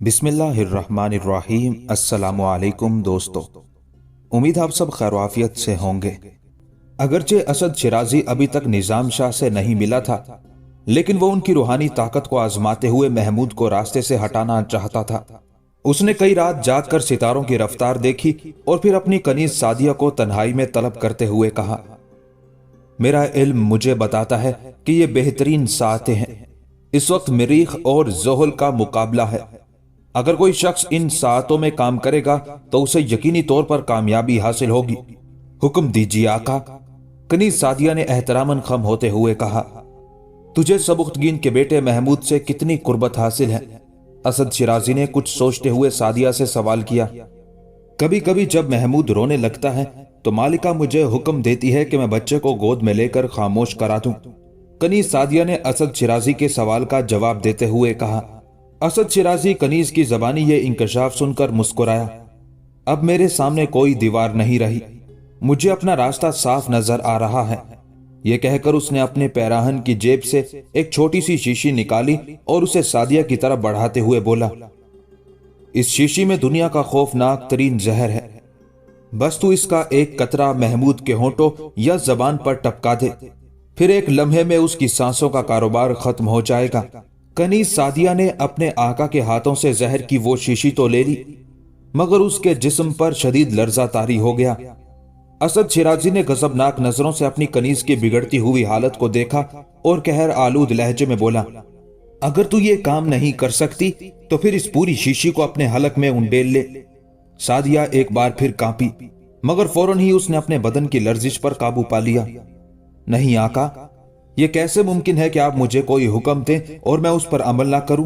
بسم اللہ الرحمن الرحیم۔ السلام علیکم دوستو، امید آپ سب خیر و عافیت سے ہوں گے۔ اگرچہ اسد شیرازی ابھی تک نظام شاہ سے نہیں ملا تھا، لیکن وہ ان کی روحانی طاقت کو آزماتے ہوئے محمود کو راستے سے ہٹانا چاہتا تھا۔ اس نے کئی رات جاگ کر ستاروں کی رفتار دیکھی اور پھر اپنی کنیز سعدیہ کو تنہائی میں طلب کرتے ہوئے کہا، میرا علم مجھے بتاتا ہے کہ یہ بہترین ساعتیں ہیں۔ اس وقت مریخ اور زحل کا مقابلہ ہے۔ اگر کوئی شخص ان ساعتوں میں کام کرے گا تو اسے یقینی طور پر کامیابی حاصل ہوگی۔ حکم دیجیے آقا، کنیز سعدیہ نے احتراماً خم ہوتے ہوئے کہا۔ تجھے سبکتگین کے بیٹے محمود سے کتنی قربت حاصل ہے؟ اسد شیرازی نے کچھ سوچتے ہوئے سعدیہ سے سوال کیا۔ کبھی کبھی جب محمود رونے لگتا ہے تو مالکہ مجھے حکم دیتی ہے کہ میں بچے کو گود میں لے کر خاموش کرا دوں۔ کنیز سعدیہ نے اسد شیرازی کے سوال کا جواب دیتے ہوئے کہا۔ اسد شیرازی کنیز کی زبانی یہ انکشاف سن کر مسکرایا۔ اب میرے سامنے کوئی دیوار نہیں رہی، مجھے اپنا راستہ صاف نظر آ رہا ہے۔ یہ کہہ کر اس نے اپنے پیراہن کی جیب سے ایک چھوٹی سی شیشی نکالی اور اسے سعدیہ کی طرف بڑھاتے ہوئے بولا، اس شیشی میں دنیا کا خوفناک ترین زہر ہے، بس تو اس کا ایک قطرہ محمود کے ہونٹوں یا زبان پر ٹپکا دے، پھر ایک لمحے میں اس کی سانسوں کا کاروبار ختم ہو جائے گا۔ کنیز سعدیہ نے اپنے آقا کے ہاتھوں سے زہر کی وہ شیشی تو لے لی، مگر اس کے جسم پر شدید لرزہ طاری ہو گیا۔ اسد شیرازی نے غضبناک نظروں سے اپنی کنیز کی بگڑتی ہوئی حالت کو دیکھا اور قہر آلود لہجے میں بولا، اگر تو یہ کام نہیں کر سکتی تو پھر اس پوری شیشی کو اپنے حلق میں انڈیل لے۔ سعدیہ ایک بار پھر کانپی، مگر فوراً ہی اس نے اپنے بدن کی لرزش پر قابو پا لیا۔ نہیں آقا، یہ کیسے ممکن ہے کہ آپ مجھے کوئی حکم دیں اور میں اس پر عمل نہ کروں؟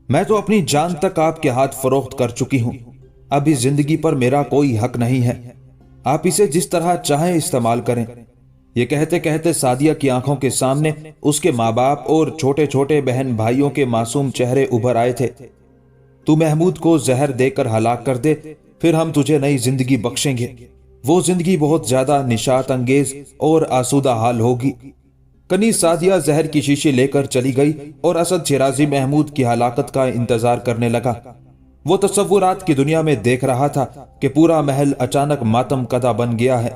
میں تو اپنی جان تک آپ کے ہاتھ فروخت کر چکی ہوں، اب اس زندگی پر میرا کوئی حق نہیں ہے، آپ اسے جس طرح چاہیں استعمال کریں۔ یہ کہتے کہتے سعدیہ کی آنکھوں کے سامنے اس کے ماں باپ اور چھوٹے چھوٹے بہن بھائیوں کے معصوم چہرے ابھر آئے تھے۔ تو محمود کو زہر دے کر ہلاک کر دے، پھر ہم تجھے نئی زندگی بخشیں گے، وہ زندگی بہت زیادہ نشاط انگیز اور آسودہ حال ہوگی۔ کنیز سعدیہ زہر کی شیشی لے کر چلی گئی اور اسد شیرازی محمود کی ہلاکت کا انتظار کرنے لگا۔ وہ تصورات کی دنیا میں دیکھ رہا تھا کہ پورا محل اچانک ماتم کدہ بن گیا ہے،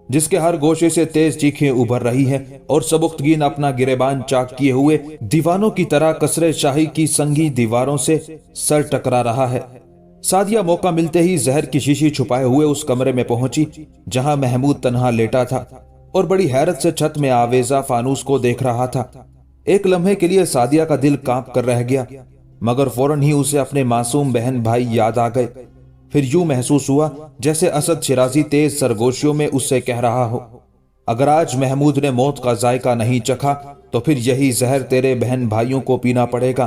جس کے ہر گوشے سے تیز چیخیں ابھر رہی ہیں اور سبکتگین اپنا گریبان چاک کیے ہوئے دیوانوں کی طرح قصر شاہی کی سنگی دیواروں سے سر ٹکرا رہا ہے۔ سعدیہ موقع ملتے ہی زہر کی شیشی چھپائے ہوئے اس کمرے میں پہنچی جہاں محمود تنہا لیٹا تھا اور بڑی حیرت سے چھت میں آویزہ فانوس کو دیکھ رہا تھا۔ ایک لمحے کے لیے سعدیہ کا دل کانپ کر رہ گیا، مگر فوراً ہی اسے اپنے معصوم بہن بھائی یاد آ گئے۔ پھر یوں محسوس ہوا جیسے اسد شیرازی تیز سرگوشیوں میں اس سے کہہ رہا ہو، اگر آج محمود نے موت کا ذائقہ نہیں چکھا تو پھر یہی زہر تیرے بہن بھائیوں کو پینا پڑے گا۔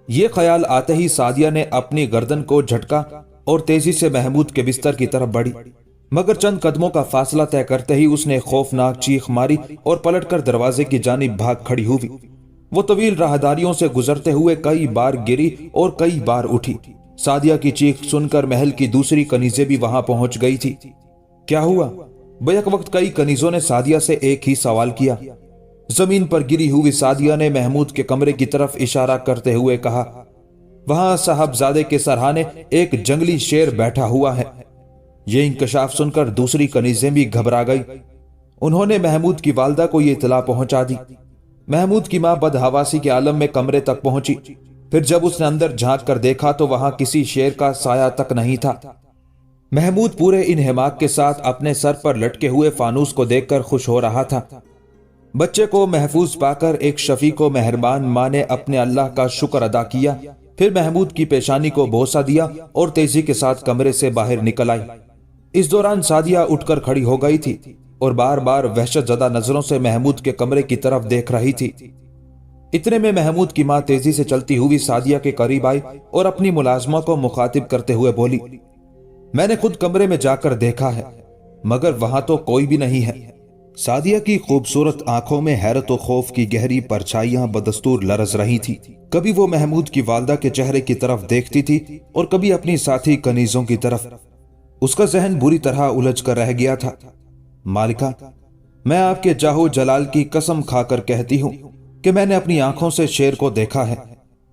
یہ خیال آتے ہی سعدیہ نے اپنی گردن کو جھٹکا اور تیزی سے محمود کے بستر کی طرف بڑھی، مگر چند قدموں کا فاصلہ طے کرتے ہی اس نے خوفناک چیخ ماری اور پلٹ کر دروازے کی جانب بھاگ کھڑی ہوئی۔ وہ طویل راہداریوں سے گزرتے ہوئے کئی بار گری اور کئی بار اٹھی۔ سعدیہ کی چیخ سن کر محل کی دوسری کنیزیں بھی وہاں پہنچ گئی تھی۔ کیا ہوا؟ بیک وقت کئی کنیزوں نے سعدیہ سے ایک ہی سوال کیا۔ زمین پر گری ہوئی سعدیہ نے محمود کے کمرے کی طرف اشارہ کرتے ہوئے کہا، وہاں صاحبزادے کے سرہانے ایک جنگلی شیر بیٹھا ہوا ہے۔ یہ انکشاف سن کر دوسری کنیزیں بھی گھبرا گئی۔ انہوں نے محمود کی والدہ کو یہ اطلاع پہنچا دی۔ محمود کی ماں بدحواسی کے عالم میں کمرے تک پہنچی، پھر جب اس نے اندر جھانک کر دیکھا تو وہاں کسی شیر کا سایہ تک نہیں تھا۔ محمود پورے انہماک کے ساتھ اپنے سر پر لٹکے ہوئے فانوس کو دیکھ کر خوش ہو رہا تھا۔ بچے کو محفوظ پا کر ایک شفیق و مہربان ماں نے اپنے اللہ کا شکر ادا کیا، پھر محمود کی پیشانی کو بوسہ دیا اور تیزی کے ساتھ کمرے سے باہر نکل آئی۔ اس دوران سعدیہ اٹھ کر کھڑی ہو گئی تھی اور بار بار وحشت زدہ نظروں سے محمود کے کمرے کی طرف دیکھ رہی تھی۔ اتنے میں محمود کی ماں تیزی سے چلتی ہوئی سعدیہ کے قریب آئی اور اپنی ملازمہ کو مخاطب کرتے ہوئے بولی، میں نے خود کمرے میں جا کر دیکھا ہے، مگر وہاں تو کوئی بھی نہیں ہے۔ سعدیہ کی خوبصورت آنکھوں میں حیرت و خوف کی گہری پرچھائیاں بدستور لرز رہی تھی۔ کبھی وہ محمود کی والدہ کے چہرے کی طرف دیکھتی تھی اور کبھی اپنی ساتھی کنیزوں کی طرف۔ اس کا ذہن بری طرح الجھ کر رہ گیا تھا۔ مالکہ، میں آپ کے جاہو جلال کی قسم کھا کر کہتی ہوں کہ میں نے اپنی آنکھوں سے شیر کو دیکھا ہے۔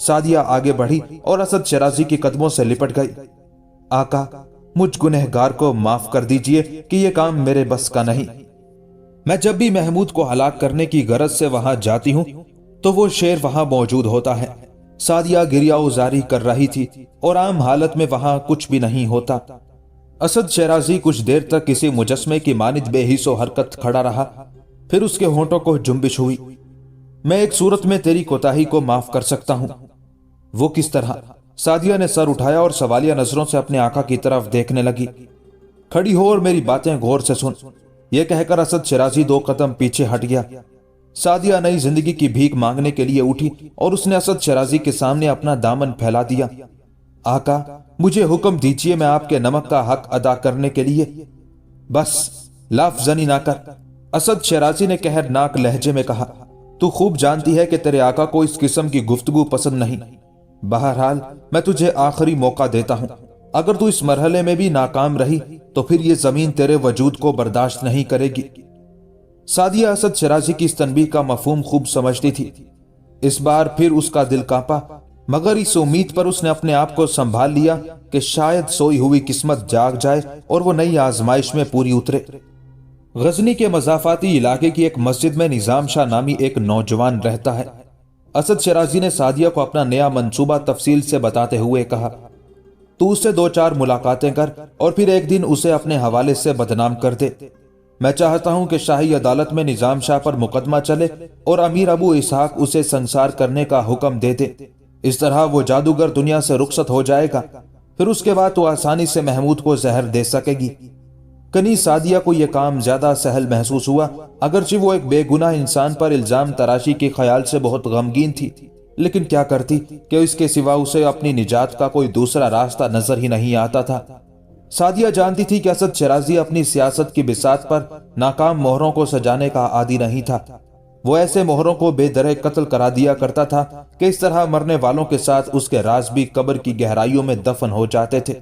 سعدیہ آگے بڑھی اور اسد شیرازی کے قدموں سے لپٹ گئی۔ آقا، مجھ گنہگار کو معاف کر دیجئے کہ یہ کام میرے بس کا نہیں۔ میں جب بھی محمود کو ہلاک کرنے کی غرض سے وہاں جاتی ہوں تو وہ شیر وہاں موجود ہوتا ہے۔ سعدیہ گریہ وزاری کر رہی تھی اور عام حالت میں وہاں کچھ بھی نہیں ہوتا۔ اسد شیرازی کچھ دیر تک کسی مجسمے کی مانند بے حس و حرکت کھڑا رہا، پھر اس کے ہونٹوں کو جنبش ہوئی۔ میں ایک صورت میں تیری کوتاہی کو معاف کر سکتا ہوں۔ وہ کس طرح؟ سعدیہ نے سر اٹھایا اور سوالیہ نظروں سے اپنے آقا کی طرف دیکھنے لگی۔ کھڑی ہو اور میری باتیں غور سے سن، یہ کہہ کر اسد شیرازی 2 قدم پیچھے ہٹ گیا۔ سعدیہ نئی زندگی کی بھیک مانگنے کے لیے اٹھی اور اس نے اسد شیرازی کے سامنے اپنا دامن پھیلا دیا۔ آقا، مجھے حکم دیجئے، میں آپ کے نمک کا حق ادا کرنے کے لیے۔ بس، لاف زنی نہ کر، اسد شیرازی نے قہرناک لہجے میں کہا۔ تو خوب جانتی ہے کہ تیرے آقا کو اس قسم کی گفتگو پسند نہیں۔ بہرحال میں تجھے آخری موقع دیتا ہوں، اگر تو اس مرحلے میں بھی ناکام رہی تو پھر یہ زمین تیرے وجود کو برداشت نہیں کرے گی۔ سعدیہ اسد شیرازی کی اس تنبیہ کا مفہوم خوب سمجھتی تھی۔ اس بار پھر اس کا دل کانپا، مگر اس امید پر اس نے اپنے آپ کو سنبھال لیا کہ شاید سوئی ہوئی قسمت جاگ جائے اور وہ نئی آزمائش میں پوری اترے۔ غزنی کے مضافاتی علاقے کی ایک مسجد میں نظام شاہ نامی ایک نوجوان رہتا ہے۔ اسد شیرازی نے سعدیہ کو اپنا نیا منصوبہ تفصیل سے بتاتے ہوئے کہا، تو اس سے 2-4 ملاقاتیں کر اور پھر ایک دن اسے اپنے حوالے سے بدنام کر دے۔ میں چاہتا ہوں کہ شاہی عدالت میں نظام شاہ پر مقدمہ چلے اور امیر ابو اسحاق اسے سنسار کرنے کا حکم دے دے۔ اس طرح وہ جادوگر دنیا سے رخصت ہو جائے گا، پھر اس کے بعد تو آسانی سے محمود کو زہر دے سکے گی۔ کنی سعدیہ کو یہ کام زیادہ سہل محسوس ہوا، اگرچہ وہ ایک بے گناہ انسان پر الزام تراشی کے خیال سے بہت غمگین تھی، لیکن کیا کرتی کہ اس کے سوا اسے اپنی نجات کا کوئی دوسرا راستہ نظر ہی نہیں آتا تھا۔ سعدیہ جانتی تھی کہ اسد شیرازی اپنی سیاست کی بساط پر ناکام مہروں کو سجانے کا عادی نہیں تھا۔ وہ ایسے مہروں کو بے درے قتل کرا دیا کرتا تھا کہ اس طرح مرنے والوں کے ساتھ اس کے راز بھی قبر کی گہرائیوں میں دفن ہو جاتے تھے۔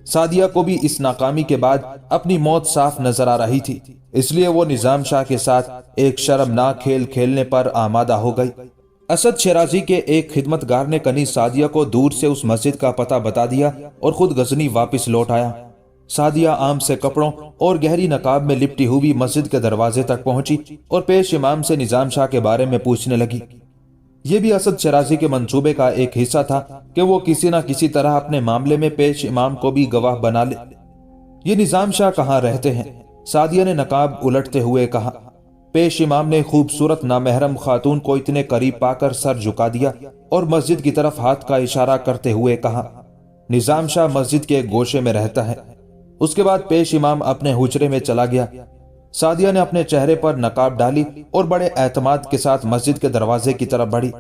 سعدیہ کو بھی اس ناکامی کے بعد اپنی موت صاف نظر آ رہی تھی، اس لیے وہ نظام شاہ کے ساتھ ایک شرمناک کھیل کھیلنے پر آمادہ ہو گئی۔ اسد شیرازی کے ایک خدمتگار نے کنی سعدیہ کو دور سے اس مسجد کا پتہ بتا دیا اور خود غزنی واپس لوٹ آیا۔ سعدیہ عام سے کپڑوں اور گہری نقاب میں لپٹی ہوئی مسجد کے دروازے تک پہنچی اور پیش امام سے نظام شاہ کے بارے میں پوچھنے لگی۔ یہ بھی اسد شیرازی کے منصوبے کا ایک حصہ تھا کہ وہ کسی نہ کسی طرح اپنے معاملے میں پیش امام کو بھی گواہ بنا لے۔ یہ نظام شاہ کہاں رہتے ہیں؟ سعدیہ نے نقاب الٹتے ہوئے کہا۔ پیش امام نے خوبصورت نامحرم خاتون کو اتنے قریب پا کر سر جھکا دیا اور مسجد کی طرف ہاتھ کا اشارہ کرتے ہوئے کہا، نظام شاہ مسجد کے ایک گوشے میں رہتا ہے۔ اس کے بعد پیش امام اپنے حجرے میں چلا گیا۔ سعدیہ نے اپنے چہرے پر نقاب ڈالی اور بڑے اعتماد کے ساتھ مسجد کے دروازے کی طرف بڑھی۔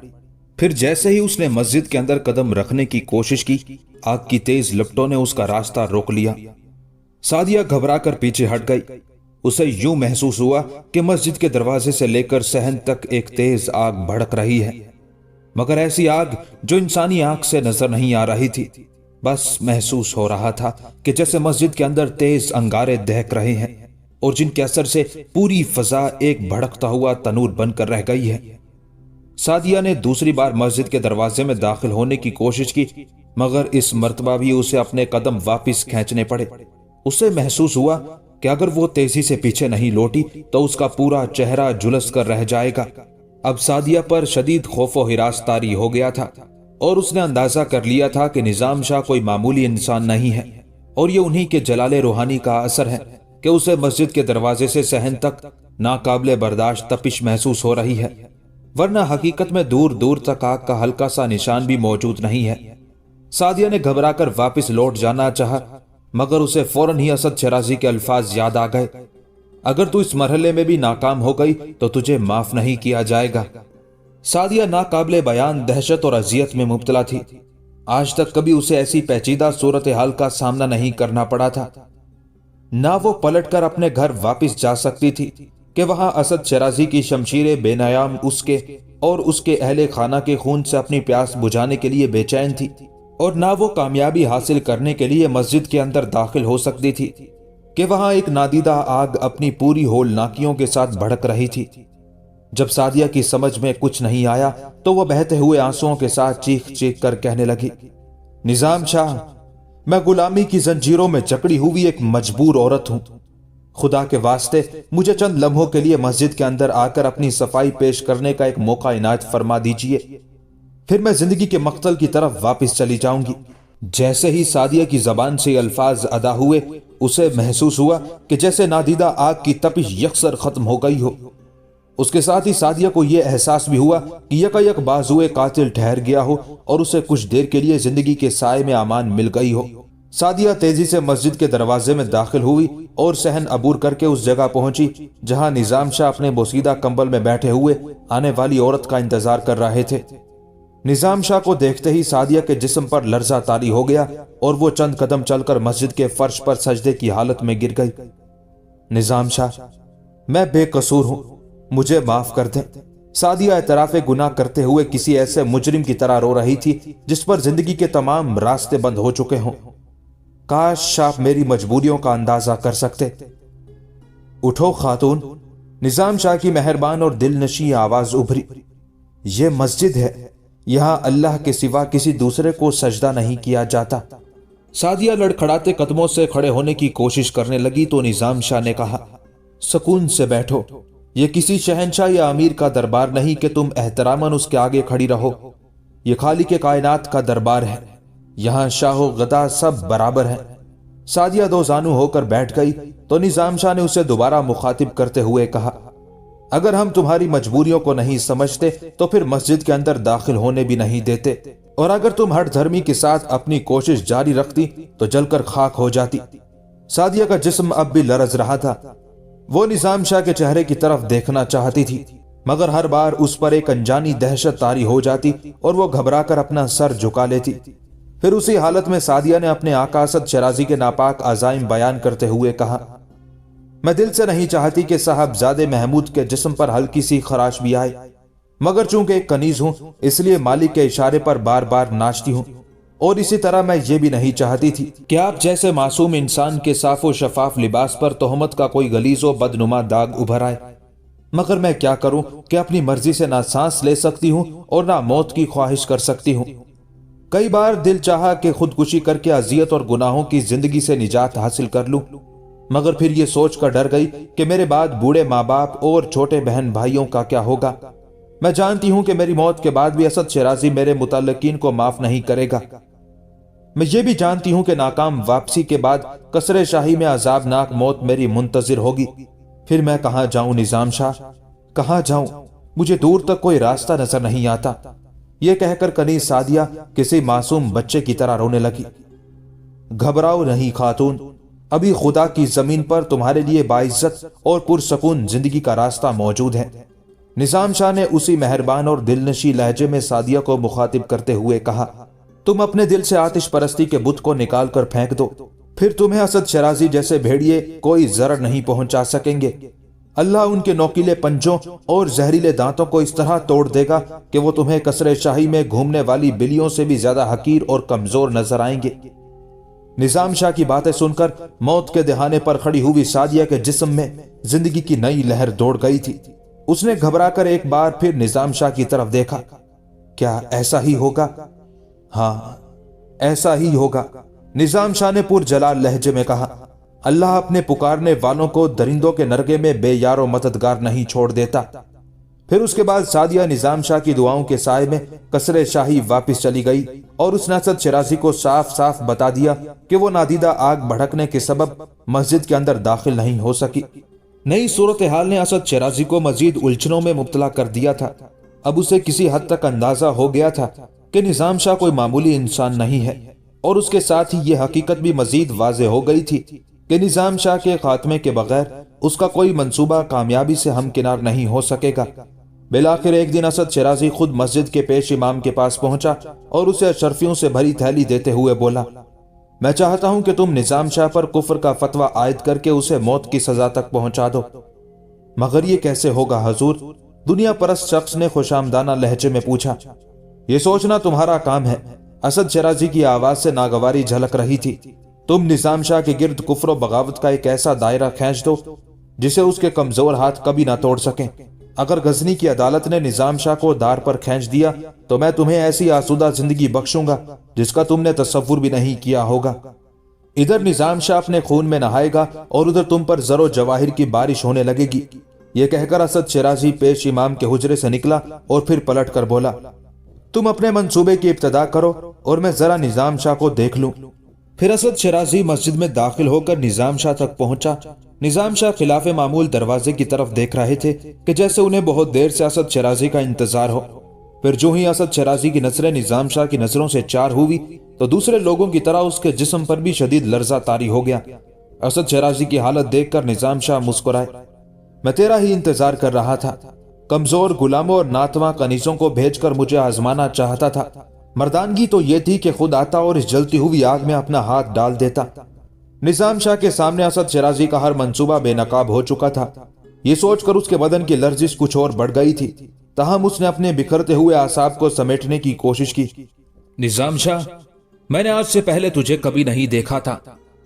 پھر جیسے ہی اس نے مسجد کے اندر قدم رکھنے کی کوشش کی، آگ کی تیز لپٹوں نے اس کا راستہ روک لیا۔ سعدیہ گھبرا کر پیچھے ہٹ گئی۔ اسے یوں محسوس ہوا کہ مسجد کے دروازے سے لے کر صحن تک ایک تیز آگ بھڑک رہی ہے، مگر ایسی آگ جو انسانی آنکھ سے نظر نہیں آ رہی تھی۔ بس محسوس ہو رہا تھا کہ جیسے مسجد کے اندر تیز انگارے دہک رہے ہیں اور جن کے اثر سے پوری فضا ایک بھڑکتا ہوا تنور بن کر رہ گئی ہے۔ سعدیہ نے دوسری بار مسجد کے دروازے میں داخل ہونے کی کوشش کی، مگر اس مرتبہ بھی اسے اپنے قدم واپس کھینچنے پڑے۔ اسے محسوس ہوا کہ اگر وہ تیزی سے پیچھے نہیں لوٹی تو اس کا پورا چہرہ جھلس کر رہ جائے گا۔ اب سعدیہ پر شدید خوف و ہراس طاری ہو گیا تھا اور اس نے اندازہ کر لیا تھا کہ نظام شاہ کوئی معمولی انسان نہیں ہے اور یہ انہی کے جلال روحانی کا اثر ہے کہ اسے مسجد کے دروازے سے صحن تک ناقابل برداشت تپش محسوس ہو رہی ہے، ورنہ حقیقت میں دور دور تک آگ کا ہلکا سا نشان بھی موجود نہیں ہے۔ سعدیہ نے گھبرا کر واپس لوٹ جانا چاہا، مگر اسے فوراً ہی اسد شیرازی کے الفاظ یاد آ گئے، اگر تو اس مرحلے میں بھی ناکام ہو گئی تو تجھے معاف نہیں کیا جائے گا۔ سعدیہ ناقابل بیان دہشت اور اذیت میں مبتلا تھی۔ آج تک کبھی اسے ایسی پیچیدہ صورتحال کا سامنا نہیں کرنا پڑا تھا۔ نہ وہ پلٹ کر اپنے گھر واپس جا سکتی تھی کہ وہاں اسد شیرازی کی شمشیریں بے نیام اس کے اور اس کے اہل خانہ کے خون سے اپنی پیاس بجھانے کے لیے بے چین تھی، اور نہ وہ کامیابی حاصل کرنے کے لیے مسجد کے اندر داخل ہو سکتی تھی کہ وہاں ایک نادیدہ آگ اپنی پوری ہولناکیوں کے ساتھ بھڑک رہی تھی۔ جب سعدیہ کی سمجھ میں کچھ نہیں آیا تو وہ بہتے ہوئے آنسوؤں کے ساتھ چیخ چیخ کر کہنے لگی، نظام شاہ، میں غلامی کی زنجیروں میں جکڑی ہوئی ایک مجبور عورت ہوں۔ خدا کے واسطے مجھے چند لمحوں کے لیے مسجد کے اندر آ کر اپنی صفائی پیش کرنے کا ایک موقع عنایت فرما دیجئے، پھر میں زندگی کے مقتل کی طرف واپس چلی جاؤں گی۔ جیسے ہی سعدیہ کی زبان سے الفاظ ادا ہوئے، اسے محسوس ہوا کہ جیسے نادیدہ آگ کی تپش یکسر ختم ہو گئی ہو۔ اس کے ساتھ ہی سعدیہ کو یہ احساس بھی ہوا کہ یکایک بازوئے قاتل ٹھہر گیا ہو اور اسے کچھ دیر کے لیے زندگی کے سائے میں امان مل گئی ہو۔ سعدیہ تیزی سے مسجد کے دروازے میں داخل ہوئی اور صحن عبور کر کے اس جگہ پہنچی جہاں نظام شاہ اپنے بوسیدہ کمبل میں بیٹھے ہوئے آنے والی عورت کا انتظار کر رہے تھے۔ نظام شاہ کو دیکھتے ہی سعدیہ کے جسم پر لرزہ طاری ہو گیا اور وہ چند قدم چل کر مسجد کے فرش پر سجدے کی حالت میں گر گئی۔ نظام شاہ، میں بے قصور ہوں، مجھے معاف کر دیں۔ سعدیہ اعتراف گناہ کرتے ہوئے کسی ایسے مجرم کی طرح رو رہی تھی جس پر زندگی کے تمام راستے بند ہو چکے ہوں۔ کاش آپ میری مجبوریوں کا اندازہ کر سکتے۔ اٹھو خاتون، نظام شاہ کی مہربان اور دل نشیں آواز ابھری۔ یہ مسجد ہے، یہاں اللہ کے سوا کسی دوسرے کو سجدہ نہیں کیا جاتا۔ سعدیہ لڑکھڑاتے قدموں سے کھڑے ہونے کی کوشش کرنے لگی تو نظام شاہ نے کہا، سکون سے بیٹھو، یہ کسی شہنشاہ یا امیر کا دربار نہیں کہ تم احتراماً اس کے آگے کھڑی رہو۔ یہ خالق کائنات کا دربار ہے، یہاں شاہ و گدا سب برابر ہیں۔ سعدیہ دو زانو ہو کر بیٹھ گئی تو نظام شاہ نے اسے دوبارہ مخاطب کرتے ہوئے کہا، اگر ہم تمہاری مجبوریوں کو نہیں سمجھتے تو پھر مسجد کے اندر داخل ہونے بھی نہیں دیتے، اور اگر تم ہٹ دھرمی کے ساتھ اپنی کوشش جاری رکھتی تو جل کر خاک ہو جاتی۔ سعدیہ کا جسم اب بھی لرز رہا تھا۔ وہ نظام شاہ کے چہرے کی طرف دیکھنا چاہتی تھی، مگر ہر بار اس پر ایک انجانی دہشت طاری ہو جاتی اور وہ گھبرا کر اپنا سر جھکا لیتی۔ پھر اسی حالت میں سعدیہ نے اپنے آقا اسد شیرازی کے ناپاک عزائم بیان کرتے ہوئے کہا، میں دل سے نہیں چاہتی کہ صاحبزادے محمود کے جسم پر ہلکی سی خراش بھی آئے، مگر چونکہ ایک کنیز ہوں اس لیے مالک کے اشارے پر بار بار ناچتی ہوں، اور اسی طرح میں یہ بھی نہیں چاہتی تھی کہ آپ جیسے معصوم انسان کے صاف و شفاف لباس پر تہمت کا کوئی غلیظ و بدنما داغ ابھر آئے، مگر میں کیا کروں کہ اپنی مرضی سے نہ سانس لے سکتی ہوں اور نہ موت کی خواہش کر سکتی ہوں۔ کئی بار دل چاہا کہ خودکشی کر کے اذیت اور گناہوں کی زندگی سے نجات حاصل کر لوں، مگر پھر یہ سوچ کر ڈر گئی کہ میرے بعد بوڑھے ماں باپ اور چھوٹے بہن بھائیوں کا کیا ہوگا۔ میں جانتی ہوں کہ میری موت کے بعد بھی اسد شیرازی میرے متعلقین کو معاف نہیں کرے گا۔ میں یہ بھی جانتی ہوں کہ ناکام واپسی کے بعد قصر شاہی میں عذابناک موت میری منتظر ہوگی۔ پھر میں کہاں جاؤں نظام شاہ، کہاں جاؤں؟ مجھے دور تک کوئی راستہ نظر نہیں آتا۔ یہ کہہ کر کنیز سعدیہ کسی معصوم بچے کی طرح رونے لگی۔ گھبراؤ نہیں خاتون، ابھی خدا کی زمین پر تمہارے لیے باعزت اور پرسکون زندگی کا راستہ موجود ہے۔ نظام شاہ نے اسی مہربان اور دلنشیں لہجے میں سعدیہ کو مخاطب کرتے ہوئے کہا، تم اپنے دل سے آتش پرستی کے بت کو نکال کر پھینک دو، پھر تمہیں اسد شیرازی جیسے بھیڑیے کوئی ضرر نہیں پہنچا سکیں گے۔ اللہ ان کے نوکیلے پنجوں اور زہریلے دانتوں کو اس طرح توڑ دے گا کہ وہ تمہیں قصر شاہی میں گھومنے والی بلیوں سے بھی زیادہ حقیر اور کمزور نظر آئیں گے۔ نظام شاہ کی باتیں سن کر موت کے دہانے پر کھڑی ہوئی سعدیہ کے جسم میں زندگی کی نئی لہر دوڑ گئی تھی۔ اس نے گھبرا کر ایک بار پھر نظام شاہ کی طرف دیکھا۔ کیا ایسا ہی ہوگا؟ ہاں، ایسا ہی ہوگا، نظام شاہ نے پرجلال لہجے میں کہا۔ اللہ اپنے پکارنے والوں کو درندوں کے نرگے میں بے یار و مددگار نہیں چھوڑ دیتا۔ پھر اس کے بعد سعدیہ نظام شاہ کی دعاؤں کے سائے میں قصر شاہی واپس چلی گئی اور اس نے اسد شیرازی کو صاف صاف بتا دیا کہ وہ نادیدہ آگ بھڑکنے کے سبب مسجد کے اندر داخل نہیں ہو سکی۔ نئی صورتحال نے اسد شیرازی کو مزید الجھنوں میں مبتلا کر دیا تھا۔ اب اسے کسی حد تک اندازہ ہو گیا تھا کہ نظام شاہ کوئی معمولی انسان نہیں ہے، اور اس کے ساتھ ہی یہ حقیقت بھی مزید واضح ہو گئی تھی کہ نظام شاہ کے خاتمے کے بغیر اس کا کوئی منصوبہ کامیابی سے ہمکنار نہیں ہو سکے گا۔ بالآخر ایک دن اسد شیرازی خود مسجد کے پیش امام کے پاس پہنچا اور اسے اشرفیوں سے بھری تھیلی دیتے ہوئے بولا، میں چاہتا ہوں کہ تم نظام شاہ پر کفر کا فتویٰ عائد کر کے اسے موت کی سزا تک پہنچا دو۔ مگر یہ کیسے ہوگا حضور؟ دنیا پرست شخص نے خوشامدانہ لہجے میں پوچھا۔ یہ سوچنا تمہارا کام ہے۔ اسد شیرازی کی آواز سے ناگواری جھلک رہی تھی۔ تم نظام شاہ کے گرد کفر و بغاوت کا ایک ایسا دائرہ کھینچ دو جسے اس کے کمزور ہاتھ کبھی نہ توڑ سکیں۔ اگر غزنی کی عدالت نے نظام شاہ کو دار پر کھینچ دیا تو میں تمہیں ایسی آسودہ زندگی بخشوں گا جس کا تم نے تصور بھی نہیں کیا ہوگا۔ ادھر نظام شاہ اپنے خون میں نہائے گا اور ادھر تم پر زر و جواہر کی بارش ہونے لگے گی۔ یہ کہہ کر اسد شیرازی پیش امام کے حجرے سے نکلا اور پھر پلٹ کر بولا، تم اپنے منصوبے کی ابتدا کرو اور میں ذرا نظام شاہ کو دیکھ لوں۔ پھر اسد شیرازی مسجد میں داخل ہو کر نظام شاہ تک پہنچا۔ نظام شاہ خلاف معمول دروازے کی طرف دیکھ رہے تھے کہ جیسے انہیں بہت دیر سے اسد شیرازی کا انتظار ہو۔ پھر جو ہی اسد شیرازی کی نظریں نظام شاہ کی نظروں سے چار ہوئی تو دوسرے لوگوں کی طرح اس کے جسم پر بھی شدید لرزہ طاری ہو گیا۔ اسد شیرازی کی حالت دیکھ کر نظام شاہ مسکرائے، میں تیرا ہی انتظار کر رہا تھا۔ کمزور غلاموں اور ناتواں کنیزوں کو بھیج کر مجھے آزمانا چاہتا تھا، مردانگی تو یہ تھی کہ خود آتا اور اس جلتی ہوئی آگ میں اپنا ہاتھ ڈال دیتا۔ نظام شاہ کے سامنے اسد شیرازی کا ہر منصوبہ بے نقاب ہو چکا تھا۔ یہ سوچ کر اس کے بدن کی لرزش کچھ اور بڑھ گئی تھی، تاہم اس نے اپنے بکھرتے ہوئے اعصاب کو سمیٹنے کی کوشش کی۔ نظام شاہ، میں نے آج سے پہلے تجھے کبھی نہیں دیکھا تھا،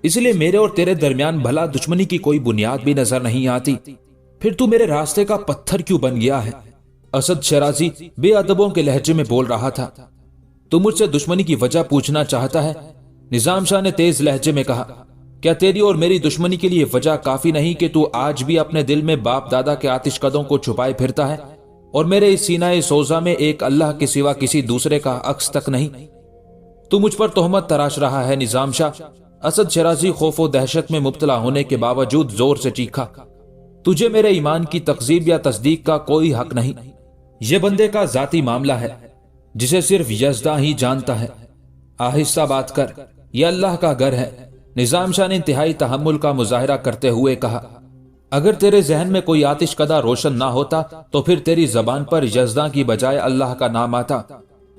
اس لیے میرے اور تیرے درمیان بھلا دشمنی کی کوئی بنیاد بھی نظر نہیں آتی، پھر تو میرے راستے کا پتھر کیوں بن گیا ہے؟ اسد شیرازی بے ادبوں کے لہجے میں بول رہا تھا۔ تو مجھ سے دشمنی کی وجہ پوچھنا چاہتا ہے؟ نظام شاہ نے تیز لہجے میں کہا، کیا تیری اور میری دشمنی کے لیے وجہ کافی نہیں کہ تو آج بھی اپنے دل میں باپ دادا کے آتش قدوں کو چھپائے پھرتا ہے اور میرے اس سینہ سوزا میں ایک اللہ کے سوا کسی دوسرے کا عکس تک نہیں؟ تو مجھ پر تہمت تراش رہا ہے نظام شاہ۔ اسد شیرازی خوف و دہشت میں مبتلا ہونے کے باوجود زور سے چیخا، تجھے میرے ایمان کی تکذیب یا تصدیق کا کوئی حق نہیں، یہ بندے کا ذاتی معاملہ ہے جسے صرف یزداں ہی جانتا ہے۔ آہستہ بات کر، یہ اللہ کا گھر ہے۔ نظام شاہ نے انتہائی تحمل کا مظاہرہ کرتے ہوئے کہا، اگر تیرے ذہن میں کوئی آتش قدہ روشن نہ ہوتا تو پھر تیری زبان پر یزداں کی بجائے اللہ کا نام آتا۔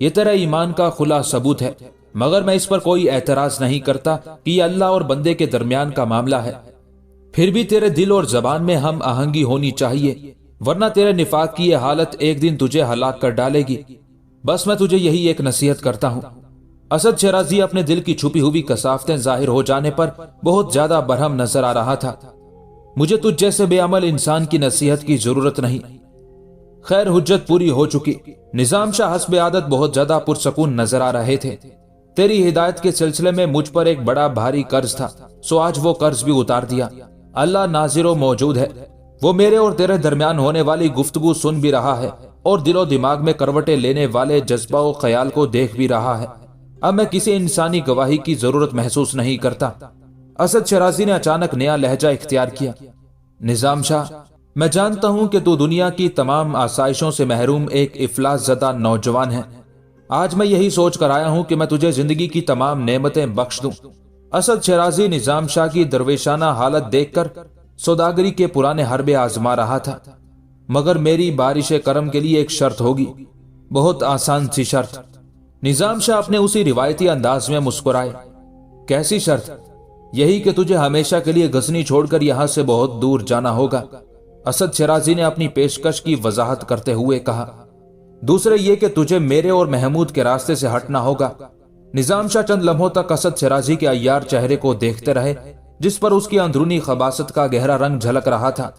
یہ تیرا ایمان کا کھلا ثبوت ہے، مگر میں اس پر کوئی اعتراض نہیں کرتا کہ یہ اللہ اور بندے کے درمیان کا معاملہ ہے۔ پھر بھی تیرے دل اور زبان میں ہم آہنگی ہونی چاہیے، ورنہ تیرے نفاق کی یہ حالت ایک دن تجھے ہلاک کر ڈالے گی۔ بس میں تجھے یہی ایک نصیحت کرتا ہوں۔ اسد شیرازی اپنے دل کی چھپی ہوئی کثافتیں ظاہر ہو جانے پر بہت زیادہ برہم نظر آ رہا تھا۔ مجھے تجھ جیسے بے عمل انسان کی نصیحت کی ضرورت نہیں۔ خیر، حجت پوری ہو چکی۔ نظام شاہ حسب عادت بہت زیادہ پرسکون نظر آ رہے تھے۔ تیری ہدایت کے سلسلے میں مجھ پر ایک بڑا بھاری قرض تھا، سو آج وہ قرض بھی اتار دیا۔ اللہ ناظر و موجود ہے، وہ میرے اور تیرے درمیان ہونے والی گفتگو سن بھی رہا ہے اور دل و دماغ میں کروٹیں لینے والے جذبہ و خیال کو دیکھ بھی رہا ہے۔ اب میں کسی انسانی گواہی کی ضرورت محسوس نہیں کرتا۔ اسد شیرازی نے اچانک نیا لہجہ اختیار کیا، نظام شاہ، میں جانتا ہوں کہ تو دنیا کی تمام آسائشوں سے محروم ایک افلاس زدہ نوجوان ہے۔ آج میں یہی سوچ کر آیا ہوں کہ میں تجھے زندگی کی تمام نعمتیں بخش دوں۔ اسد شیرازی نظام شاہ کی درویشانہ حالت دیکھ کر سوداگری کے پرانے حربے آزما رہا تھا، مگر میری بارش کرم کے لیے ایک شرط ہوگی، بہت آسان سی شرط۔ نظام شاہ اپنے اسی روایتی انداز میں مسکرائے، کیسی شرط؟ یہی کہ تجھے ہمیشہ کے لیے غزنی چھوڑ کر یہاں سے بہت دور جانا ہوگا۔ اسد شیرازی نے اپنی پیشکش کی وضاحت کرتے ہوئے کہا، دوسرے یہ کہ تجھے میرے اور محمود کے راستے سے ہٹنا ہوگا۔ نظام شاہ چند لمحوں تک اسد شیرازی کے عیار چہرے کو دیکھتے رہے، جس پر اس کی اندرونی خباثت کا گہرا رنگ جھلک رہا تھا۔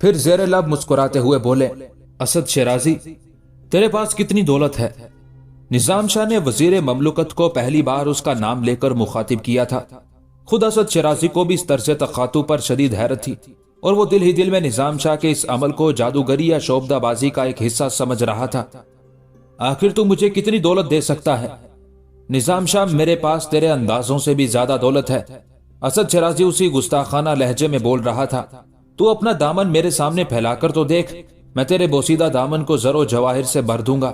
پھر زیر لب مسکراتے ہوئے بولے، اسد شیرازی، تیرے پاس کتنی دولت ہے؟ نظام شاہ نے وزیر مملکت کو پہلی بار اس کا نام لے کر مخاطب کیا تھا۔ خود اسد شیرازی کو بھی اس طرز تخاطب پر شدید حیرت تھی، اور وہ دل ہی دل میں نظام شاہ کے اس عمل کو جادوگری یا شعبدہ بازی کا ایک حصہ سمجھ رہا تھا۔ آخر تو مجھے کتنی دولت دے سکتا ہے؟ نظام شاہ، میرے پاس تیرے اندازوں سے بھی زیادہ دولت ہے۔ اسد شیرازی اسی گستاخانہ لہجے میں بول رہا تھا۔ تو اپنا دامن میرے سامنے پھیلا کر تو دیکھ، میں تیرے بوسیدہ دامن کو زر و جواہر سے بھر دوں گا۔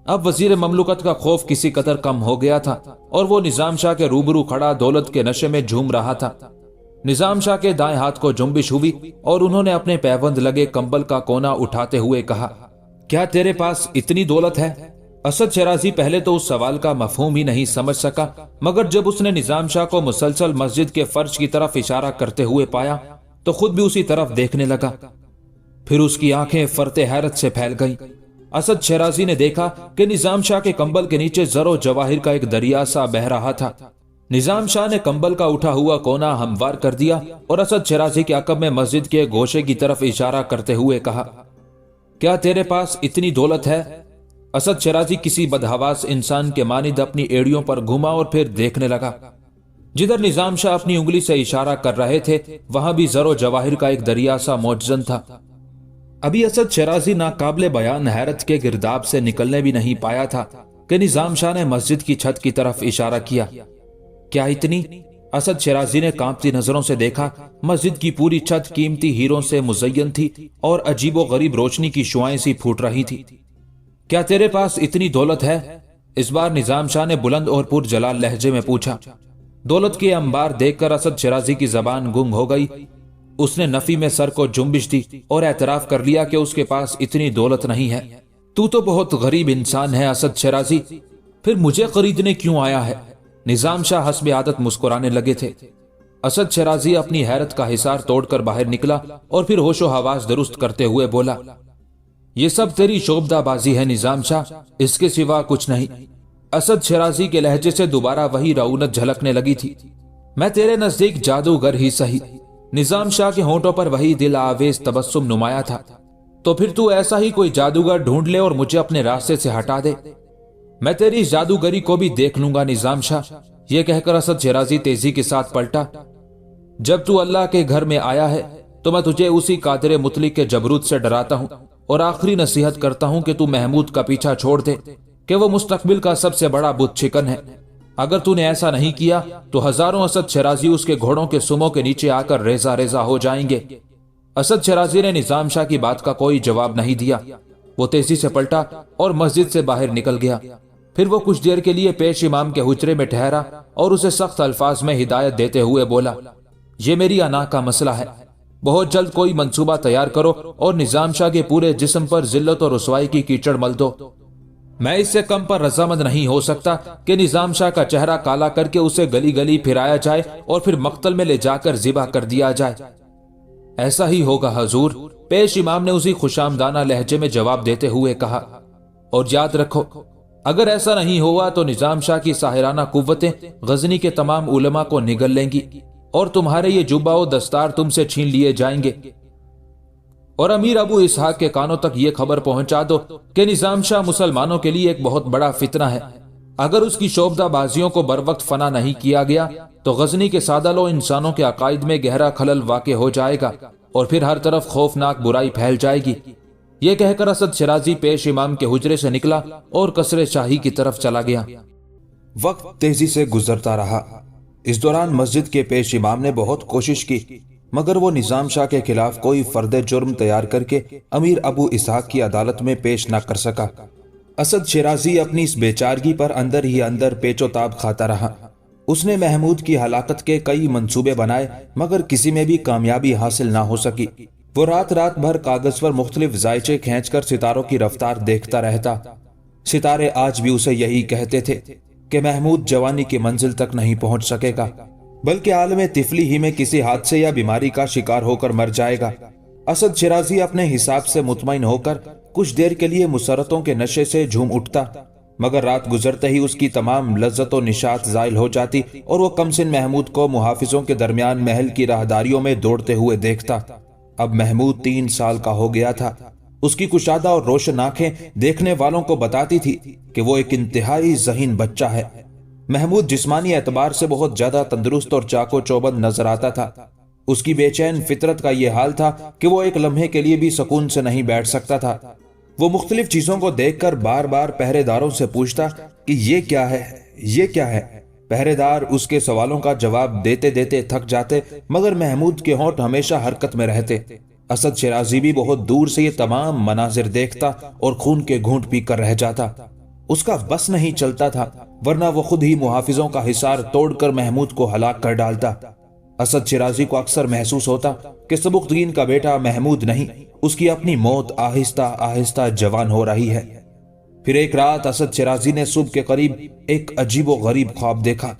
اب وزیر مملکت کا خوف کسی قدر کم ہو گیا تھا، اور وہ نظام شاہ کے روبرو کھڑا دولت کے نشے میں جھوم رہا تھا۔ نظام شاہ کے دائیں ہاتھ کو جنبش ہوئی اور انہوں نے اپنے پیوند لگے کمبل کا کونا اٹھاتے ہوئے کہا، کیا تیرے پاس اتنی دولت ہے؟ اسد شیرازی پہلے تو اس سوال کا مفہوم ہی نہیں سمجھ سکا، مگر جب اس نے نظام شاہ کو مسلسل مسجد کے فرش کی طرف اشارہ کرتے ہوئے پایا تو خود بھی اسی طرف دیکھنے لگا۔ پھر اس کی آنکھیں فرتے حیرت سے پھیل گئیں۔ اسد شیرازی نے دیکھا کہ نظام شاہ کے کمبل کے نیچے زر و جواہر کا ایک دریا سا بہہ رہا تھا۔ نظام شاہ نے کمبل کا اٹھا ہوا کونا ہموار کر دیا اور اسد شیرازی کے عقب میں مسجد کے گوشے کی طرف اشارہ کرتے ہوئے کہا، کیا تیرے پاس اتنی دولت ہے؟ اسد شرازی کسی بدحواس انسان کے مانند اپنی ایڑیوں پر گھوما اور پھر دیکھنے لگا۔ جدھر نظام شاہ اپنی انگلی سے اشارہ کر رہے تھے وہاں بھی زر و جواہر کا ایک دریا سا موجزن تھا۔ ابھی اسد شرازی ناقابل بیان حیرت کے گرداب سے نکلنے بھی نہیں پایا تھا کہ نظام شاہ نے مسجد کی چھت کی طرف اشارہ کیا۔ کیا اتنی؟ اسد شرازی نے کانپتی نظروں سے دیکھا۔ مسجد کی پوری چھت قیمتی ہیروں سے مزین تھی اور عجیب و غریب روشنی کی شعائیں سی پھوٹ رہی تھی۔ کیا تیرے پاس اتنی دولت ہے؟ اس بار نظام شاہ نے بلند اور پرجلال لہجے میں پوچھا۔ دولت کے انبار دیکھ کر اسد شرازی کی زبان گنگ ہو گئی۔ اس نے نفی میں سر کو جنبش دی اور اعتراف کر لیا کہ اس کے پاس اتنی دولت نہیں ہے۔ تو بہت غریب انسان ہے اسد شرازی، پھر مجھے خریدنے کیوں آیا ہے؟ نظام شاہ حسب عادت مسکرانے لگے تھے۔ اسد شرازی اپنی حیرت کا حصار توڑ کر باہر نکلا اور پھر ہوش و حواس درست کرتے ہوئے بولا، یہ سب تیری شعبدہ بازی ہے نظام شاہ، اس کے سوا کچھ نہیں۔ اسد شرازی کے لہجے سے دوبارہ وہی رعونت جھلکنے لگی تھی۔ میں تیرے نزدیک جادوگر ہی سہی۔ نظام شاہ کے ہونٹوں پر وہی دل آویز تبسم نمایاں تھا۔ تو پھر تو ایسا ہی کوئی جادوگر ڈھونڈ لے اور مجھے اپنے راستے سے ہٹا دے، میں تیری جادوگری کو بھی دیکھ لوں گا نظام شاہ۔ یہ کہہ کر اسد شرازی تیزی کے ساتھ پلٹا۔ جب تو اللہ کے گھر میں آیا ہے تو میں تجھے اسی قادر مطلق کے جبروت سے ڈراتا ہوں اور آخری نصیحت کرتا ہوں کہ تو محمود کا پیچھا چھوڑ دے کہ وہ مستقبل کا سب سے بڑا بت شکن ہے۔ اگر تو نے ایسا نہیں کیا تو ہزاروں اسد شرازی اس کے گھوڑوں کے سموں کے نیچے آ کر ریزہ ریزہ ہو جائیں گے۔ اسد شرازی نے نظام شاہ کی بات کا کوئی جواب نہیں دیا۔ وہ تیزی سے پلٹا اور مسجد سے باہر نکل گیا۔ پھر وہ کچھ دیر کے لیے پیش امام کے حجرے میں ٹھہرا اور اسے سخت الفاظ میں ہدایت دیتے ہوئے بولا، یہ میری انا کا مسئلہ ہے، بہت جلد کوئی منصوبہ تیار کرو اور نظام شاہ کے پورے جسم پر ذلت اور رسوائی کی کیچڑ مل دو۔ میں اس سے کم پر رضامند نہیں ہو سکتا کہ نظام شاہ کا چہرہ کالا کر کے اسے گلی گلی پھرایا جائے اور پھر مقتل میں لے جا کر ذبح کر دیا جائے۔ ایسا ہی ہوگا حضور، پیش امام نے اسی خوشامدانہ لہجے میں جواب دیتے ہوئے کہا، اور یاد رکھو اگر ایسا نہیں ہوا تو نظام شاہ کی ساحرانہ قوتیں غزنی کے تمام علماء کو نگل لیں گی اور تمہارے یہ جبہ و دستار تم سے چھین لیے جائیں گے۔ اور امیر ابو اسحاق کے کانوں تک یہ خبر پہنچا دو کہ نظام شاہ مسلمانوں کے لیے ایک بہت بڑا فتنہ ہے۔ اگر اس کی شعبدہ بازیوں کو بر وقت فنا نہیں کیا گیا تو غزنی کے سادہ لو انسانوں کے عقائد میں گہرا خلل واقع ہو جائے گا اور پھر ہر طرف خوفناک برائی پھیل جائے گی۔ یہ کہہ کر اسد شرازی پیش امام کے حجرے سے نکلا اور قصر شاہی کی طرف چلا گیا۔ وقت تیزی سے گزرتا رہا۔ اس دوران مسجد کے پیش امام نے بہت کوشش کی مگر وہ نظام شاہ کے خلاف کوئی فرد جرم تیار کر کے امیر ابو اسحاق کی عدالت میں پیش نہ کر سکا۔ اسد شرازی اپنی اس بیچارگی پر اندر ہی اندر پیچ و تاب کھاتا رہا۔ اس نے محمود کی ہلاکت کے کئی منصوبے بنائے مگر کسی میں بھی کامیابی حاصل نہ ہو سکی۔ وہ رات رات بھر کاغذ پر مختلف ذائچے کھینچ کر ستاروں کی رفتار دیکھتا رہتا۔ ستارے آج بھی اسے یہی کہتے تھے کہ محمود جوانی کی منزل تک نہیں پہنچ سکے گا بلکہ عالم طفلی ہی میں کسی حادثے یا بیماری کا شکار ہو کر مر جائے گا۔ اسد شرازی اپنے حساب سے مطمئن ہو کر کچھ دیر کے لیے مسرتوں کے نشے سے جھوم اٹھتا مگر رات گزرتے ہی اس کی تمام لذت و نشاط زائل ہو جاتی اور وہ کمسن محمود کو محافظوں کے درمیان محل کی راہداریوں میں دوڑتے ہوئے دیکھتا۔ اب محمود 3 سال کا ہو گیا تھا۔ اس کی کشادہ اور روشن آنکھیں دیکھنے والوں کو بتاتی تھی کہ وہ ایک انتہائی ذہین بچہ ہے۔ محمود جسمانی اعتبار سے بہت زیادہ تندرست اور چاق و چوبند نظر آتا تھا۔ اس کی بے چین فطرت کا یہ حال تھا کہ وہ ایک لمحے کے لیے بھی سکون سے نہیں بیٹھ سکتا تھا۔ وہ مختلف چیزوں کو دیکھ کر بار بار پہرے داروں سے پوچھتا کہ یہ کیا ہے، یہ کیا ہے۔ پہرے دار اس کے سوالوں کا جواب دیتے دیتے تھک جاتے مگر محمود کے ہونٹ ہمیشہ حرکت میں رہتے۔ اسد شرازی بھی بہت دور سے یہ تمام مناظر دیکھتا اور خون کے گھونٹ پی کر رہ جاتا۔ اس کا بس نہیں چلتا تھا ورنہ وہ خود ہی محافظوں کا حصار توڑ کر محمود کو ہلاک کر ڈالتا۔ اسد شرازی کو اکثر محسوس ہوتا کہ سبکتگین کا بیٹا محمود نہیں، اس کی اپنی موت آہستہ آہستہ جوان ہو رہی ہے۔ پھر ایک رات اسد شرازی نے صبح کے قریب ایک عجیب و غریب خواب دیکھا۔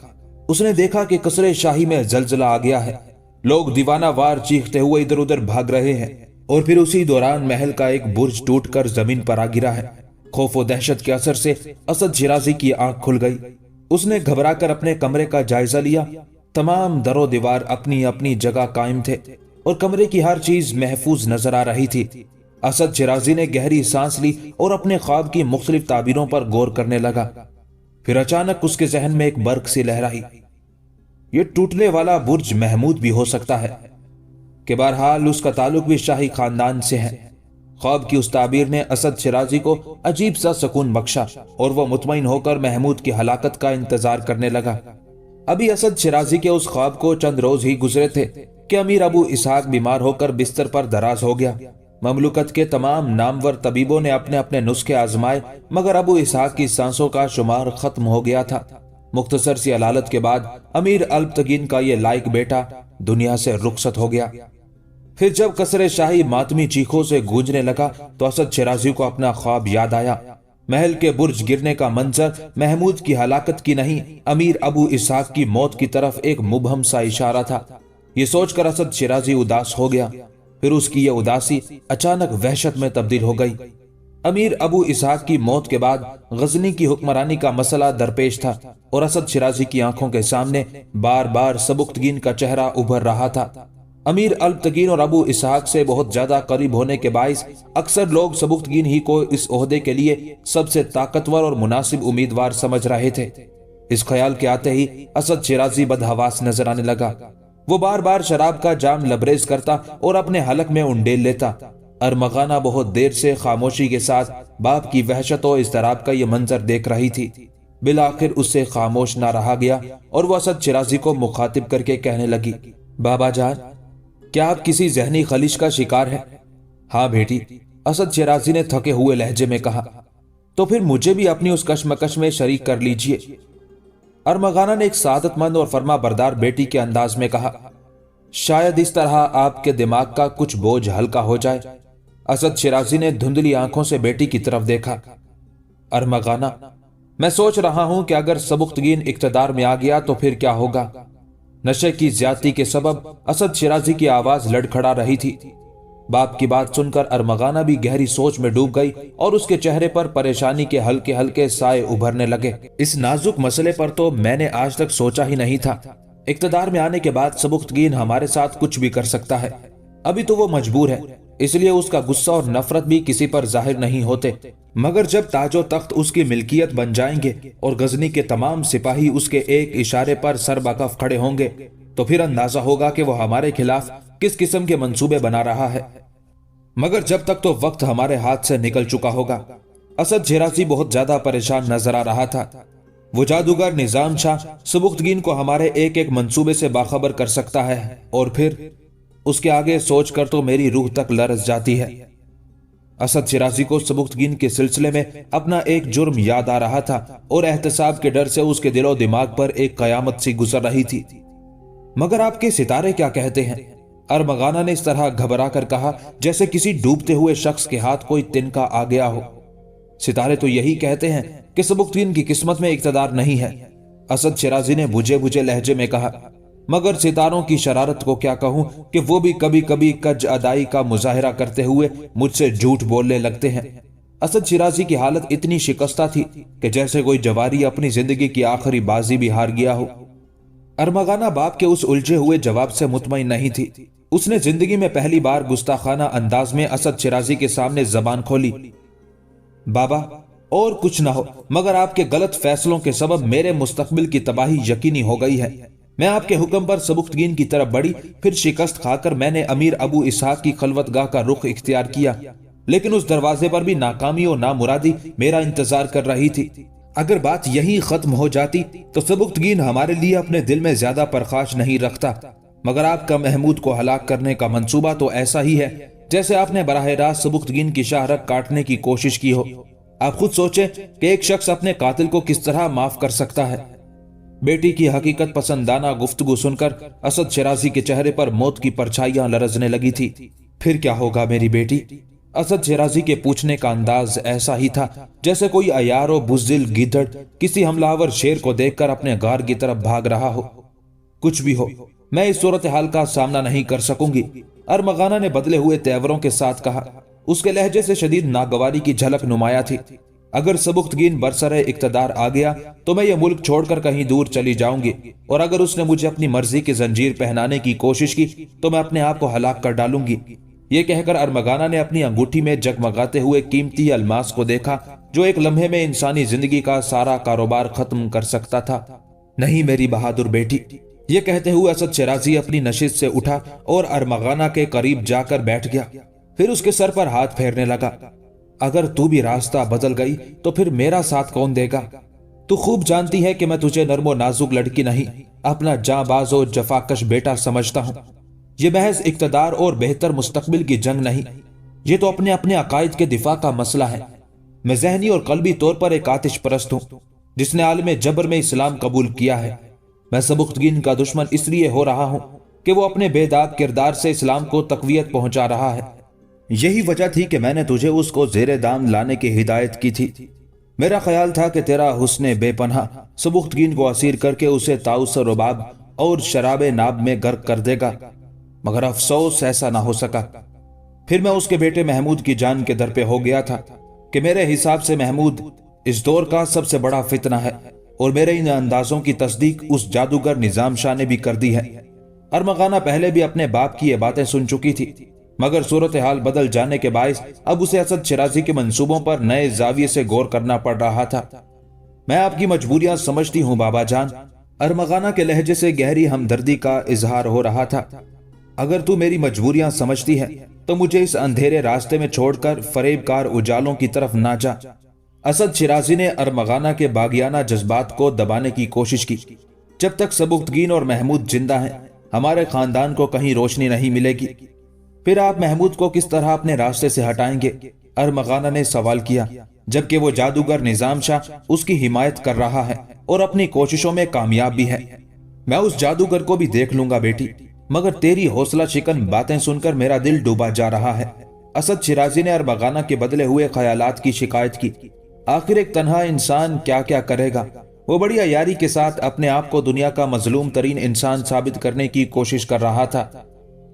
اس نے دیکھا کہ قصر شاہی میں زلزلہ آ گیا ہے، لوگ دیوانہ وار چیختے ہوئے ادھر ادھر بھاگ رہے ہیں اور پھر اسی دوران محل کا ایک برج ٹوٹ کر زمین پر آ گرا ہے۔ خوف و دہشت کے اثر سے اسد شرازی کی آنکھ کھل گئی۔ اس نے گھبرا کر اپنے کمرے کا جائزہ لیا۔ تمام در و دیوار اپنی اپنی جگہ قائم تھے اور کمرے کی ہر چیز محفوظ نظر آ رہی تھی اسد شیرازی نے گہری سانس لی اور اپنے خواب کی مختلف تعبیروں پر غور کرنے لگا۔ پھر اچانک اس کے ذہن میں ایک برق سی لہرائی۔ یہ ٹوٹنے والا برج محمود بھی ہو سکتا ہے کہ بہرحال اس کا تعلق بھی شاہی خاندان سے ہے۔ خواب کی اس تعبیر نے اسد شیرازی کو عجیب سا سکون بخشا اور وہ مطمئن ہو کر محمود کی ہلاکت کا انتظار کرنے لگا۔ ابھی اسد شیرازی کے اس خواب کو چند روز ہی گزرے تھے کہ امیر ابو اسحاق بیمار ہو کر بستر پر دراز ہو گیا۔ مملکت کے تمام نامور طبیبوں نے اپنے اپنے نسخے آزمائے مگر ابو اسحاق کی سانسوں کا شمار ختم ہو گیا تھا۔ مختصر سی علالت کے بعد امیر البتگین کا یہ لائق بیٹا دنیا سے رخصت ہو گیا۔ پھر جب قصر شاہی ماتمی چیخوں سے گونجنے لگا تو اسد شیرازی کو اپنا خواب یاد آیا۔ محل کے برج گرنے کا منظر محمود کی ہلاکت کی نہیں، امیر ابو اسحاق کی موت کی طرف ایک مبہم سا اشارہ تھا۔ یہ سوچ کر اسد شیرازی اداس ہو گیا۔ پھر اس کی یہ اداسی اچانک وحشت میں تبدیل ہو گئی۔ امیر ابو اسحاق کی موت کے بعد غزنی کی حکمرانی کا مسئلہ درپیش تھا اور اسد شیرازی کی آنکھوں کے سامنے بار بار سبکتگین کا چہرہ ابھر رہا تھا۔ امیر البتگین اور ابو اسحاق سے بہت زیادہ قریب ہونے کے باعث اکثر لوگ سبکتگین ہی کو اس عہدے کے لیے سب سے طاقتور اور مناسب امیدوار سمجھ رہے تھے۔ اس خیال کے آتے ہی اسد شیرازی بدحواس نظر آنے لگا۔ وہ بار بار شراب کا جام لبریز کرتا اور اپنے حلق میں انڈیل لیتا۔ ارمغانہ بہت دیر سے خاموشی کے ساتھ باپ کی وحشت و اضطراب کا یہ منظر دیکھ رہی تھی۔ بالآخر اس سے خاموش نہ رہا گیا اور وہ اسد شیرازی کو مخاطب کر کے کہنے لگی، بابا جان، کیا آپ کسی ذہنی خلش کا شکار ہیں؟ ہاں بیٹی، اسد شیرازی نے تھکے ہوئے لہجے میں کہا۔ تو پھر مجھے بھی اپنی اس کشمکش میں شریک کر لیجئے۔ ارمغانہ نے ایک سعادت مند اور فرما بردار بیٹی کے انداز میں کہا، شاید اس طرح آپ کے دماغ کا کچھ بوجھ ہلکا ہو جائے۔ اسد شیرازی نے دھندلی آنکھوں سے بیٹی کی طرف دیکھا۔ ارمغانہ، میں سوچ رہا ہوں کہ اگر سبکتگین اقتدار میں آ گیا تو پھر کیا ہوگا؟ نشے کی زیادتی کے سبب اسد شیرازی کی آواز لڑکھڑا رہی تھی۔ باپ کی بات سن کر ارمغانہ بھی گہری سوچ میں ڈوب گئی اور اس کے چہرے پر پریشانی کے ہلکے ہلکے سائے ابھرنے لگے۔ اس نازک مسئلے پر تو میں نے آج تک سوچا ہی نہیں تھا۔ اقتدار میں آنے کے بعد سبکتگین ہمارے ساتھ کچھ بھی کر سکتا ہے۔ ابھی تو وہ مجبور ہے، اس لیے اس کا غصہ اور نفرت بھی کسی پر ظاہر نہیں ہوتے، مگر جب تاج و تخت اس کی ملکیت بن جائیں گے اور غزنی کے تمام سپاہی اس کے ایک اشارے پر سر بکف کھڑے ہوں گے تو پھر اندازہ ہوگا کہ وہ ہمارے خلاف کس قسم کے منصوبے بنا رہا ہے۔ مگر جب تک تو وقت ہمارے ہاتھ سے نکل چکا ہوگا۔ اسد شیرازی بہت زیادہ پریشان نظر آ رہا تھا۔ وہ جادوگر نظام شاہ سبکتگین کو ہمارے ایک ایک منصوبے سے باخبر کر سکتا ہے اور پھر اس کے آگے سوچ کر تو میری روح تک لرز جاتی ہے۔ اسد شیرازی کو سبکتگین کے سلسلے میں اپنا ایک جرم یاد آ رہا تھا اور احتساب کے ڈر سے اس کے دل و دماغ پر ایک قیامت سی گزر رہی تھی۔ مگر آپ کے ستارے کیا کہتے ہیں؟ ارمغانہ نے اس طرح گھبرا کر کہا جیسے کسی ڈوبتے ہوئے شخص کے ہاتھ کوئی تنکا آ گیا ہو۔ ستارے تو یہی کہتے ہیں کہ سبکتگین کی قسمت میں اقتدار نہیں ہے، اسد شیرازی نے بجھے بجھے لہجے میں کہا۔ مگر ستاروں کی شرارت کو کیا کہوں کہ وہ بھی کبھی کبھی کج ادائی کا مظاہرہ کرتے ہوئے مجھ سے جھوٹ بولنے لگتے ہیں۔ اسد شیرازی کی حالت اتنی شکستہ تھی کہ جیسے کوئی جواری اپنی زندگی کی آخری بازی بھی ہار گیا ہو۔ ارمغانہ باپ کے اس الجھے ہوئے جواب سے مطمئن نہیں تھی۔ اس نے زندگی میں پہلی بار گستاخانہ انداز میں اسد شیرازی کے سامنے زبان کھولی، بابا، اور کچھ نہ ہو مگر آپ کے غلط فیصلوں کے سبب میرے مستقبل کی تباہی یقینی ہو گئی ہے۔ میں آپ کے حکم پر سبکتگین کی طرف بڑھی، پھر شکست کھا کر میں نے امیر ابو اسحاق کی خلوت گاہ کا رخ اختیار کیا، لیکن اس دروازے پر بھی ناکامی اور نامرادی میرا انتظار کر رہی تھی۔ اگر بات یہی ختم ہو جاتی تو سبکتگین ہمارے لیے اپنے دل میں زیادہ پرخاش نہیں رکھتا، مگر آپ کا محمود کو ہلاک کرنے کا منصوبہ تو ایسا ہی ہے جیسے آپ نے براہ راست سبکتگین کی شاہ رگ کاٹنے کی کوشش کی ہو۔ آپ خود سوچیں کہ ایک شخص اپنے قاتل کو کس طرح معاف کر سکتا ہے۔ بیٹی کی حقیقت پسندانہ گفتگو سن کر اسد شیرازی کے چہرے پر موت کی پرچھائیاں لرزنے لگی تھی۔ پھر کیا ہوگا میری بیٹی؟ اسد شیرازی کے پوچھنے کا انداز ایسا ہی تھا جیسے کوئی عیار و بزدل گیدڑ کسی حملہ شیر کو دیکھ کر اپنے غار کی طرف بھاگ رہا ہو۔ کچھ بھی ہو، میں اس صورتحال کا سامنا نہیں کر سکوں گی، ارمغانہ نے بدلے ہوئے تیوروں کے ساتھ کہا۔ اس کے لہجے سے شدید ناگواری کی جھلک نمایاں تھی۔ اگر سبکتگین برسر اقتدار آ گیا تو میں یہ ملک چھوڑ کر کہیں دور چلی جاؤں گی، اور اگر اس نے مجھے اپنی مرضی کی زنجیر پہنانے کی کوشش کی تو میں اپنے آپ کو ہلاک کر ڈالوں گی۔ یہ کہہ کر ارمغانہ نے اپنی انگوٹھی میں جگمگاتے ہوئے قیمتی الماس کو دیکھا جو ایک لمحے میں انسانی زندگی کا سارا کاروبار ختم کر سکتا تھا۔ نہیں میری بہادر بیٹی، یہ کہتے ہوئے اسد شیرازی اپنی نشست سے اٹھا اور ارمغانہ کے قریب جا کر بیٹھ گیا، پھر اس کے سر پر ہاتھ پھیرنے لگا۔ اگر تو بھی راستہ بدل گئی تو پھر میرا ساتھ کون دے گا؟ تو خوب جانتی ہے کہ میں تجھے نرم و نازک لڑکی نہیں، اپنا جاں باز و جفاکش بیٹا سمجھتا ہوں۔ یہ محض اقتدار اور بہتر مستقبل کی جنگ نہیں، یہ تو اپنے اپنے عقائد کے دفاع کا مسئلہ ہے۔ میں ذہنی اور قلبی طور پر ایک آتش پرست ہوں جس نے عالم جبر میں اسلام قبول کیا ہے۔ میں سبکتگین کا دشمن اس لیے ہو رہا ہوں کہ وہ اپنے بے داغ کردار سے اسلام کو تقویت پہنچا رہا ہے۔ یہی وجہ تھی کہ میں نے تجھے اس کو زیر دام لانے کی ہدایت کی تھی۔ میرا خیال تھا کہ تیرا حسن بے پناہ سبکتگین کو اسیر کر کے اسے طاؤس رباب اور شراب ناب میں غرق کر دے گا، مگر افسوس ایسا نہ ہو سکا۔ پھر میں اس کے بیٹے محمود کی جان کے در پہ ہو گیا تھا کہ میرے حساب سے محمود اس دور کا سب سے بڑا فتنہ ہے، اور میرے ان اندازوں کی تصدیق اس جادوگر نظام شاہ نے بھی کر دی ہے۔ ارمغانہ پہلے بھی اپنے باپ کی یہ باتیں سن چکی تھی، مگر صورتحال بدل جانے کے باعث اب اسے اسد شیرازی کے منصوبوں پر نئے زاویے سے غور کرنا پڑ رہا تھا۔ میں آپ کی مجبوریاں سمجھتی ہوں بابا جان، ارمغانہ کے لہجے سے گہری ہمدردی کا اظہار ہو رہا تھا۔ اگر تو میری مجبوریاں سمجھتی ہے تو مجھے اس اندھیرے راستے میں چھوڑ کر فریب کار اجالوں کی طرف نہ جا۔ اسد شیرازی نے ارمغانہ کے باغیانہ جذبات کو دبانے کی کوشش کی۔ جب تک سبکتگین اور محمود زندہ ہیں ہمارے خاندان کو کہیں روشنی نہیں ملے گی۔ پھر آپ محمود کو کس طرح اپنے راستے سے ہٹائیں گے؟ ارمغانہ نے سوال کیا، جبکہ وہ جادوگر نظام شاہ اس کی حمایت کر رہا ہے اور اپنی کوششوں میں کامیاب بھی ہے۔ میں اس جادوگر کو بھی دیکھ لوں گا بیٹی، مگر تیری حوصلہ شکن باتیں سن کر میرا دل ڈوبا جا رہا ہے۔ اسد شیرازی نے ارمغانہ کے بدلے ہوئے خیالات کی شکایت کی۔ آخر ایک تنہا انسان کیا کیا کرے گا؟ وہ بڑی عیاری کے ساتھ اپنے آپ کو دنیا کا مظلوم ترین انسان ثابت کرنے کی کوشش کر رہا تھا۔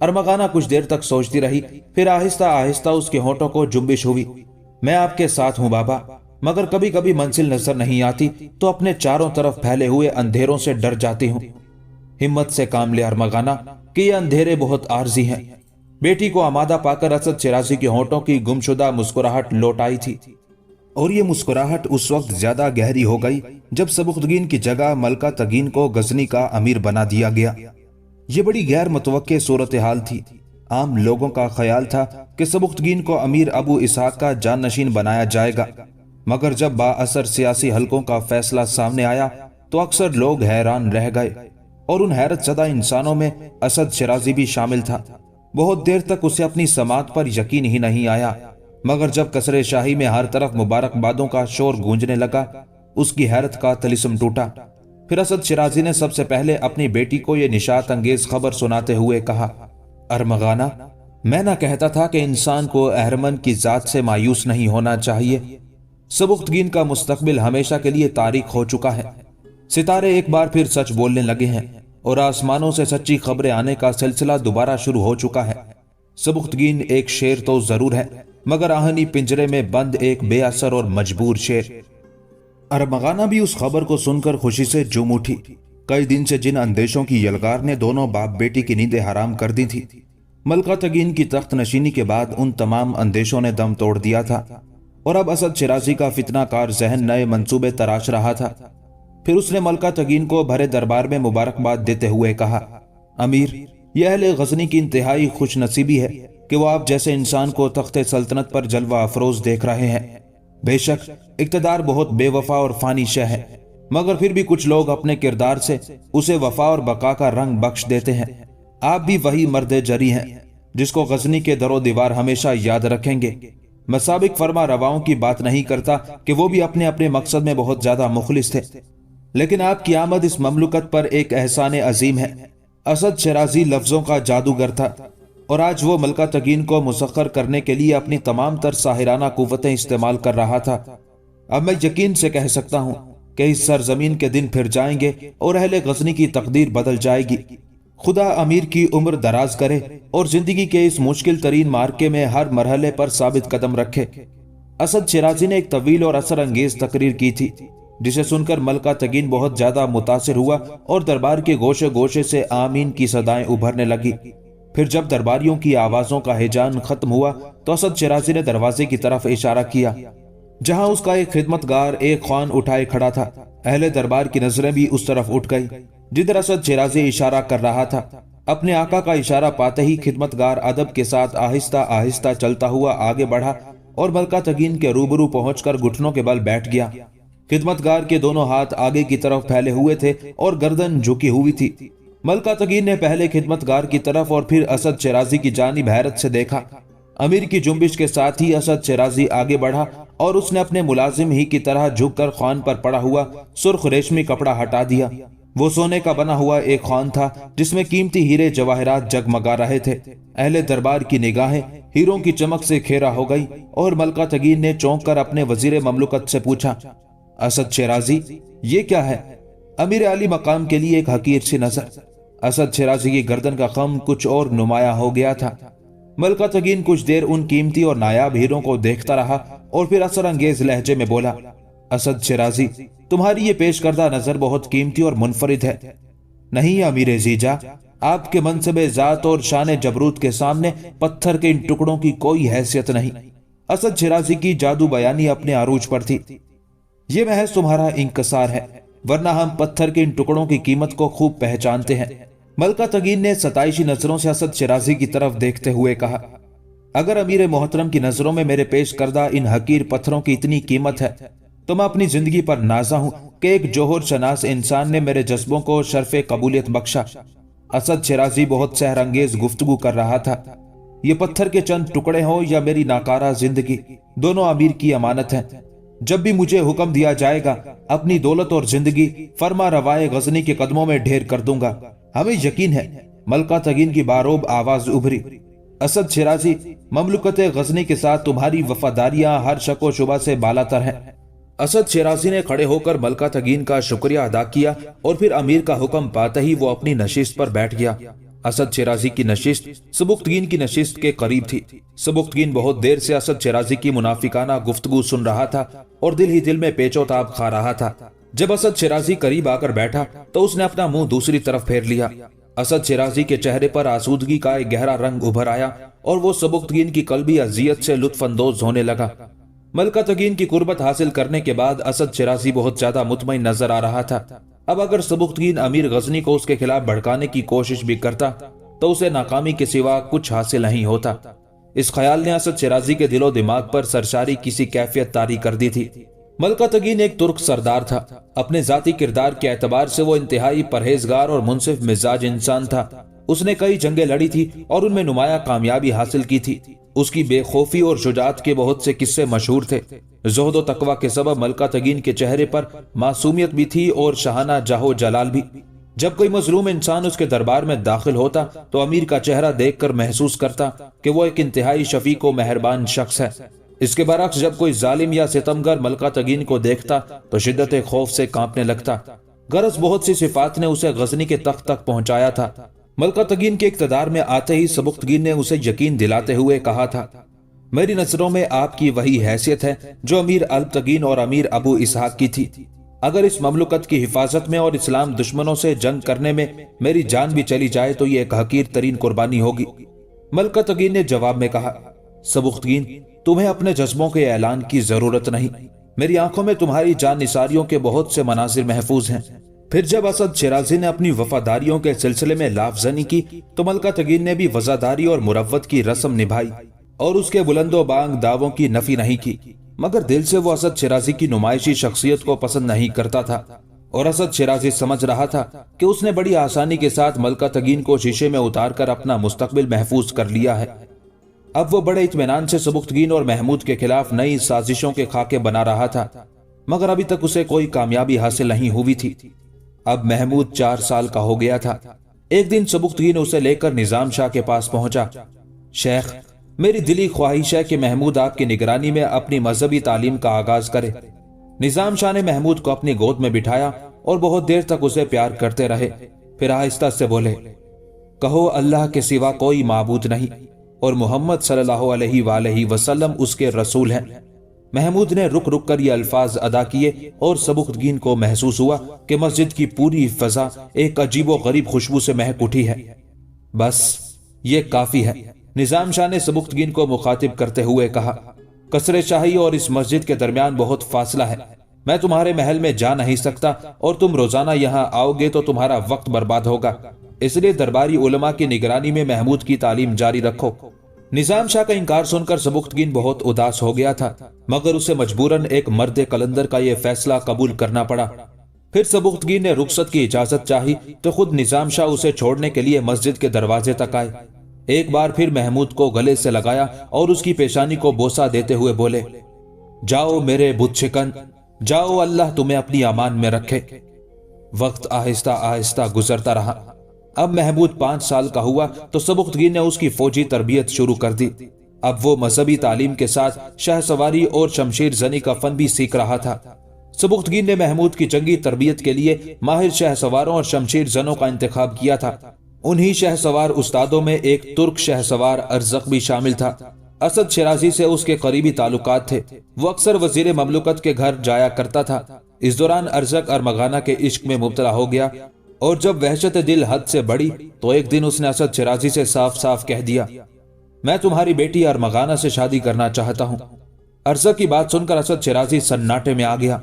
ارمغانہ کچھ دیر تک سوچتی رہی، پھر آہستہ آہستہ اس کے ہونٹوں کو جنبش ہوئی۔ میں آپ کے ساتھ ہوں بابا، مگر کبھی کبھی منزل نظر نہیں آتی تو اپنے چاروں طرف پھیلے ہوئے اندھیروں سے ڈر جاتی ہوں۔ ہمت سے کام لے ارمغانہ کہ یہ اندھیرے بہت عارضی ہیں۔ بیٹی کو آمادہ پا کر اسد شیرازی کے ہونٹوں کی گمشدہ مسکراہٹ لوٹ آئی تھی، اور یہ مسکراہٹ اس وقت زیادہ گہری ہو گئی جب سبکتگین کی جگہ ملکہ تگین کو غزنی کا امیر بنا دیا گیا۔ یہ بڑی غیر متوقع صورتحال تھی۔ عام لوگوں کا خیال تھا کہ سبکتگین کو امیر ابو اسحاق کا جانشین بنایا جائے گا، مگر جب با اثر سیاسی حلقوں کا فیصلہ سامنے آیا تو اکثر لوگ حیران رہ گئے، اور ان حیرت زدہ انسانوں میں اسد شیرازی بھی شامل تھا۔ بہت دیر تک اسے اپنی سماعت پر یقین ہی نہیں آیا، مگر جب قصر شاہی میں ہر طرف مبارکبادوں کا شور گونجنے لگا، اس کی حیرت کا طلسم ٹوٹا۔ پھر اسد شیرازی نے سب سے پہلے اپنی بیٹی کو یہ نشاط انگیز خبر سناتے ہوئے کہا، ارمغانہ، میں نہ کہتا تھا کہ انسان کو اہرمن کی ذات سے مایوس نہیں ہونا چاہیے۔ سبکتگین کا مستقبل ہمیشہ کے لیے تاریک ہو چکا ہے۔ ستارے ایک بار پھر سچ بولنے لگے ہیں، اور آسمانوں سے سچی خبریں آنے کا سلسلہ دوبارہ شروع ہو چکا ہے۔ سبکتگین ایک شیر تو ضرور ہے، مگر آہنی پنجرے میں بند ایک بے اثر اور مجبور شیر۔ ارمغانہ بھی اس خبر کو سن کر خوشی سے جھوم اٹھی۔ کئی دن سے جن اندیشوں کی یلغار نے دونوں باپ بیٹی کی نیندیں حرام کر دی تھی، ملکہ تگین کی تخت نشینی کے بعد ان تمام اندیشوں نے دم توڑ دیا تھا، اور اب اسد شیرازی کا فتنہ کار ذہن نئے منصوبے تراش رہا تھا۔ پھر اس نے ملکہ تگین کو بھرے دربار میں مبارکباد دیتے ہوئے کہا، امیر، یہ اہل غزنی کی انتہائی خوش نصیبی ہے کہ وہ آپ جیسے انسان کو تخت سلطنت پر جلوہ افروز دیکھ رہے ہیں۔ بے شک اقتدار بہت بے وفا اور فانی شے ہے، مگر پھر بھی کچھ لوگ اپنے کردار سے اسے وفا اور بقا کا رنگ بخش دیتے ہیں۔ آپ بھی وہی مرد جری ہیں جس کو غزنی کے در و دیوار ہمیشہ یاد رکھیں گے۔ میں سابق فرما رواؤں کی بات نہیں کرتا کہ وہ بھی اپنے اپنے مقصد میں بہت زیادہ مخلص تھے، لیکن آپ کی آمد اس مملکت پر ایک احسان عظیم ہے۔ اسد شیرازی لفظوں کا جادوگر تھا، اور آج وہ ملکہ تگین کو مسخر کرنے کے لیے اپنی تمام تر ساحرانہ قوتیں استعمال کر رہا تھا۔ اب میں یقین سے کہہ سکتا ہوں کہ اس سرزمین کے دن پھر جائیں گے اور اہل غزنی کی تقدیر بدل جائے گی۔ خدا امیر کی عمر دراز کرے اور زندگی کے اس مشکل ترین مارکے میں ہر مرحلے پر ثابت قدم رکھے۔ اسد شیرازی نے ایک طویل اور اثر انگیز تقریر کی تھی، جسے سن کر ملکہ تگین بہت زیادہ متاثر ہوا اور دربار کے گوشے گوشے سے آمین کی صدائیں ابھرنے لگی۔ پھر جب درباریوں کی آوازوں کا ہیجان ختم ہوا تو اسد شیرازی نے دروازے کی طرف اشارہ کیا، جہاں اس کا ایک خدمتگار ایک خوان اٹھائے کھڑا تھا۔ اہل دربار کی نظریں بھی اس طرف اٹھ گئی جدھر اسد شیرازی اشارہ کر رہا تھا۔ اپنے آقا کا اشارہ پاتے ہی خدمتگار ادب کے ساتھ آہستہ آہستہ چلتا ہوا آگے بڑھا اور ملکہ تگین کے روبرو پہنچ کر گھٹنوں کے بل بیٹھ گیا۔ خدمتگار کے دونوں ہاتھ آگے کی طرف پھیلے ہوئے تھے اور گردن جھکی ہوئی تھی۔ ملکہ تگین نے پہلے خدمتگار کی طرف اور پھر اسد شیرازی کی جانب حیرت سے دیکھا۔ امیر کی جنبش کے ساتھ ہی اسد شیرازی آگے بڑھا اور اس نے اپنے ملازم ہی کی طرح جھک کر خوان پر پڑا ہوا سرخ ریشمی کپڑا ہٹا دیا۔ وہ سونے کا بنا ہوا ایک خوان تھا جس میں قیمتی ہیرے جواہرات جگمگا رہے تھے۔ اہل دربار کی نگاہیں ہیروں کی چمک سے کھیرا ہو گئی اور ملکہ تگین نے چونک کر اپنے وزیر مملکت سے پوچھا، اسد شیرازی یہ کیا ہے؟ امیر عالی مقام کے لیے ایک حقیر سی نظر۔ اسد شیرازی کی گردن کا خم کچھ اور نمایاں ہو گیا تھا۔ ملکہ تگین کچھ دیر ان قیمتی اور نایاب ہیروں کو دیکھتا رہا اور پھر اثر انگیز لہجے میں بولا، اسد شیرازی تمہاری یہ پیش کردہ نظر بہت قیمتی اور منفرد ہے۔ نہیں امیر زیجا، آپ کے منصب ذات اور شان جبروت کے سامنے پتھر کے ان ٹکڑوں کی کوئی حیثیت نہیں۔ اسد شیرازی کی جادو بیانی اپنے عروج پر تھی۔ یہ محض تمہارا انکسار ہے، ورنہ ہم پتھر کے ان ٹکڑوں کی قیمت کو خوب پہچانتے ہیں۔ ملکہ تگین نے ستائشی نظروں سے اسد شیرازی کی طرف دیکھتے ہوئے کہا، اگر امیر محترم کی نظروں میں میرے پیش کردہ ان حقیر پتھروں کی اتنی قیمت ہے تو میں اپنی زندگی پر نازا ہوں کہ ایک جوہر شناس انسان نے میرے جذبوں کو شرف قبولیت بخشا۔ اسد شیرازی بہت سحر انگیز گفتگو کر رہا تھا۔ یہ پتھر کے چند ٹکڑے ہوں یا میری ناکارہ زندگی، دونوں امیر کی امانت ہیں۔ جب بھی مجھے حکم دیا جائے گا اپنی دولت اور زندگی فرما روائے غزنی کے قدموں میں ڈھیر کر دوں گا۔ ہمیں یقین ہے۔ ملکہ تگین کی باروب آواز ابھری، اسد شیرازی مملکت غزنی کے ساتھ تمہاری وفاداریاں ہر شک و شبہ سے بالا تر ہیں۔ اسد شیرازی نے کھڑے ہو کر ملکہ تگین کا شکریہ ادا کیا اور پھر امیر کا حکم پاتے ہی وہ اپنی نشست پر بیٹھ گیا۔ اسد شیرازی کی نشست سبکتگین کی نشست کے قریب تھی۔ سبکتگین بہت دیر سے اسد شیرازی کی منافقانہ گفتگو سن رہا تھا اور دل ہی دل میں پیچ و تاب کھا رہا تھا۔ جب اسد شیرازی قریب آ کر بیٹھا تو اس نے اپنا منہ دوسری طرف پھیر لیا۔ اسد شیرازی کے چہرے پر آسودگی کا ایک گہرا رنگ ابھر آیا اور وہ سبکتگین کی قلبی اذیت سے لطف اندوز ہونے لگا۔ ملکہ تگین کی قربت حاصل کرنے کے بعد اسد شیرازی بہت زیادہ مطمئن نظر آ رہا تھا۔ اب اگر سبکتگین امیر غزنی کو اس کے خلاف بھڑکانے کی کوشش بھی کرتا تو اسے ناکامی کے سوا کچھ حاصل نہیں ہوتا۔ اس خیال نے اسد شیرازی کے دل و دماغ پر سرشاری کسی کیفیت طاری کر دی تھی۔ ملکہ تگین ایک ترک سردار تھا۔ اپنے ذاتی کردار کے اعتبار سے وہ انتہائی پرہیزگار اور منصف مزاج انسان تھا۔ اس نے کئی جنگیں لڑی تھی اور ان میں نمایاں کامیابی حاصل کی تھی۔ اس کی بے خوفی اور شجاعت کے بہت سے قصے مشہور تھے۔ زہد و تقوی کے سبب ملکہ تگین کے چہرے پر معصومیت بھی تھی اور شاہانہ جاہ و جلال بھی۔ جب کوئی مظلوم انسان اس کے دربار میں داخل ہوتا تو امیر کا چہرہ دیکھ کر محسوس کرتا کہ وہ ایک انتہائی شفیق و مہربان شخص ہے۔ اس کے برعکس جب کوئی ظالم یا ستمگر ملکہ تگین کو دیکھتا تو شدت خوف سے کانپنے لگتا۔ غرض بہت سی صفات نے اسے غزنی کے تخت تک پہنچایا تھا۔ ملکہ تگین کے اقتدار میں آتے ہی سبکتگین نے اسے یقین دلاتے ہوئے کہا تھا، میری نظروں میں آپ کی وہی حیثیت ہے جو امیر البتگین اور امیر ابو اسحاق کی تھی۔ اگر اس مملکت کی حفاظت میں اور اسلام دشمنوں سے جنگ کرنے میں میری جان بھی چلی جائے تو یہ ایک حقیر ترین قربانی ہوگی۔ ملکہ تگین نے جواب میں کہا، سبکتگین تمہیں اپنے جذبوں کے اعلان کی ضرورت نہیں۔ میری آنکھوں میں تمہاری جان نثاریوں کے بہت سے مناظر محفوظ ہیں۔ پھر جب اسد شیرازی نے اپنی وفاداریوں کے سلسلے میں لافزنی کی تو ملکہ تگین نے بھی وزاداری اور مروت کی رسم نبھائی اور اس کے بلند و بانگ دعووں کی نفی نہیں کی، مگر دل سے وہ اسد شیرازی کی نمائشی شخصیت کو پسند نہیں کرتا تھا اور اسد شیرازی سمجھ رہا تھا کہ اس نے بڑی آسانی کے ساتھ ملکہ تگین کو شیشے میں اتار کر اپنا مستقبل محفوظ کر لیا ہے۔ اب وہ بڑے اطمینان سے سبکتگین اور محمود کے خلاف نئی سازشوں کے خاکے بنا رہا تھا، مگر ابھی تک اسے کوئی کامیابی حاصل نہیں ہوئی تھی۔ اب محمود 4 سال کا ہو گیا تھا۔ ایک دن سبکتگین اسے لے کر نظام شاہ کے پاس پہنچا۔ شیخ، میری دلی خواہش ہے کہ محمود آپ کی نگرانی میں اپنی مذہبی تعلیم کا آغاز کرے۔ نظام شاہ نے محمود کو اپنی گود میں بٹھایا اور بہت دیر تک اسے پیار کرتے رہے، پھر آہستہ سے بولے، کہو اللہ کے سوا کوئی معبود نہیں اور محمد صلی اللہ علیہ وآلہ وسلم اس کے رسول ہیں۔ محمود نے رک رک کر یہ الفاظ ادا کیے اور سبکتگین کو محسوس ہوا کہ مسجد کی پوری فضا ایک عجیب و غریب خوشبو سے مہک اٹھی ہے۔ بس یہ کافی ہے، نظام شاہ نے سبکتگین کو مخاطب کرتے ہوئے کہا۔ قصر شاہی اور اس مسجد کے درمیان بہت فاصلہ ہے، میں تمہارے محل میں جا نہیں سکتا اور تم روزانہ یہاں آؤ گے تو تمہارا وقت برباد ہوگا، اس لیے درباری علماء کی نگرانی میں محمود کی تعلیم جاری رکھو۔ نظام شاہ کا انکار سن کر سبکتگین بہت اداس ہو گیا تھا، مگر اسے مجبوراً ایک مرد قلندر کا یہ فیصلہ قبول کرنا پڑا۔ پھر سبکتگین نے رخصت کی اجازت چاہی تو خود نظام شاہ اسے چھوڑنے کے لیے مسجد کے دروازے تک آئے۔ ایک بار پھر محمود کو گلے سے لگایا اور اس کی پیشانی کو بوسہ دیتے ہوئے بولے، جاؤ میرے بت شکن، جاؤ، اللہ تمہیں اپنی امان میں رکھے۔ وقت آہستہ آہستہ گزرتا رہا۔ اب محمود 5 سال کا ہوا تو سبکتگین نے اس کی فوجی تربیت شروع کر دی۔ اب وہ مذہبی تعلیم کے ساتھ شہ سواری اور شمشیر زنی کا فن بھی سیکھ رہا تھا۔ سبکتگین نے محمود کی جنگی تربیت کے لیے ماہر شہ سواروں اور شمشیر زنوں کا انتخاب کیا تھا۔ انہی شہ سوار استادوں میں ایک ترک شہ سوار ارزق بھی شامل تھا۔ اسد شیرازی سے اس کے قریبی تعلقات تھے، وہ اکثر وزیر مملکت کے گھر جایا کرتا تھا۔ اس دوران ارزق ارمغانہ کے عشق میں مبتلا ہو گیا، اور جب وحشت دل حد سے بڑھی تو ایک دن اس نے اسد شیرازی سے صاف صاف کہہ دیا، میں تمہاری بیٹی ارمغانہ سے شادی کرنا چاہتا ہوں۔ ارزق کی بات سن کر اسد شیرازی سناٹے میں آ گیا۔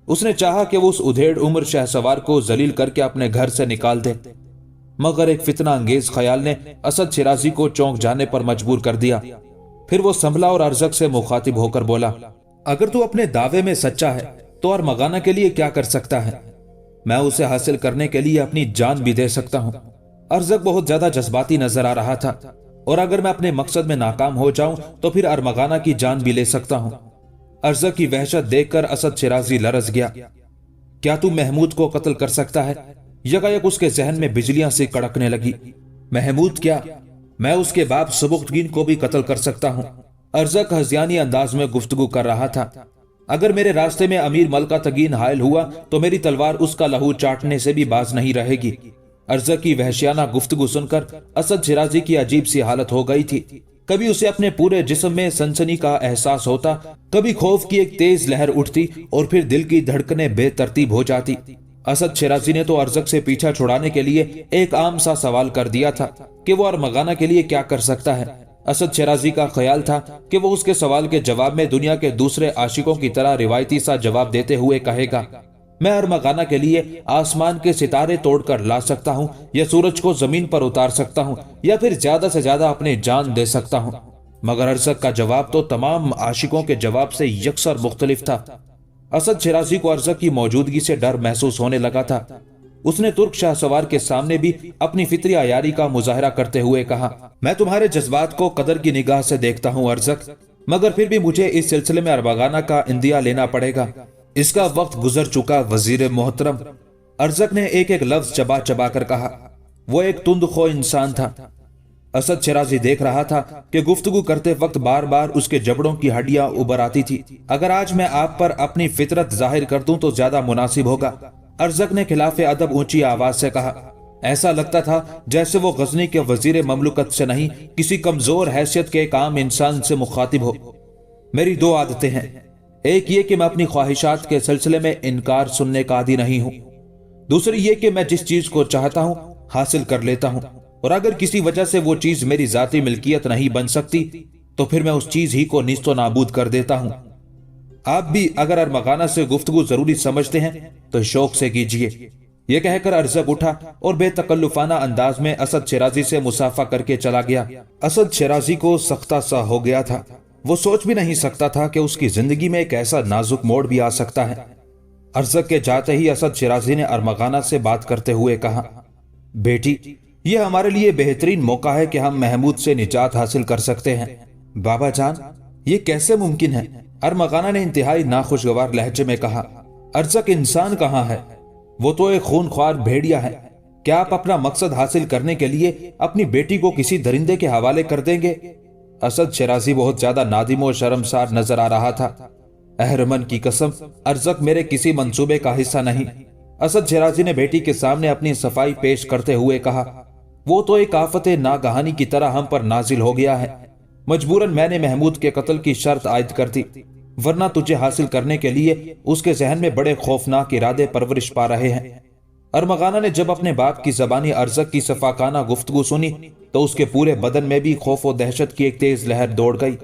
اس نے چاہا کہ وہ اس ادھیڑ عمر شہ سوار کو ذلیل کر کے اپنے گھر سے نکال دے، مگر ایک فتنہ انگیز خیال نے اسد شیرازی کو چونک جانے پر مجبور کر دیا۔ پھر وہ سنبھلا اور ارزق سے مخاطب ہو کر بولا، اگر تو اپنے دعوے میں سچا ہے تو ارمغانہ کے لیے کیا کر سکتا ہے؟ میں اسے حاصل کرنے کے لیے اپنی جان بھی دے سکتا ہوں۔ ارزق بہت زیادہ جذباتی نظر آ رہا تھا، اور اگر میں اپنے مقصد میں ناکام ہو جاؤں تو پھر ارمغانہ کی جان بھی لے سکتا ہوں۔ ارزق کی وحشت دیکھ کر اسد شیرازی لرز گیا۔ کیا تو محمود کو قتل کر سکتا ہے؟ یکایک اس کے ذہن میں بجلیاں سی کڑکنے لگی۔ محمود کیا، میں اس کے باپ سبکتگین کو بھی قتل کر سکتا ہوں۔ ارزق ہذیانی انداز میں گفتگو کر رہا تھا۔ اگر میرے راستے میں امیر ملکہ تگین حائل ہوا تو میری تلوار اس کا لہو چاٹنے سے بھی باز نہیں رہے گی۔ ارزق کی وحشیانہ گفتگو سن کر اسد شیرازی کی عجیب سی حالت ہو گئی تھی۔ کبھی اسے اپنے پورے جسم میں سنسنی کا احساس ہوتا، کبھی خوف کی ایک تیز لہر اٹھتی اور پھر دل کی دھڑکنیں بے ترتیب ہو جاتی۔ اسد شیرازی نے تو ارزق سے پیچھا چھڑانے کے لیے ایک عام سا سوال کر دیا تھا کہ وہ ارمغانہ کے لیے کیا کر سکتا ہے۔ اسد شیرازی کا خیال تھا کہ وہ اس کے سوال کے جواب میں دنیا کے دوسرے عاشقوں کی طرح روایتی سا جواب دیتے ہوئے کہے گا، میں ارمغانہ کے لیے آسمان کے ستارے توڑ کر لا سکتا ہوں، یا سورج کو زمین پر اتار سکتا ہوں، یا پھر زیادہ سے زیادہ اپنی جان دے سکتا ہوں۔ مگر ارزق کا جواب تو تمام عاشقوں کے جواب سے یکسر مختلف تھا۔ اسد شیرازی کو ارزق کی موجودگی سے ڈر محسوس ہونے لگا تھا۔ اس نے ترک شاہ سوار کے سامنے بھی اپنی فطری عیاری کا مظاہرہ کرتے ہوئے کہا، میں تمہارے جذبات کو قدر کی نگاہ سے دیکھتا ہوں ارزق، مگر پھر بھی مجھے اس سلسلے میں ارمغانہ کا اندیا لینا پڑے گا۔ اس کا وقت گزر چکا وزیر محترم، ارزق نے ایک ایک لفظ چبا چبا کر کہا۔ وہ ایک تند خو انسان تھا۔ اسد شیرازی دیکھ رہا تھا کہ گفتگو کرتے وقت بار بار اس کے جبڑوں کی ہڈیاں ابھر آتی تھی۔ اگر آج میں آپ پر اپنی فطرت ظاہر کر دوں تو زیادہ مناسب ہوگا، ارزق نے خلاف ادب اونچی آواز سے کہا۔ ایسا لگتا تھا جیسے وہ غزنی کے وزیر مملکت سے نہیں، کسی کمزور حیثیت کے ایک عام انسان سے مخاطب ہو۔ میری 2 عادتیں ہیں، ایک یہ کہ میں اپنی خواہشات کے سلسلے میں انکار سننے کا عادی نہیں ہوں، دوسری یہ کہ میں جس چیز کو چاہتا ہوں حاصل کر لیتا ہوں، اور اگر کسی وجہ سے وہ چیز میری ذاتی ملکیت نہیں بن سکتی تو پھر میں اس چیز ہی کو نیست و نابود کر دیتا ہوں۔ آپ بھی اگر ارمغانہ سے گفتگو ضروری سمجھتے ہیں تو شوق سے کیجیے۔ یہ کہہ کر ارزق اٹھا اور بے تکلفانہ انداز میں اسد شیرازی سے مصافحہ کر کے چلا گیا۔ اسد شیرازی کو سختہ سا ہو گیا تھا، وہ سوچ بھی نہیں سکتا تھا کہ اس کی زندگی میں ایک ایسا نازک موڑ بھی آ سکتا ہے۔ ارزق کے جاتے ہی اسد شیرازی نے ارمغانہ سے بات کرتے ہوئے کہا، بیٹی، یہ ہمارے لیے بہترین موقع ہے کہ ہم محمود سے نجات حاصل کر سکتے ہیں۔ بابا جان، یہ کیسے ممکن ہے؟ ارمغانہ نے انتہائی ناخوشگوار لہجے میں کہا۔ ارزق انسان کہاں ہے؟ وہ تو ایک خون خوار بھیڑیا ہے۔ کیا آپ اپنا مقصد حاصل کرنے کے لیے اپنی بیٹی کو کسی درندے کے حوالے کر دیں گے؟ اسد شیرازی بہت زیادہ نادم و شرمسار نظر آ رہا تھا۔ اہرمن کی قسم، ارزق میرے کسی منصوبے کا حصہ نہیں۔ اسد شیرازی نے بیٹی کے سامنے اپنی صفائی پیش کرتے ہوئے کہا، وہ تو ایک آفت ناگہانی کی طرح ہم پر نازل ہو گیا ہے۔ مجبوراً میں نے محمود کے قتل کی شرط عائد کر دی، ورنہ تجھے حاصل کرنے کے لیے اس کے ذہن میں بڑے خوفناک ارادے پرورش پا رہے ہیں۔ ارمغانہ نے جب اپنے باپ کی زبانی ارزق کی صفاقانہ گفتگو سنی تو اس کے پورے بدن میں بھی خوف و دہشت کی ایک تیز لہر دوڑ گئی۔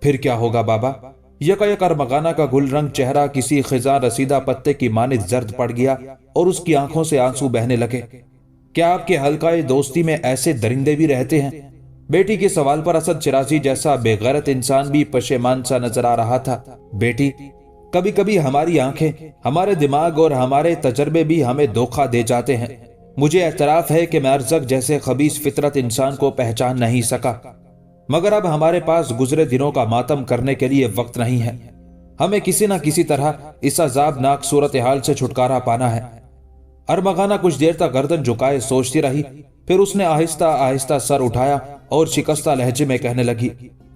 پھر کیا ہوگا بابا؟ یکایک ارمغانہ کا گل رنگ چہرہ کسی خزاں رسیدہ پتے کی مانند زرد پڑ گیا اور اس کی آنکھوں سے آنسو بہنے لگے۔ کیا آپ کے حلقہ دوستی میں ایسے درندے بھی رہتے ہیں؟ بیٹی کے سوال پر اسد شیرازی جیسا بے غیرت انسان بھی پشیمان سا نظر آ رہا تھا۔ بیٹی، کبھی کبھی ہماری آنکھیں، ہمارے دماغ اور ہمارے تجربے بھی ہمیں دھوکہ دے جاتے ہیں۔ مجھے اعتراف ہے کہ میں ارزق جیسے خبیث فطرت انسان کو پہچان نہیں سکا، مگر اب ہمارے پاس گزرے دنوں کا ماتم کرنے کے لیے وقت نہیں ہے۔ ہمیں کسی نہ کسی طرح اس عذابناک صورتحال سے چھٹکارا پانا ہے۔ ارمغانہ کچھ دیر تک گردن جھکائے سوچتی رہی، پھر اس نے آہستہ آہستہ سر اٹھایا اور شکستہ لہجے میں کہنے لگی،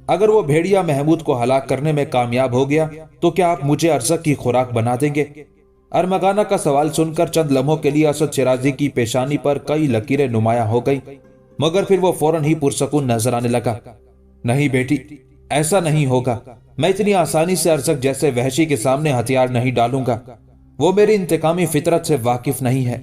اگر وہ بھیڑیا محمود کو ہلاک کرنے میں کامیاب ہو گیا تو کیا آپ مجھے ارزق کی خوراک بنا دیں گے؟ ارمغانہ کا سوال سن کر چند لمحوں کے لیے اسد شیرازی کی پیشانی پر کئی لکیریں نمایاں ہو گئی، مگر پھر وہ فوراً ہی پرسکون نظر آنے لگا۔ نہیں بیٹی، ایسا نہیں ہوگا۔ میں اتنی آسانی سے ارزق جیسے وحشی کے سامنے ہتھیار نہیں ڈالوں گا۔ وہ میری انتقامی فطرت سے واقف نہیں ہے۔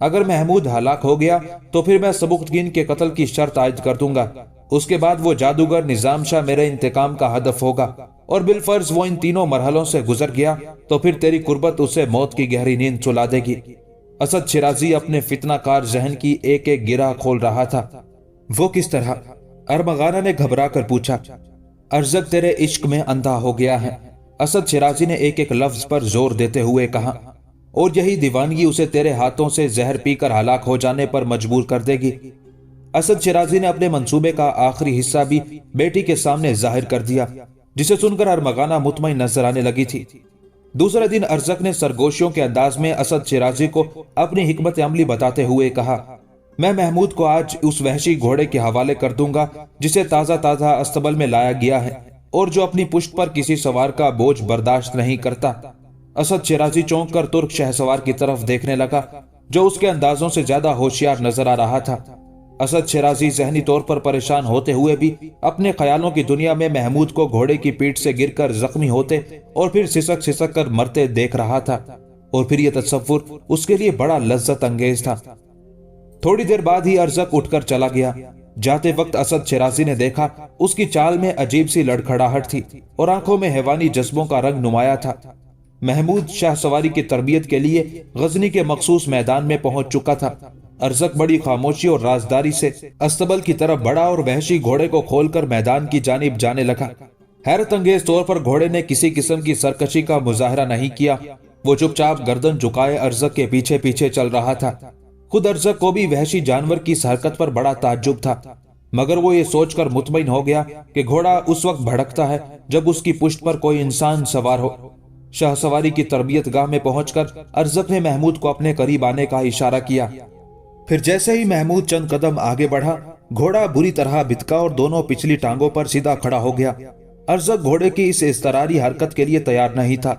اگر محمود ہلاک ہو گیا تو پھر میں سبکتگین کے قتل کی شرط عائد کر دوں گا۔ اس کے بعد وہ جادوگر نظام شاہ میرے انتقام کا ہدف ہوگا، اور بالفرض وہ ان تینوں مرحلوں سے گزر گیا تو پھر تیری قربت اسے موت کی گہری نیند سلا دے گی۔ اسد شیرازی اپنے فتنہ کار ذہن کی ایک ایک گرہ کھول رہا تھا۔ وہ کس طرح؟ ارمغانہ نے گھبرا کر پوچھا۔ ارزق تیرے عشق میں اندھا ہو گیا ہے، اسد شیرازی نے ایک ایک لفظ پر زور دیتے ہوئے کہا، اور یہی دیوانگی اسے تیرے ہاتھوں سے زہر پی کر ہلاک ہو جانے پر مجبور کر دے گی۔ اسد شیرازی نے اپنے منصوبے کا آخری حصہ بھی بیٹی کے سامنے ظاہر کر دیا، جسے سن کر ارمغانہ مطمئن نظر آنے لگی تھی۔ دوسرے دن ارزق نے سرگوشیوں کے انداز میں اسد شیرازی کو اپنی حکمت عملی بتاتے ہوئے کہا، میں محمود کو آج اس وحشی گھوڑے کے حوالے کر دوں گا جسے تازہ تازہ استبل میں لایا گیا ہے اور جو اپنی پشت پر کسی سوار کا بوجھ برداشت نہیں کرتا۔ اسد شیرازی چونک کر ترک شہ سوار کی طرف دیکھنے لگا، جو اس کے اندازوں سے زیادہ ہوشیار نظر آ رہا تھا۔ اسد شیرازی ذہنی طور پر پریشان ہوتے ہوئے بھی اپنے خیالوں کی دنیا میں محمود کو گھوڑے کی پیٹھ سے گر کر زخمی ہوتے اور پھر سسک سسک کر مرتے دیکھ رہا تھا، اور پھر یہ تصور اس کے لیے بڑا لذت انگیز تھا۔ تھوڑی دیر بعد ہی ارزق اٹھ کر چلا گیا۔ جاتے وقت اسد شیرازی نے دیکھا اس کی چال میں عجیب سی لڑکھڑاہٹ تھی اور آنکھوں میں حیوانی جذبوں کا رنگ نمایاں تھا۔ محمود شاہ سواری کی تربیت کے لیے غزنی کے مخصوص میدان میں پہنچ چکا تھا۔ ارزق بڑی خاموشی اور رازداری سے استبل کی طرف بڑا اور وحشی گھوڑے کو کھول کر میدان کی جانب جانے لگا۔ حیرت انگیز طور پر گھوڑے نے کسی قسم کی سرکشی کا مظاہرہ نہیں کیا، وہ چپ چاپ گردن جھکائے ارزق کے پیچھے پیچھے چل رہا تھا۔ خود ارزق کو بھی وحشی جانور کی اس حرکت پر بڑا تعجب تھا، مگر وہ یہ سوچ کر مطمئن ہو گیا کہ گھوڑا اس وقت بھڑکتا ہے جب اس کی پشت پر کوئی انسان سوار ہو۔ شاہ سواری کی تربیت گاہ میں پہنچ کر ارزق نے محمود کو اپنے قریب آنے کا اشارہ کیا۔ پھر جیسے ہی محمود چند قدم آگے بڑھا، گھوڑا بری طرح بتکا اور دونوں پچھلی ٹانگوں پر سیدھا کھڑا ہو گیا۔ ارزق گھوڑے کی اس اضطراری حرکت کے لیے تیار نہیں تھا،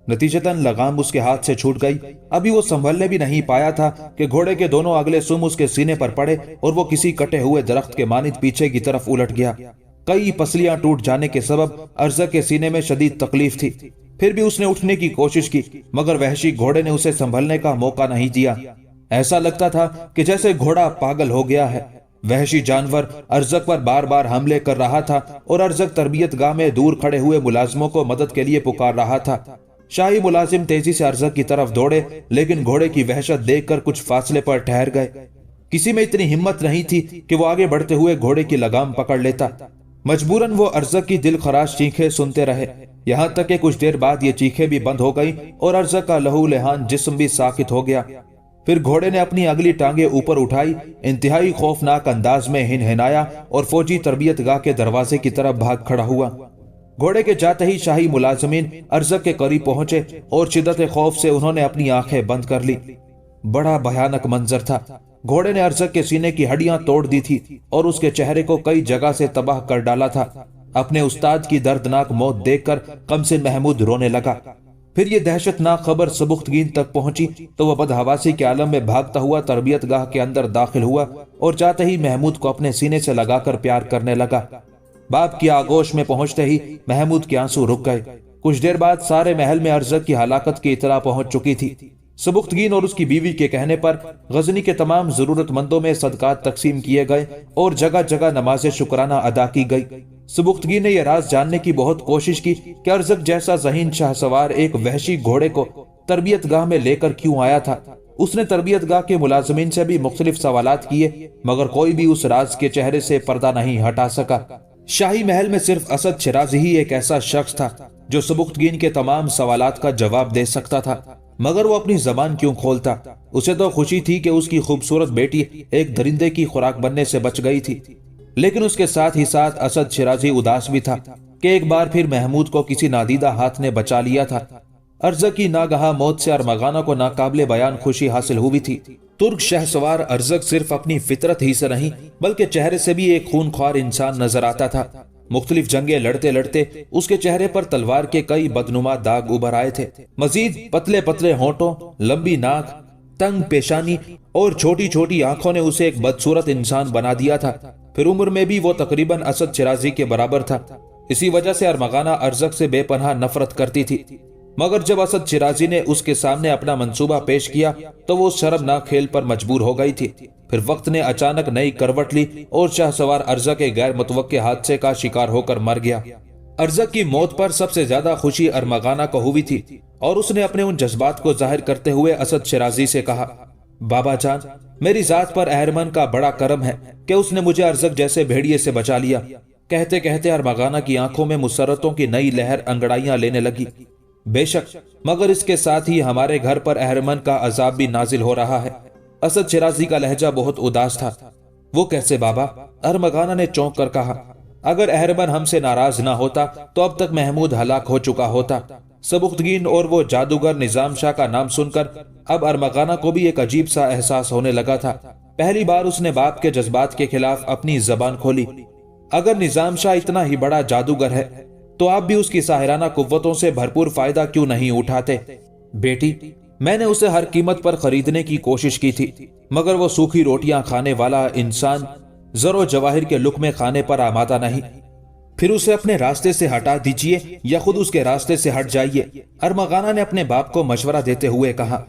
نتیجتاً لگام اس کے ہاتھ سے چھوٹ گئی۔ ابھی وہ سنبھلنے بھی نہیں پایا تھا کہ گھوڑے کے دونوں اگلے سم اس کے سینے پر پڑے اور وہ کسی کٹے ہوئے درخت کے مانند پیچھے کی طرف الٹ گیا۔ کئی پسلیاں ٹوٹ جانے کے سبب ارزق کے سینے میں شدید تکلیف تھی، پھر بھی اس نے اٹھنے کی کوشش کی، مگر وحشی گھوڑے نے اسے سنبھلنے کا موقع نہیں دیا۔ ایسا لگتا تھا کہ جیسے گھوڑا پاگل ہو گیا ہے۔ وحشی جانور ارزق پر بار بار حملے کر رہا تھا اور ارزق تربیت گاہ میں دور کھڑے ہوئے ملازموں کو مدد کے لیے پکار رہا تھا۔ شاہی ملازم تیزی سے ارزق کی طرف دوڑے، لیکن گھوڑے کی وحشت دیکھ کر کچھ فاصلے پر ٹھہر گئے۔ کسی میں اتنی ہمت نہیں تھی کہ وہ آگے بڑھتے ہوئے گھوڑے کی لگام پکڑ لیتا۔ مجبوراً وہ ارزق کی دل خراش چیخیں سنتے رہے، یہاں تک کہ کچھ دیر بعد یہ چیخیں بھی بند ہو گئیں اور ارزق کا لہو لہان جسم بھی ساکت ہو گیا۔ پھر گھوڑے نے اپنی اگلی ٹانگیں اوپر اٹھائی، انتہائی خوفناک انداز میں ہنہنایا اور فوجی تربیت گاہ کے دروازے کی طرف بھاگ کھڑا ہوا۔ گھوڑے کے جاتے ہی شاہی ملازمین ارزق کے قریب پہنچے اور شدت خوف سے انہوں نے اپنی آنکھیں بند کر لی۔ بڑا بھیانک منظر تھا۔ گھوڑے نے ارزق کے سینے کی ہڈیاں توڑ دی تھی اور اس کے چہرے کو کئی جگہ سے تباہ کر ڈالا تھا۔ اپنے استاد کی دردناک موت دیکھ کر قمصین محمود رونے لگا۔ پھر یہ دہشتناک خبر سبکتگین تک پہنچی تو وہ بدحواسی کے عالم میں بھاگتا ہوا تربیت گاہ کے اندر داخل ہوا اور جاتے ہی محمود کو اپنے سینے سے لگا کر پیار کرنے لگا۔ باپ کی آغوش میں پہنچتے ہی محمود کے آنسو رک گئے۔ کچھ دیر بعد سارے محل میں ارزق کی ہلاکت کی اطلاع پہنچ چکی تھی۔ سبکتگین اور اس کی بیوی کے کہنے پر غزنی کے تمام ضرورت مندوں میں صدقات تقسیم کیے گئے اور جگہ جگہ نماز شکرانہ ادا کی گئی۔ سبکتگین نے یہ راز جاننے کی بہت کوشش کی کہ ارزق جیسا ذہین شاہ سوار ایک وحشی گھوڑے کو تربیت گاہ میں لے کر کیوں آیا تھا۔ اس نے تربیت گاہ کے ملازمین سے بھی مختلف سوالات کیے، مگر کوئی بھی اس راز کے چہرے سے پردہ نہیں ہٹا سکا۔ شاہی محل میں صرف اسد شیرازی ہی ایک ایسا شخص تھا جو سبکتگین کے تمام سوالات کا جواب دے سکتا تھا، مگر وہ اپنی زبان کیوں کھولتا؟ اسے تو خوشی تھی کہ اس کی خوبصورت بیٹی ایک درندے کی خوراک بننے سے بچ گئی تھی، لیکن اس کے ساتھ ہی ساتھ اسد شیرازی اداس بھی تھا کہ ایک بار پھر محمود کو کسی نادیدہ ہاتھ نے بچا لیا تھا۔ ارزق کی ناگہاں موت سے ارمغانہ کو ناقابل بیان خوشی حاصل ہوئی تھی۔ ترک شہ سوار ارزق صرف اپنی فطرت ہی سے نہیں بلکہ چہرے سے بھی ایک خونخوار انسان نظر آتا تھا۔ مختلف جنگیں لڑتے لڑتے اس کے چہرے پر تلوار کے کئی بدنما داغ ابھر آئے تھے۔ مزید پتلے پتلے ہونٹوں، لمبی ناک، تنگ پیشانی اور چھوٹی چھوٹی آنکھوں نے اسے ایک بدصورت انسان بنا دیا تھا۔ پھر عمر میں بھی وہ تقریباً اسد شیرازی کے برابر تھا۔ اسی وجہ سے ارمغانہ ارزق سے بے پناہ نفرت کرتی تھی، مگر جب اسد شیرازی نے اس کے سامنے اپنا منصوبہ پیش کیا تو وہ شرمناک کھیل پر مجبور ہو گئی تھی۔ پھر وقت نے اچانک نئی کروٹ لی اور شاہ سوار ارزق کے غیر متوقع حادثے کا شکار ہو کر مر گیا۔ ارزق کی موت پر سب سے زیادہ خوشی ارمغانہ کو ہوئی تھی اور اس نے اپنے ان جذبات کو ظاہر کرتے ہوئے اسد شیرازی سے کہا، بابا جان، میری ذات پر اہرمن کا بڑا کرم ہے کہ اس نے مجھے ارزق جیسے بھیڑیے سے بچا لیا۔ کہتے کہتے ارمغانہ کی آنکھوں میں مسرتوں کی نئی لہر انگڑائیاں لینے لگی۔ بے شک، مگر اس کے ساتھ ہی ہمارے گھر پر اہرمن کا عذاب بھی نازل ہو رہا ہے۔ اسد شیرازی کا لہجہ بہت اداس تھا۔ وہ کیسے بابا؟ ارمغانہ نے چونک کر کہا، اگر اہرمن ہم سے ناراض نہ ہوتا تو اب تک محمود ہلاک ہو چکا ہوتا۔ سبکتگین اور وہ جادوگر نظام شاہ کا نام سن کر اب ارمغانہ کو بھی ایک عجیب سا احساس ہونے لگا تھا۔ پہلی بار اس نے باپ کے جذبات کے خلاف اپنی زبان کھولی۔ اگر نظام شاہ اتنا ہی بڑا جادوگر ہے تو آپ بھی اس کی ساحرانہ قوتوں سے بھرپور فائدہ کیوں نہیں اٹھاتے؟ بیٹی، میں نے اسے ہر قیمت پر خریدنے کی کوشش کی تھی، مگر وہ سوکھی روٹیاں کھانے والا انسان زر و جواہر کے لقمے کھانے پر آمادہ نہیں۔ پھر اسے اپنے راستے سے ہٹا دیجئے یا خود اس کے راستے سے ہٹ جائیے۔ ارمغانہ نے اپنے باپ کو مشورہ دیتے ہوئے کہا،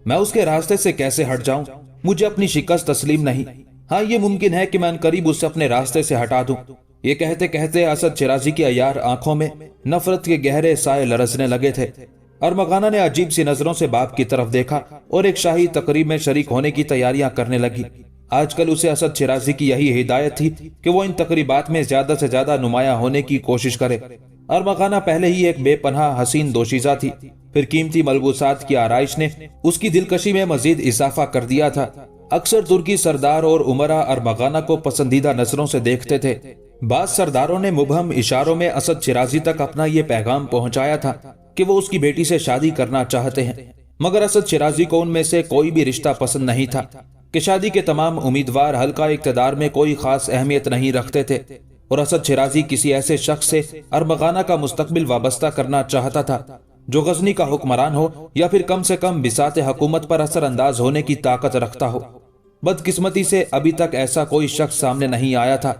میں اس کے راستے سے کیسے ہٹ جاؤں؟ مجھے اپنی شکست تسلیم نہیں۔ ہاں، یہ ممکن ہے کہ میں عنقریب اسے اپنے راستے سے ہٹا دوں۔ یہ کہتے کہتے اسد شیرازی کی عیار آنکھوں میں نفرت کے گہرے سائے لرزنے لگے تھے۔ ارمغانہ نے عجیب سی نظروں سے باپ کی طرف دیکھا اور ایک شاہی تقریب میں شریک ہونے کی تیاریاں کرنے لگی۔ آج کل اسے اسد شیرازی کی یہی ہدایت تھی کہ وہ ان تقریبات میں زیادہ سے زیادہ نمایاں ہونے کی کوشش کرے۔ ارمغانہ پہلے ہی ایک بے پناہ حسین دوشیزہ تھی، پھر قیمتی ملبوسات کی آرائش نے اس کی دلکشی میں مزید اضافہ کر دیا تھا۔ اکثر ترکی سردار اور عمرا ارمغانہ کو پسندیدہ نظروں سے دیکھتے تھے۔ بعض سرداروں نے مبہم اشاروں میں اسد شیرازی تک اپنا یہ پیغام پہنچایا تھا کہ وہ اس کی بیٹی سے شادی کرنا چاہتے ہیں، مگر اسد شیرازی کو ان میں سے کوئی بھی رشتہ پسند نہیں تھا کہ شادی کے تمام امیدوار حلقہ اقتدار میں کوئی خاص اہمیت نہیں رکھتے تھے، اور اسد شیرازی کسی ایسے شخص سے ارمغانہ کا مستقبل وابستہ کرنا چاہتا تھا جو غزنی کا حکمران ہو یا پھر کم سے کم بساط حکومت پر اثر انداز ہونے کی طاقت رکھتا ہو۔ بدقسمتی سے ابھی تک ایسا کوئی شخص سامنے نہیں آیا تھا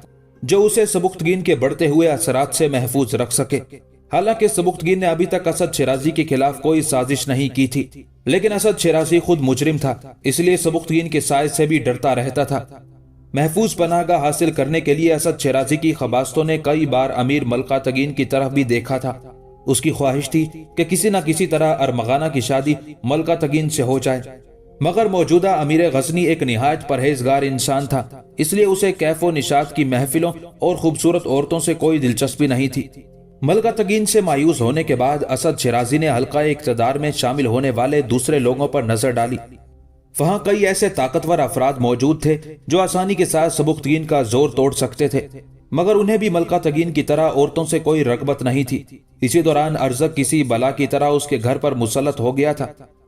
جو اسے سبکتگین کے بڑھتے ہوئے اثرات سے محفوظ رکھ سکے۔ حالانکہ سبکتگین نے ابھی تک اسد شیرازی کے خلاف کوئی سازش نہیں کی تھی، لیکن اسد شیرازی خود مجرم تھا، اس لیے سبکتگین کے سائے سے بھی ڈرتا رہتا تھا۔ محفوظ پناہ گاہ حاصل کرنے کے لیے اسد شیرازی کی خباستوں نے کئی بار امیر ملکہ تگین کی طرف بھی دیکھا تھا۔ اس کی خواہش تھی کہ کسی نہ کسی طرح ارمغانہ کی شادی ملکہ تگین سے ہو جائے، مگر موجودہ امیر غزنی ایک نہایت پرہیزگار انسان تھا، اس لیے اسے کیف و نشاط کی محفلوں اور خوبصورت عورتوں سے کوئی دلچسپی نہیں تھی۔ ملکہ تگین سے مایوس ہونے کے بعد اسد شیرازی نے حلقہ اقتدار میں شامل ہونے والے دوسرے لوگوں پر نظر ڈالی۔ وہاں کئی ایسے طاقتور افراد موجود تھے جو آسانی کے ساتھ سبکتگین کا زور توڑ سکتے تھے، مگر انہیں بھی ملکہ تگین کی طرح عورتوں سے کوئی رغبت نہیں تھی۔ اسی دوران ارزق کسی بلا کی طرح اس کے گھر پر مسلط ہو گیا تھا۔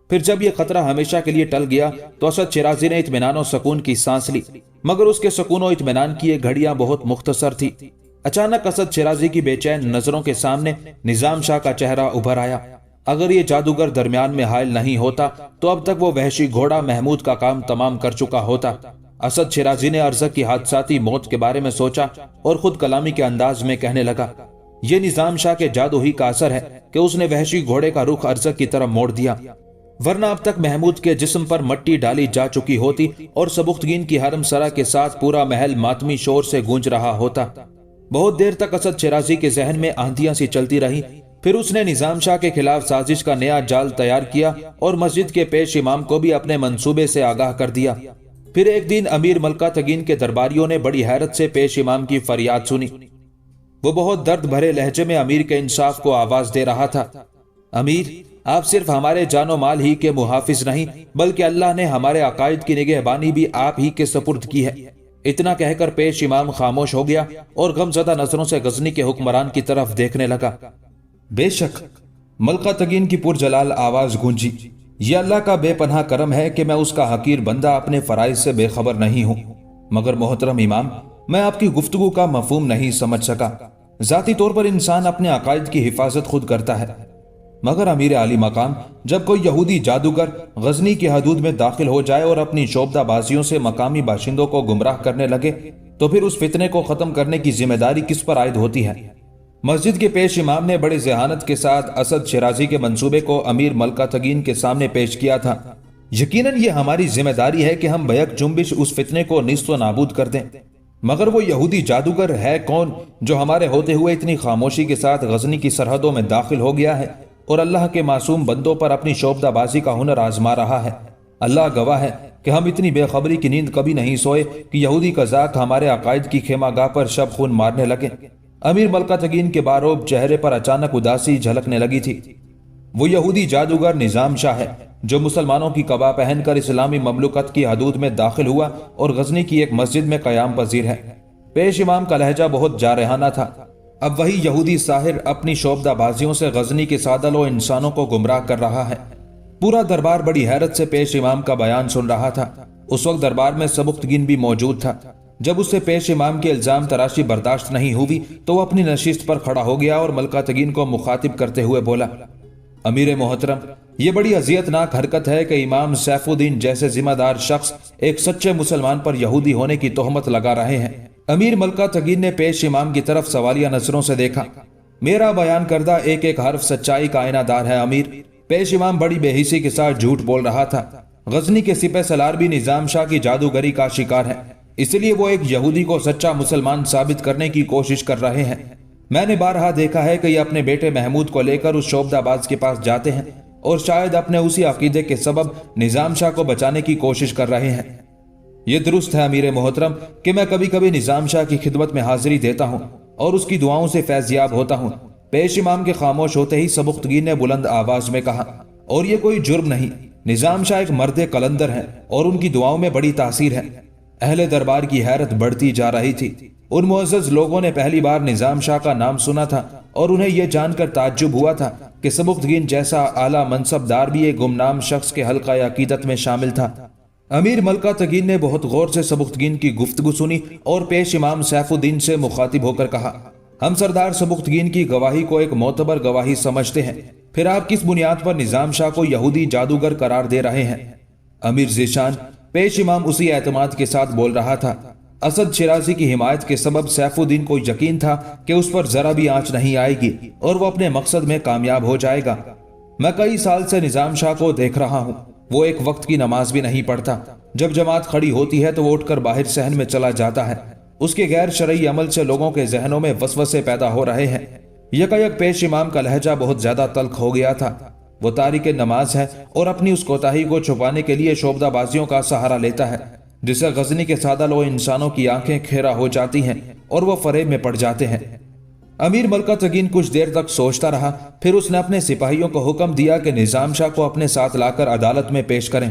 پھر جب یہ خطرہ ہمیشہ کے لیے ٹل گیا تو اسد شیرازی نے اطمینان و سکون کی سانس لی، مگر اس کے سکون و اطمینان کی یہ گھڑیاں بہت مختصر تھی۔ اچانک اسد شیرازی کی بے چین نظروں کے سامنے نظام شاہ کا چہرہ ابھر آیا۔ اگر یہ جادوگر درمیان میں حائل نہیں ہوتا تو اب تک وہ وحشی گھوڑا محمود کا کام تمام کر چکا ہوتا۔ اسد شیرازی نے ارزق کی حادثاتی موت کے بارے میں سوچا اور خود کلامی کے انداز میں کہنے لگا، یہ نظام شاہ کے جادو ہی کا اثر ہے کہ اس نے وحشی گھوڑے کا رخ ارزق کی طرف موڑ دیا۔ ورنہ اب تک محمود کے جسم پر مٹی ڈالی جا چکی ہوتی اور سبکتگین کی حرم سرا کے ساتھ پورا محل ماتمی شور سے گونج رہا ہوتا۔ بہت دیر تک اسد شیرازی کے ذہن میں آندیاں سی چلتی رہی۔ پھر اس نے نظام شاہ کے خلاف سازش کا نیا جال تیار کیا اور مسجد کے پیش امام کو بھی اپنے منصوبے سے آگاہ کر دیا۔ پھر ایک دن امیر ملکہ تگین کے درباریوں نے بڑی حیرت سے پیش امام کی فریاد سنی۔ وہ بہت درد بھرے لہجے میں امیر کے انصاف کو آواز دے رہا تھا۔ امیر، آپ صرف ہمارے جان و مال ہی کے محافظ نہیں بلکہ اللہ نے ہمارے عقائد کی نگہبانی بھی آپ ہی کے سپرد کی ہے۔ اتنا کہہ کر پیش امام خاموش ہو گیا اور غمزدہ نظروں سے غزنی کے حکمران کی طرف دیکھنے لگا۔ بے شک، ملکہ تگین کی پرجلال آواز گونجی، یہ اللہ کا بے پناہ کرم ہے کہ میں اس کا حقیر بندہ اپنے فرائض سے بے خبر نہیں ہوں۔ مگر محترم امام، میں آپ کی گفتگو کا مفہوم نہیں سمجھ سکا۔ ذاتی طور پر انسان اپنے عقائد کی حفاظت خود کرتا ہے، مگر امیر عالی مقام، جب کوئی یہودی جادوگر غزنی کی حدود میں داخل ہو جائے اور اپنی شعبدہ بازیوں سے مقامی باشندوں کو گمراہ کرنے لگے تو پھر اس فتنے کو ختم کرنے کی ذمہ داری کس پر عائد ہوتی ہے؟ مسجد کے پیش امام نے بڑی ذہانت کے ساتھ اسد شیرازی کے منصوبے کو امیر ملکہ تگین کے سامنے پیش کیا تھا۔ یقیناً یہ ہماری ذمہ داری ہے کہ ہم بیک جنبش اس فتنے کو نیست و نابود کر دیں، مگر وہ یہودی جادوگر ہے کون جو ہمارے ہوتے ہوئے اتنی خاموشی کے ساتھ غزنی کی سرحدوں میں داخل ہو گیا ہے اور اللہ کے معصوم بندوں پر اپنی شعبدہ بازی کا ہنر آزما رہا ہے؟ اللہ گواہ ہے کہ ہم اتنی بے خبری کی نیند کبھی نہیں سوئے کہ یہودی قزاق ہمارے عقائد کی خیمہ گاہ پر شب خون مارنے لگے۔ امیر ملکہ تگین کے باروب چہرے پر اچانک اداسی جھلکنے لگی تھی۔ وہ یہودی جادوگر نظام شاہ ہے جو مسلمانوں کی قبا پہن کر اسلامی مملکت کی حدود میں داخل ہوا اور غزنی کی ایک مسجد میں قیام پذیر ہے۔ پیش امام کا لہجہ بہت جارحانہ تھا۔ اب وہی یہودی ساحر اپنی شعبدہ بازیوں سے غزنی کے سادہ لو انسانوں کو گمراہ کر رہا ہے۔ پورا دربار بڑی حیرت سے پیش امام کا بیان سن رہا تھا۔ اس وقت دربار میں سبکتگین بھی موجود تھا۔ جب اس سے پیش امام کے الزام تراشی برداشت نہیں ہوئی تو وہ اپنی نشست پر کھڑا ہو گیا اور ملکہ تگین کو مخاطب کرتے ہوئے بولا، امیر محترم، یہ بڑی اذیت ناک حرکت ہے کہ امام سیف الدین جیسے ذمہ دار شخص ایک سچے مسلمان پر یہودی ہونے کی تہمت لگا رہے ہیں۔ امیر ملکہ تگین نے پیش امام کی طرف سوالیہ نظروں سے دیکھا۔ میرا بیان کردہ ایک ایک حرف سچائی کا آئینہ دار ہے امیر۔ پیش امام بڑی بے حسی کے ساتھ جھوٹ بول رہا تھا۔ غزنی کے سپہ سالار بھی نظام شاہ کی جادوگری کا شکار ہے، اس لیے وہ ایک یہودی کو سچا مسلمان ثابت کرنے کی کوشش کر رہے ہیں۔ میں نے بارہا دیکھا ہے کہ یہ اپنے بیٹے محمود کو لے کر اس شعبدہ باز کے پاس جاتے ہیں اور شاید اپنے اسی عقیدے کے سبب نظام شاہ کو بچانے کی کوشش کر رہے ہیں۔ یہ درست ہے امیر محترم کہ میں کبھی کبھی نظام شاہ کی خدمت میں حاضری دیتا ہوں اور اس کی دعاؤں سے فیض یاب ہوتا ہوں۔ پیش امام کے خاموش ہوتے ہی سبکتگین نے بلند آواز میں کہا، اور یہ کوئی جرم نہیں، نظام شاہ ایک مرد قلندر ہیں اور ان کی دعاؤں میں بڑی تاثیر ہے۔ اہل دربار کی حیرت بڑھتی جا رہی تھی۔ ان معزز لوگوں نے پہلی بار نظام شاہ کا نام سنا تھا اور انہیں یہ جان کر تعجب ہوا تھا کہ سبکتگین جیسا اعلیٰ منصب دار بھی ایک گمنام شخص کے حلقہ عقیدت میں شامل تھا۔ امیر ملکہ تگین نے بہت غور سے سبکتگین کی گفتگو سنی اور پیش امام سیف الدین سے مخاطب ہو کر کہا، ہم سردار سبکتگین کی گواہی کو ایک معتبر گواہی سمجھتے ہیں، پھر آپ کس بنیاد پر نظام شاہ کو یہودی جادوگر قرار دے رہے ہیں؟ امیر ذیشان، پیش امام اسی اعتماد کے ساتھ بول رہا تھا، اسد شیرازی کی حمایت کے سبب سیف الدین کو یقین تھا کہ اس پر ذرا بھی آنچ نہیں آئے گی اور وہ اپنے مقصد میں کامیاب ہو جائے گا۔ میں کئی سال سے نظام شاہ کو دیکھ رہا ہوں، وہ ایک وقت کی نماز بھی نہیں پڑھتا۔ جب جماعت کھڑی ہوتی ہے تو وہ اٹھ کر باہر صحن میں چلا جاتا ہے۔ اس کے غیر شرعی عمل سے لوگوں کے ذہنوں میں وسوسے پیدا ہو رہے ہیں۔ یکایک پیش امام کا لہجہ بہت زیادہ تلخ ہو گیا تھا۔ وہ تارک نماز ہے اور اپنی اس کوتاہی کو چھپانے کے لیے شعبدہ بازیوں کا سہارا لیتا ہے، جسے غزنی کے سادہ لو انسانوں کی آنکھیں کھیرا ہو جاتی ہیں اور وہ فریب میں پڑ جاتے ہیں۔ امیر ملکہ تگین کچھ دیر تک سوچتا رہا، پھر اس نے اپنے سپاہیوں کو حکم دیا کہ نظام شاہ کو اپنے ساتھ لا کر عدالت میں پیش کریں۔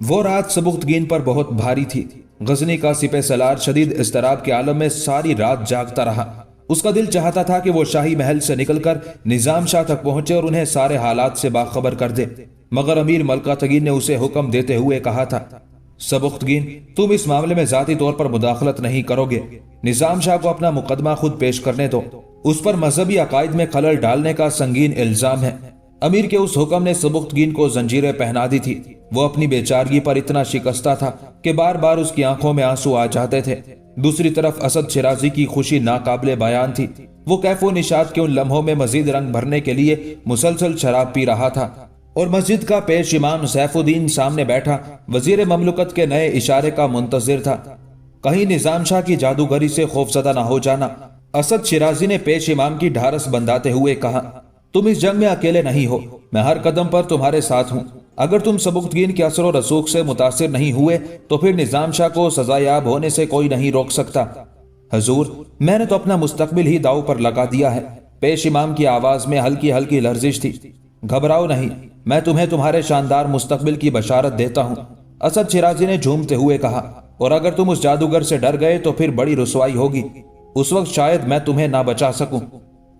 وہ رات سبکتگین پر بہت بھاری تھی۔ غزنی کا سپہ سالار شدید اضطراب کے عالم میں ساری رات جاگتا رہا۔ اس کا دل چاہتا تھا کہ وہ شاہی محل سے نکل کر نظام شاہ تک پہنچے اور انہیں سارے حالات سے باخبر کر دے، مگر امیر ملکہ تگین نے اسے حکم دیتے ہوئے کہا تھا، سبکتگین، تم اس معاملے میں ذاتی طور پر مداخلت نہیں کرو گے۔ نظام شاہ کو اپنا مقدمہ خود پیش کرنے دو، اس پر مذہبی عقائد میں خلل ڈالنے کا سنگین الزام ہے۔ امیر کے اس حکم نے سبکتگین کو زنجیریں پہنا دی تھی۔ وہ اپنی بیچارگی پر اتنا شکستہ تھا کہ بار بار اس کی آنکھوں میں آنسو آ جاتے تھے۔ دوسری طرف اسد شیرازی کی خوشی ناقابل بیان تھی۔ وہ کیف و نشاط کے ان لمحوں میں مزید رنگ بھرنے کے لیے مسلسل شراب پی رہا تھا۔ اور مسجد کا پیش امام سیف الدین سامنے بیٹھا وزیر مملکت کے نئے اشارے کا منتظر تھا۔ کہیں نظام شاہ کی جادوگری سے خوفزدہ نہ ہو جانا۔ اسد شیرازی نے پیش امام کی ڈھارس بندھاتے ہوئے کہا، تم اس جنگ میں اکیلے نہیں ہو، میں ہر قدم پر تمہارے ساتھ ہوں۔ اگر تم سبکتگین کے اثر و رسوخ سے متاثر نہیں ہوئے تو پھر نظام شاہ کو سزا یاب ہونے سے کوئی نہیں روک سکتا۔ حضور، میں نے تو اپنا مستقبل ہی داؤ پر لگا دیا ہے۔ پیش امام کی آواز میں ہلکی ہلکی لرزش تھی۔ گھبراؤ نہیں، میں تمہیں تمہارے شاندار مستقبل کی بشارت دیتا ہوں، اسد شیرازی نے جھومتے ہوئے کہا، اور اگر تم اس جادوگر سے ڈر گئے تو پھر بڑی رسوائی ہوگی، اس وقت شاید میں تمہیں نہ بچا سکوں۔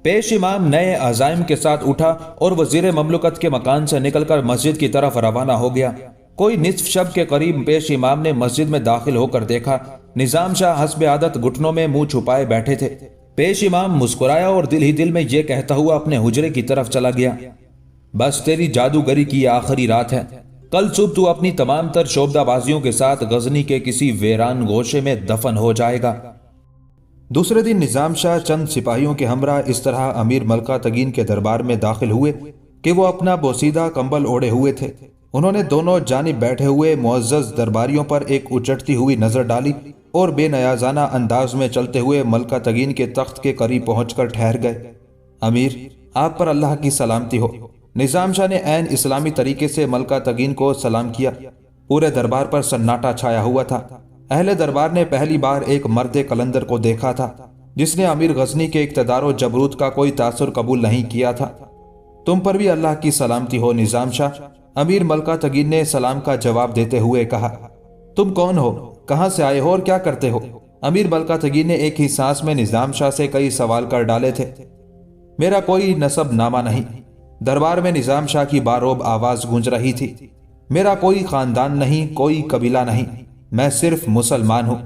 پیش امام نئے عزائم کے ساتھ اٹھا اور وزیر مملکت کے مکان سے نکل کر مسجد کی طرف روانہ ہو گیا۔ کوئی نصف شب کے قریب پیش امام نے مسجد میں داخل ہو کر دیکھا نظام شاہ حسب عادت گھٹنوں میں منہ چھپائے بیٹھے تھے۔ پیش امام مسکرایا اور دل ہی دل میں یہ کہتا ہوا اپنے حجرے کی طرف چلا گیا، بس تیری جادوگری کی آخری رات ہے، کل صبح تو اپنی تمام تر شعبدہ بازیوں کے ساتھ غزنی کے کسی ویران گوشے میں دفن ہو جائے گا۔ دوسرے دن نظام شاہ چند سپاہیوں کے ہمراہ اس طرح امیر ملکہ تگین کے دربار میں داخل ہوئے کہ وہ اپنا بوسیدہ کمبل اوڑھے ہوئے تھے۔ انہوں نے دونوں جانب بیٹھے ہوئے معزز درباریوں پر ایک اچٹتی ہوئی نظر ڈالی اور بے نیازانہ انداز میں چلتے ہوئے ملکہ تگین کے تخت کے قریب پہنچ کر ٹھہر گئے۔ امیر، آپ پر اللہ کی سلامتی ہو۔ نظام شاہ نے عین اسلامی طریقے سے ملکہ تگین کو سلام کیا۔ پورے دربار پر سناٹا چھایا ہوا تھا۔ اہل دربار نے پہلی بار ایک مرد قلندر کو دیکھا تھا جس نے امیر غزنی کے اقتدار و جبروت کا کوئی تاثر قبول نہیں کیا تھا۔ تم پر بھی اللہ کی سلامتی ہو نظام شاہ، امیر ملکہ تگین نے سلام کا جواب دیتے ہوئے کہا۔ تم کون ہو، کہاں سے آئے ہو اور کیا کرتے ہو؟ امیر ملکہ تگین نے ایک ہی سانس میں نظام شاہ سے کئی سوال کر ڈالے تھے۔ میرا کوئی نسب نامہ نہیں، دربار میں نظام شاہ کی باروب آواز گونج رہی تھی۔ میرا کوئی خاندان نہیں، کوئی قبیلہ نہیں، میں صرف مسلمان ہوں،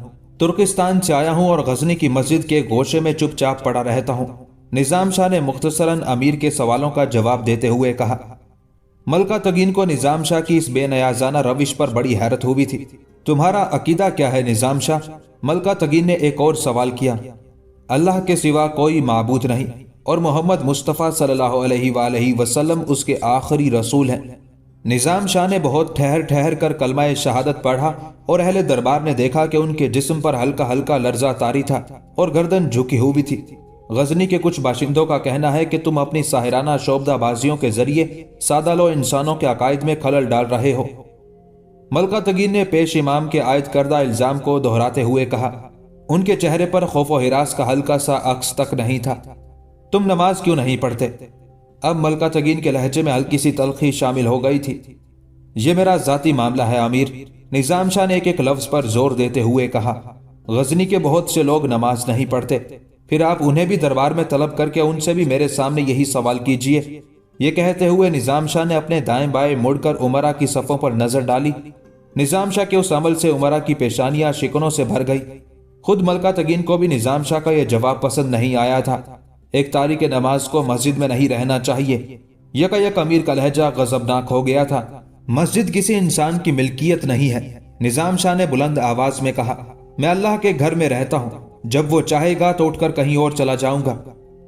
ترکستان سے آیا ہوں اور غزنی کی مسجد کے گوشے میں چپ چاپ پڑا رہتا ہوں۔ نظام شاہ نے مختصراً امیر کے سوالوں کا جواب دیتے ہوئے کہا۔ ملکہ تگین کو نظام شاہ کی اس بے نیازانہ روش پر بڑی حیرت ہوئی تھی۔ تمہارا عقیدہ کیا ہے نظام شاہ؟ ملکہ تگین نے ایک اور سوال کیا۔ اللہ کے سوا کوئی معبود نہیں اور محمد مصطفیٰ صلی اللہ علیہ وآلہ وسلم اس کے آخری رسول ہیں۔ نظام شاہ نے بہت ٹھہر ٹھہر کر کلمہ شہادت پڑھا اور اہل دربار نے دیکھا کہ ان کے جسم پر ہلکا ہلکا لرزہ طاری تھا اور گردن جھکی ہوئی تھی۔ غزنی کے کچھ باشندوں کا کہنا ہے کہ تم اپنی ساحرانہ شعبدہ بازیوں کے ذریعے سادہ لو انسانوں کے عقائد میں خلل ڈال رہے ہو۔ ملکہ تگین نے پیش امام کے عائد کردہ الزام کو دہراتے ہوئے کہا۔ ان کے چہرے پر خوف و ہراس کا ہلکا سا عکس تک نہیں تھا۔ تم نماز کیوں نہیں پڑھتے؟ اب ملکہ تگین کے لہجے میں ہلکی سی تلخی شامل ہو گئی تھی۔ یہ میرا ذاتی معاملہ ہے امیر، نظام شاہ نے ایک ایک لفظ پر زور دیتے ہوئے کہا۔ غزنی کے بہت سے لوگ نماز نہیں پڑھتے، پھر آپ انہیں بھی دربار میں طلب کر کے ان سے بھی میرے سامنے یہی سوال کیجئے۔ یہ کہتے ہوئے نظام شاہ نے اپنے دائیں بائیں مڑ کر امراء کی صفوں پر نظر ڈالی۔ نظام شاہ کے اس عمل سے امراء کی پیشانیاں شکنوں سے بھر گئی۔ خود ملکہ تگین کو بھی نظام شاہ کا یہ جواب پسند نہیں آیا تھا۔ ایک تاریک نماز کو مسجد میں نہیں رہنا چاہیے۔ یک امیر کا لہجہ غضبناک ہو گیا تھا۔ مسجد کسی انسان کی ملکیت نہیں ہے، نظام شاہ نے بلند آواز میں کہا۔ میں اللہ کے گھر میں رہتا ہوں، جب وہ چاہے گا تو اٹھ کر کہیں اور چلا جاؤں گا۔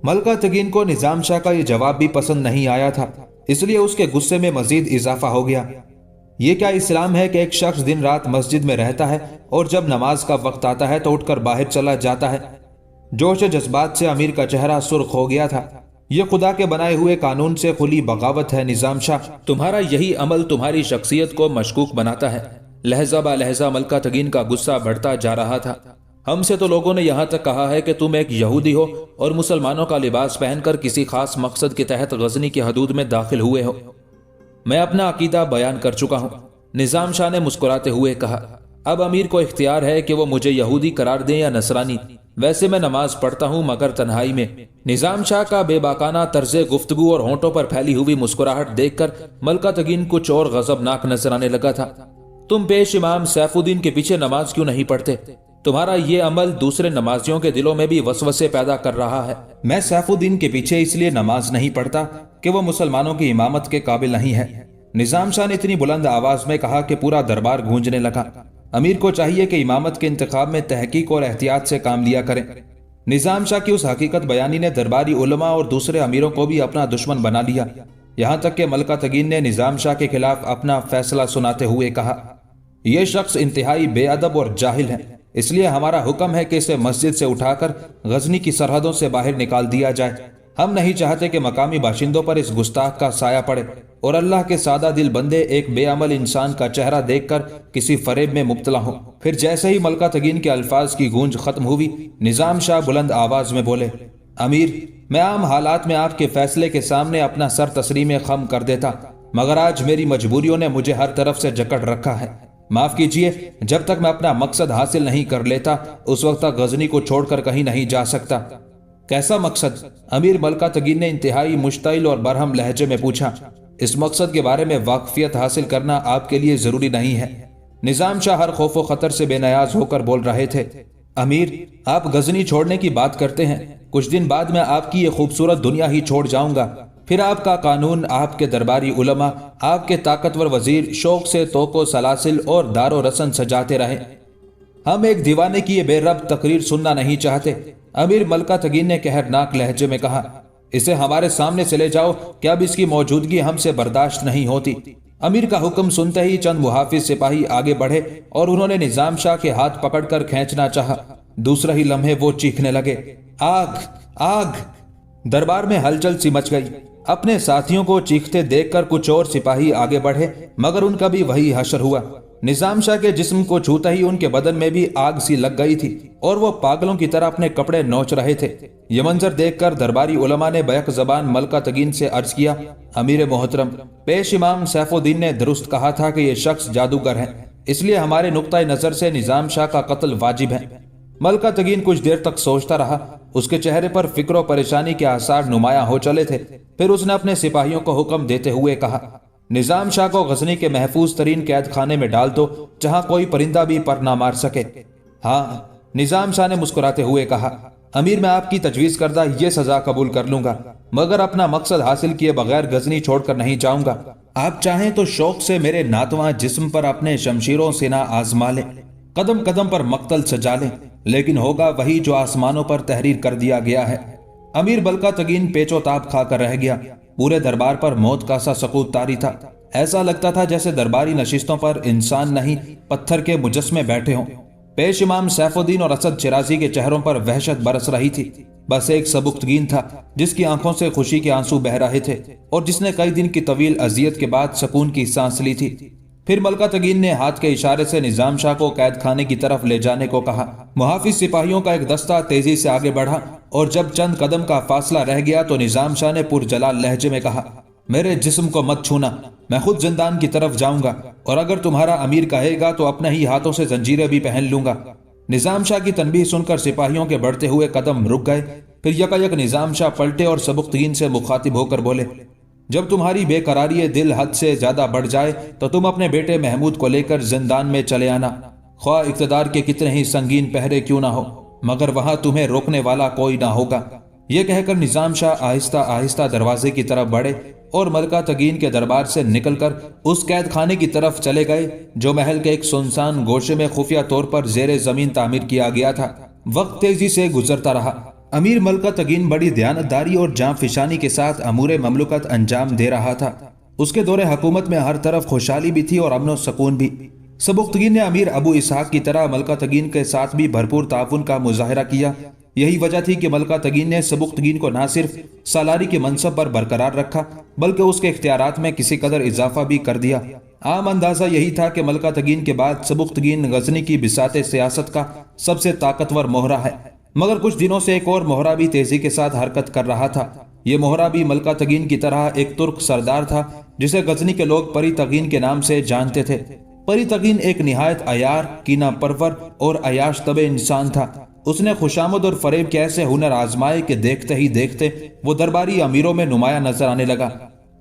ملکہ تگین کو نظام شاہ کا یہ جواب بھی پسند نہیں آیا تھا، اس لیے اس کے غصے میں مزید اضافہ ہو گیا۔ یہ کیا اسلام ہے کہ ایک شخص دن رات مسجد میں رہتا ہے اور جب نماز کا وقت آتا ہے تو اٹھ کر باہر چلا جاتا ہے؟ جوش جذبات سے امیر کا چہرہ سرخ ہو گیا تھا۔ یہ خدا کے بنائے ہوئے قانون سے کھلی بغاوت ہے نظام شاہ۔ تمہارا یہی عمل تمہاری شخصیت کو مشکوک بناتا ہے۔ لہجہ با لہجہ ملکہ تگین کا غصہ بڑھتا جا رہا تھا۔ ہم سے تو لوگوں نے یہاں تک کہا ہے کہ تم ایک یہودی ہو اور مسلمانوں کا لباس پہن کر کسی خاص مقصد کے تحت غزنی کی حدود میں داخل ہوئے ہو۔ میں اپنا عقیدہ بیان کر چکا ہوں، نظام شاہ نے مسکراتے ہوئے کہا۔ اب امیر کو اختیار ہے کہ وہ مجھے یہودی قرار دیں یا نصرانی، ویسے میں نماز پڑھتا ہوں مگر تنہائی میں۔ نظام شاہ کا بے باکانہ طرز گفتگو اور ہونٹوں پر پھیلی ہوئی مسکراہٹ دیکھ کر ملکہ تگین کچھ اور غضبناک نظر آنے لگا تھا۔ تم پیش امام سیف الدین کے پیچھے نماز کیوں نہیں پڑھتے؟ تمہارا یہ عمل دوسرے نمازیوں کے دلوں میں بھی وسوسے پیدا کر رہا ہے۔ میں سیف الدین کے پیچھے اس لیے نماز نہیں پڑھتا کہ وہ مسلمانوں کی امامت کے قابل نہیں ہے، نظام شاہ نے اتنی بلند آواز میں کہا کہ پورا دربار گونجنے لگا۔ امیر کو چاہیے کہ امامت کے انتخاب میں تحقیق اور احتیاط سے کام لیا کریں۔ نظام شاہ کی اس حقیقت بیانی نے درباری علماء اور دوسرے امیروں کو بھی اپنا دشمن بنا لیا۔ یہاں تک کہ ملکہ تگین نے نظام شاہ کے خلاف اپنا فیصلہ سناتے ہوئے کہا، یہ شخص انتہائی بے ادب اور جاہل ہے، اس لیے ہمارا حکم ہے کہ اسے مسجد سے اٹھا کر غزنی کی سرحدوں سے باہر نکال دیا جائے۔ ہم نہیں چاہتے کہ مقامی باشندوں پر اس گستاخ کا سایہ پڑے اور اللہ کے سادہ دل بندے ایک بے عمل انسان کا چہرہ دیکھ کر کسی فریب میں مبتلا ہوں۔ پھر جیسے ہی ملکہ تگین کے الفاظ کی گونج ختم ہوئی، نظام شاہ بلند آواز میں بولے، امیر، میں عام حالات میں آپ کے فیصلے کے سامنے اپنا سر تسلیم خم کر دیتا، مگر آج میری مجبوریوں نے مجھے ہر طرف سے جکڑ رکھا ہے۔ معاف کیجئے، جب تک میں اپنا مقصد حاصل نہیں کر لیتا اس وقت تک غزنی کو چھوڑ کر کہیں نہیں جا سکتا۔ کیسا مقصد؟ امیر ملکہ تگین نے انتہائی مشتعل اور برہم لہجے میں پوچھا۔ اس مقصد کے بارے میں واقفیت حاصل کرنا آپ کے لیے ضروری نہیں ہے۔ نظام شاہ ہر خوف و خطر سے بے نیاز ہو کر بول رہے تھے۔ امیر، آپ غزنی چھوڑنے کی بات کرتے ہیں، کچھ دن بعد میں آپ کی یہ خوبصورت دنیا ہی چھوڑ جاؤں گا، پھر آپ کا قانون، آپ کے درباری علماء، آپ کے طاقتور وزیر شوق سے توق و سلاسل اور دار و رسن سجاتے رہے۔ ہم ایک دیوانے کی یہ بے ربط تقریر سننا نہیں چاہتے، امیر ملکہ تگین نے قہرناک لہجے میں کہا۔ اسے ہمارے سامنے سے لے جاؤ کہ اب اس کی موجودگی ہم سے برداشت نہیں ہوتی۔ امیر کا حکم سنتے ہی چند محافظ سپاہی آگے بڑھے اور انہوں نے نظام شاہ کے ہاتھ پکڑ کر کھینچنا چاہا۔ دوسرے ہی لمحے وہ چیخنے لگے، آگ آگ! دربار میں ہلچل سی مچ گئی۔ اپنے ساتھیوں کو چیختے دیکھ کر کچھ اور سپاہی آگے بڑھے، مگر ان کا بھی وہی حشر ہوا۔ نظام شاہ کے جسم کو چھوتا ہی ان کے بدن میں بھی آگ سی لگ گئی تھی اور وہ پاگلوں کی طرح اپنے کپڑے نوچ رہے تھے۔ یہ منظر دیکھ کر درباری علماء نے بیک زبان ملکہ تگین سے عرض کیا، امیر محترم، پیش امام سیف الدین نے درست کہا تھا کہ یہ شخص جادوگر ہے، اس لیے ہمارے نقطۂ نظر سے نظام شاہ کا قتل واجب ہے۔ ملکہ تگین کچھ دیر تک سوچتا رہا، اس کے چہرے پر فکر و پریشانی کے آثار نمایاں ہو چلے تھے۔ پھر اس نے اپنے سپاہیوں کو حکم دیتے ہوئے کہا، نظام شاہ کو غزنی کے محفوظ ترین قید خانے میں ڈال دو، جہاں کوئی پرندہ بھی پر نہ مار سکے۔ ہاں، نظام شاہ نے مسکراتے ہوئے کہا، امیر، میں آپ کی تجویز کردہ یہ سزا قبول کر لوں گا، مگر اپنا مقصد حاصل کیے بغیر غزنی چھوڑ کر نہیں جاؤں گا۔ آپ چاہیں تو شوق سے میرے ناتواں جسم پر اپنے شمشیروں سے نہ آزما لیں، قدم قدم پر مقتل سجا لیں، لیکن ہوگا وہی جو آسمانوں پر تحریر کر دیا گیا ہے۔ امیر ملکہ تگین پیچ و تاب کھا کر رہ گیا۔ پورے دربار پر موت کا سا سکوت طاری تھا۔ ایسا لگتا تھا جیسے درباری نشستوں پر انسان نہیں پتھر کے مجسمے بیٹھے ہوں۔ پیش امام سیف الدین اور اسد شیرازی کے چہروں پر وحشت برس رہی تھی۔ بس ایک سبکتگین تھا جس کی آنکھوں سے خوشی کے آنسو بہ رہے تھے اور جس نے کئی دن کی طویل اذیت کے بعد سکون کی سانس لی تھی۔ پھر ملکہ تگین نے ہاتھ کے اشارے سے نظام شاہ کو قید خانے کی طرف لے جانے کو کہا۔ محافظ سپاہیوں کا ایک دستہ تیزی سے آگے بڑھا اور جب چند قدم کا فاصلہ رہ گیا تو نظام شاہ نے پرجلال لہجے میں کہا، میرے جسم کو مت چھونا، میں خود زندان کی طرف جاؤں گا، اور اگر تمہارا امیر کہے گا تو اپنے ہی ہاتھوں سے زنجیریں بھی پہن لوں گا۔ نظام شاہ کی تنبیہ سن کر سپاہیوں کے بڑھتے ہوئے قدم رک گئے۔ پھر یکایک نظام شاہ پلٹے اور سبکتگین سے مخاطب ہو کر بولے، جب تمہاری بے قراری دل حد سے زیادہ بڑھ جائے تو تم اپنے بیٹے محمود کو لے کر زندان میں چلے آنا، خواہ اقتدار کے کتنے ہی سنگین پہرے کیوں نہ ہو، مگر وہاں تمہیں روکنے والا کوئی نہ ہوگا۔ یہ کہہ کر نظام شاہ آہستہ آہستہ دروازے کی طرف بڑھے اور ملکہ تگین کے دربار سے نکل کر اس قید خانے کی طرف چلے گئے جو محل کے ایک سنسان گوشے میں خفیہ طور پر زیر زمین تعمیر کیا گیا تھا۔ وقت تیزی سے گزرتا رہا۔ امیر ملکہ تگین بڑی دیانتداری اور جاں فشانی کے ساتھ امور مملکت انجام دے رہا تھا۔ اس کے دور حکومت میں ہر طرف خوشحالی بھی تھی اور امن و سکون بھی۔ سبکتگین نے امیر ابو اسحاق کی طرح ملکہ تگین کے ساتھ بھی بھرپور تعاون کا مظاہرہ کیا۔ یہی وجہ تھی کہ ملکہ تگین نے سبکتگین کو نہ صرف سالاری کے منصب پر برقرار رکھا بلکہ اس کے اختیارات میں کسی قدر اضافہ بھی کر دیا۔ عام اندازہ یہی تھا کہ ملکہ تگین کے بعد سبکتگین غزنی کی بساط سیاست کا سب سے طاقتور مہرہ ہے، مگر کچھ دنوں سے ایک اور مہرہ بھی تیزی کے ساتھ حرکت کر رہا تھا۔ یہ مہرہ بھی ملکہ تگین کی طرح ایک ترک سردار تھا جسے غزنی کے لوگ پری تگین کے نام سے جانتے تھے۔ پری تگین ایک نہایت عیار، کینہ پرور اور عیاش طبع انسان تھا۔ اس نے خوشامد اور فریب کے ایسے ہنر آزمائے کہ دیکھتے ہی دیکھتے وہ درباری امیروں میں نمایاں نظر آنے لگا۔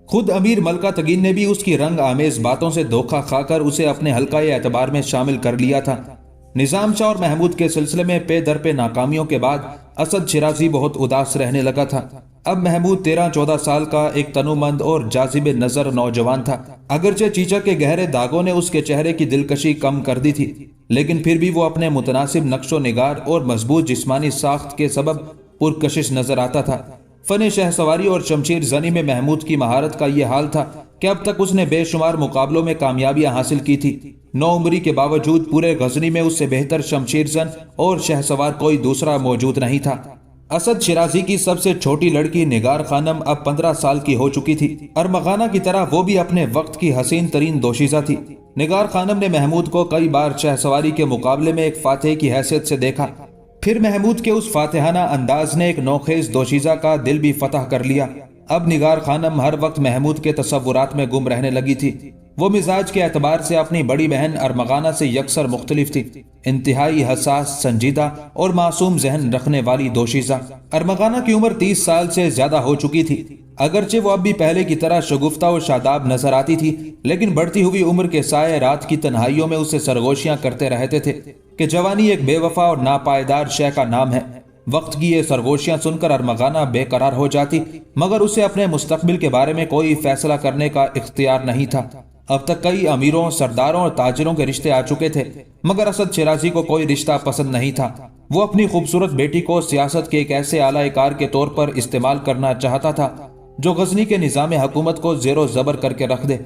خود امیر ملکہ تگین نے بھی اس کی رنگ آمیز باتوں سے دھوکہ کھا کر اسے اپنے حلقہ اعتبار میں شامل کر لیا تھا۔ نظام شاہ اور محمود کے سلسلے میں پے در پے ناکامیوں کے بعد اسد شیرازی بہت اداس رہنے لگا تھا۔ اب محمود 13-14 سال کا ایک تنومند اور جاذب نظر نوجوان تھا۔ اگرچہ چیچک کے گہرے داغوں نے اس کے چہرے کی دلکشی کم کر دی تھی، لیکن پھر بھی وہ اپنے متناسب نقش و نگار اور مضبوط جسمانی ساخت کے سبب پرکشش نظر آتا تھا۔ فن شہ سواری اور شمشیر زنی میں محمود کی مہارت کا یہ حال تھا کہ اب تک اس نے بے شمار مقابلوں میں کامیابیاں حاصل کی تھی۔ نوعمری کے باوجود پورے غزنی میں اس سے بہتر شمشیر زن اور شہ سوار کوئی دوسرا موجود نہیں تھا۔ اسد شیرازی کی سب سے چھوٹی لڑکی نگار خانم اب 15 سال کی ہو چکی تھی۔ ارمغانہ کی طرح وہ بھی اپنے وقت کی حسین ترین دوشیزہ تھی۔ نگار خانم نے محمود کو کئی بار شہ سواری کے مقابلے میں ایک فاتح کی حیثیت سے دیکھا، پھر محمود کے اس فاتحانہ انداز نے ایک نوخیز دوشیزہ کا دل بھی فتح کر لیا۔ اب نگار خانم ہر وقت محمود کے تصورات میں گم رہنے لگی تھی۔ وہ مزاج کے اعتبار سے اپنی بڑی بہن ارمغانہ سے یکسر مختلف تھی، انتہائی حساس، سنجیدہ اور معصوم ذہن رکھنے والی دوشیزہ۔ ارمغانہ کی عمر 30 سال سے زیادہ ہو چکی تھی۔ اگرچہ وہ اب بھی پہلے کی طرح شگفتہ و شاداب نظر آتی تھی، لیکن بڑھتی ہوئی عمر کے سائے رات کی تنہائیوں میں اسے سرگوشیاں کرتے رہتے تھے کہ جوانی ایک بے وفا اور ناپائیدار شے کا نام ہے۔ وقت کی یہ سرگوشیاں سن کر ارمغانہ بے قرار ہو جاتی، مگر اسے اپنے مستقبل کے بارے میں کوئی فیصلہ کرنے کا اختیار نہیں تھا۔ اب تک کئی امیروں، سرداروں اور تاجروں کے رشتے آ چکے تھے، مگر اسد شیرازی کو کوئی رشتہ پسند نہیں تھا۔ وہ اپنی خوبصورت بیٹی کو سیاست کے ایک ایسے اعلیٰ کار کے طور پر استعمال کرنا چاہتا تھا جو غزنی کے نظام حکومت کو زیر و زبر کر کے رکھ دے۔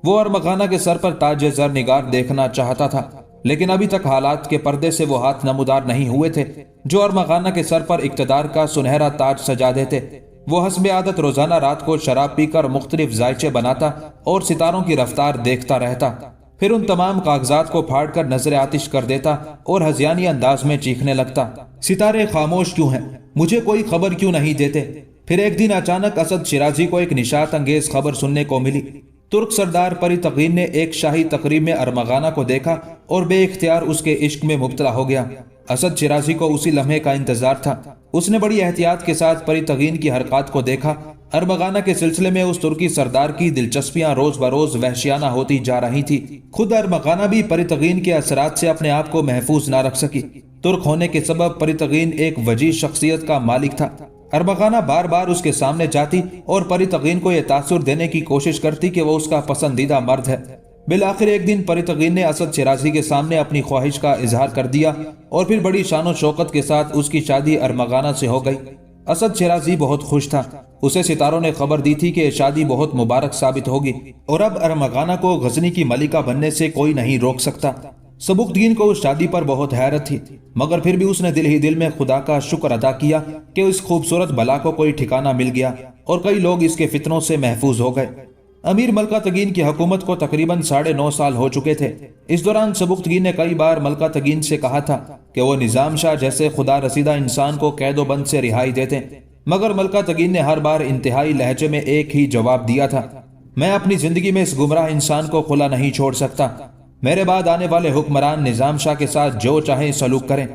وہ ارمغانہ کے سر پر تاج زر نگار دیکھنا چاہتا تھا، لیکن ابھی تک حالات کے پردے سے وہ ہاتھ نمودار نہیں ہوئے تھے جو ارمغانہ کے سر پر اقتدار کا سنہرا تاج سجا دیتے۔ وہ حسب عادت روزانہ رات کو شراب پی کر مختلف ذائچے بناتا اور ستاروں کی رفتار دیکھتا رہتا، پھر ان تمام کاغذات کو پھاڑ کر نظر آتش کر دیتا اور ہذیانی انداز میں چیخنے لگتا، ستارے خاموش کیوں ہیں؟ مجھے کوئی خبر کیوں نہیں دیتے؟ پھر ایک دن اچانک اسد شیرازی کو ایک نشاط انگیز خبر سننے کو ملی۔ ترک سردار پری تقین نے ایک شاہی تقریب میں ارمغانہ کو دیکھا اور بے اختیار اس کے عشق میں مبتلا ہو گیا۔ اسد شیرازی کو اسی لمحے کا انتظار تھا۔ اس نے بڑی احتیاط کے ساتھ پری تقین کی حرکات کو دیکھا۔ ارمغانہ کے سلسلے میں اس ترکی سردار کی دلچسپیاں روز بروز وحشیانہ ہوتی جا رہی تھی۔ خود ارمغانہ بھی پری تقین کے اثرات سے اپنے آپ کو محفوظ نہ رکھ سکی۔ ترک ہونے کے سبب پری تقین ایک وجیح شخصیت کا مالک تھا۔ ارمغانہ بار بار اس کے سامنے جاتی اور پری تقین کو یہ تاثر دینے کی کوشش کرتی کہ وہ اس کا پسندیدہ مرد ہے۔ بالآخر ایک دن پری تقین نے اسد شیرازی کے سامنے اپنی خواہش کا اظہار کر دیا اور پھر بڑی شان و شوکت کے ساتھ اس کی شادی ارمغانہ سے ہو گئی۔ اسد شیرازی بہت خوش تھا۔ اسے ستاروں نے خبر دی تھی کہ یہ شادی بہت مبارک ثابت ہوگی اور اب ارمغانہ کو غزنی کی ملکہ بننے سے کوئی نہیں روک سکتا۔ سبکتگین کو اس شادی پر بہت حیرت تھی، مگر پھر بھی اس نے دل ہی دل میں خدا کا شکر ادا کیا کہ اس خوبصورت بلا کو کوئی ٹھکانہ مل گیا اور کئی لوگ اس کے فتنوں سے محفوظ ہو گئے۔ امیر ملکہ تگین کی حکومت کو تقریباً 9.5 سال ہو چکے تھے۔ اس دوران سبکتگین نے کئی بار ملکہ تگین سے کہا تھا کہ وہ نظام شاہ جیسے خدا رسیدہ انسان کو قید و بند سے رہائی دیتے، مگر ملکہ تگین نے ہر بار انتہائی لہجے میں ایک ہی جواب دیا تھا، میں اپنی زندگی میں اس گمراہ انسان کو کھلا نہیں چھوڑ سکتا۔ میرے بعد آنے والے حکمران نظام شاہ کے ساتھ جو چاہیں سلوک کریں۔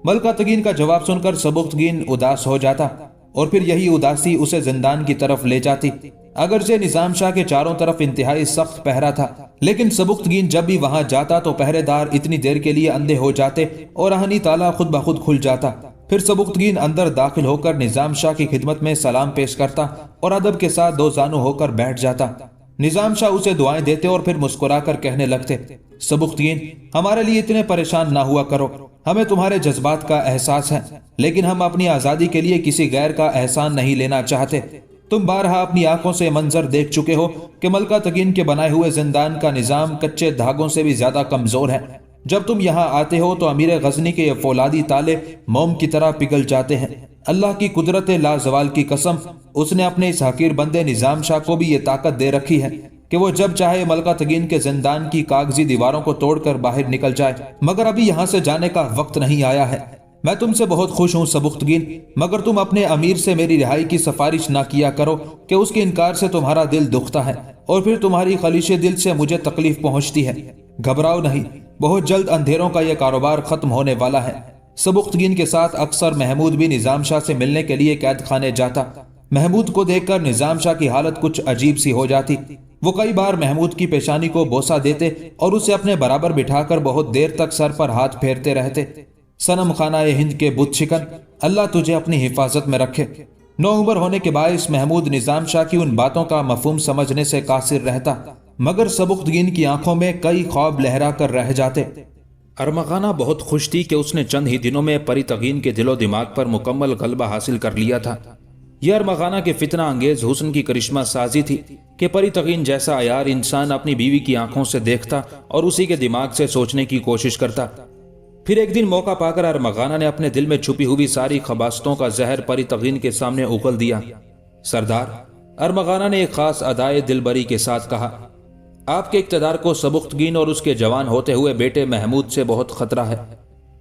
ملکہ تگین کا جواب سن کر سبکتگین اداس ہو جاتا اور پھر یہی اداسی اسے زندان کی طرف لے جاتی۔ اگرچہ نظام شاہ کے چاروں طرف انتہائی سخت پہرا تھا، لیکن سبکتگین جب بھی وہاں جاتا تو پہرے دار اتنی دیر کے لیے اندھے ہو جاتے اور رہنی تالا خود بخود کھل جاتا۔ پھر سبکتگین اندر داخل ہو کر نظام شاہ کی خدمت میں سلام پیش کرتا اور ادب کے ساتھ دو زانو ہو کر بیٹھ جاتا۔ نظام شاہ اسے دعائیں دیتے اور پھر مسکرا کر کہنے لگتے، سبکتگین، ہمارے لیے اتنے پریشان نہ ہوا کرو، ہمیں تمہارے جذبات کا احساس ہے، لیکن ہم اپنی آزادی کے لیے کسی غیر کا احسان نہیں لینا چاہتے۔ تم بارہا اپنی آنکھوں سے منظر دیکھ چکے ہو کہ ملکہ تگین کے بنائے ہوئے زندان کا نظام کچے دھاگوں سے بھی زیادہ کمزور ہے۔ جب تم یہاں آتے ہو تو امیر غزنی کے یہ فولادی تالے موم کی طرح پگھل جاتے ہیں۔ اللہ کی قدرت لازوال کی قسم، اس نے اپنے اس حقیر بندے نظام شاہ کو بھی یہ طاقت دے رکھی ہے کہ وہ جب چاہے ملکہ تگین کے زندان کی کاغذی دیواروں کو توڑ کر باہر نکل جائے، مگر ابھی یہاں سے جانے کا وقت نہیں آیا ہے۔ میں تم سے بہت خوش ہوں سبکتگین، مگر تم اپنے امیر سے میری رہائی کی سفارش نہ کیا کرو کہ اس کے انکار سے تمہارا دل دکھتا ہے اور پھر تمہاری خلیش دل سے مجھے تکلیف پہنچتی ہے۔ گھبراؤ نہیں، بہت جلد اندھیروں کا یہ کاروبار ختم ہونے والا ہے۔ سبکتگین کے ساتھ اکثر محمود بھی نظام شاہ سے ملنے کے لیے قید خانے جاتا۔ محمود کو دیکھ کر نظام شاہ کی حالت کچھ عجیب سی ہو جاتی۔ وہ کئی بار محمود کی پیشانی کو بوسہ دیتے اور اسے اپنے برابر بٹھا کر بہت دیر تک سر پر ہاتھ پھیرتے رہتے۔ صنم خانہ ہند کے بت شکن، اللہ تجھے اپنی حفاظت میں رکھے۔ نوعمر ہونے کے باعث محمود نظام شاہ کی ان باتوں کا مفہوم سمجھنے سے قاصر رہتا، مگر سبکتگین کی آنکھوں میں کئی خواب لہرا کر رہ جاتے۔ ارمغانہ بہت خوش تھی کہ اس نے چند ہی دنوں میں پری تقین کے دل و دماغ پر مکمل غلبہ حاصل کر لیا تھا۔ یہ ارمغانہ کے فتنہ انگیز حسن کی کرشمہ سازی تھی کہ پری تغین جیسا عیار انسان اپنی بیوی کی آنکھوں سے دیکھتا اور اسی کے دماغ سے سوچنے کی کوشش کرتا۔ پھر ایک دن موقع پا کر ارمغانہ نے اپنے دل میں چھپی ہوئی ساری خباستوں کا زہر پری تغین کے سامنے اگل دیا۔ سردار، ارمغانہ نے ایک خاص ادائے دلبری کے ساتھ کہا، آپ کے اقتدار کو سبکتگین اور اس کے جوان ہوتے ہوئے بیٹے محمود سے بہت خطرہ ہے۔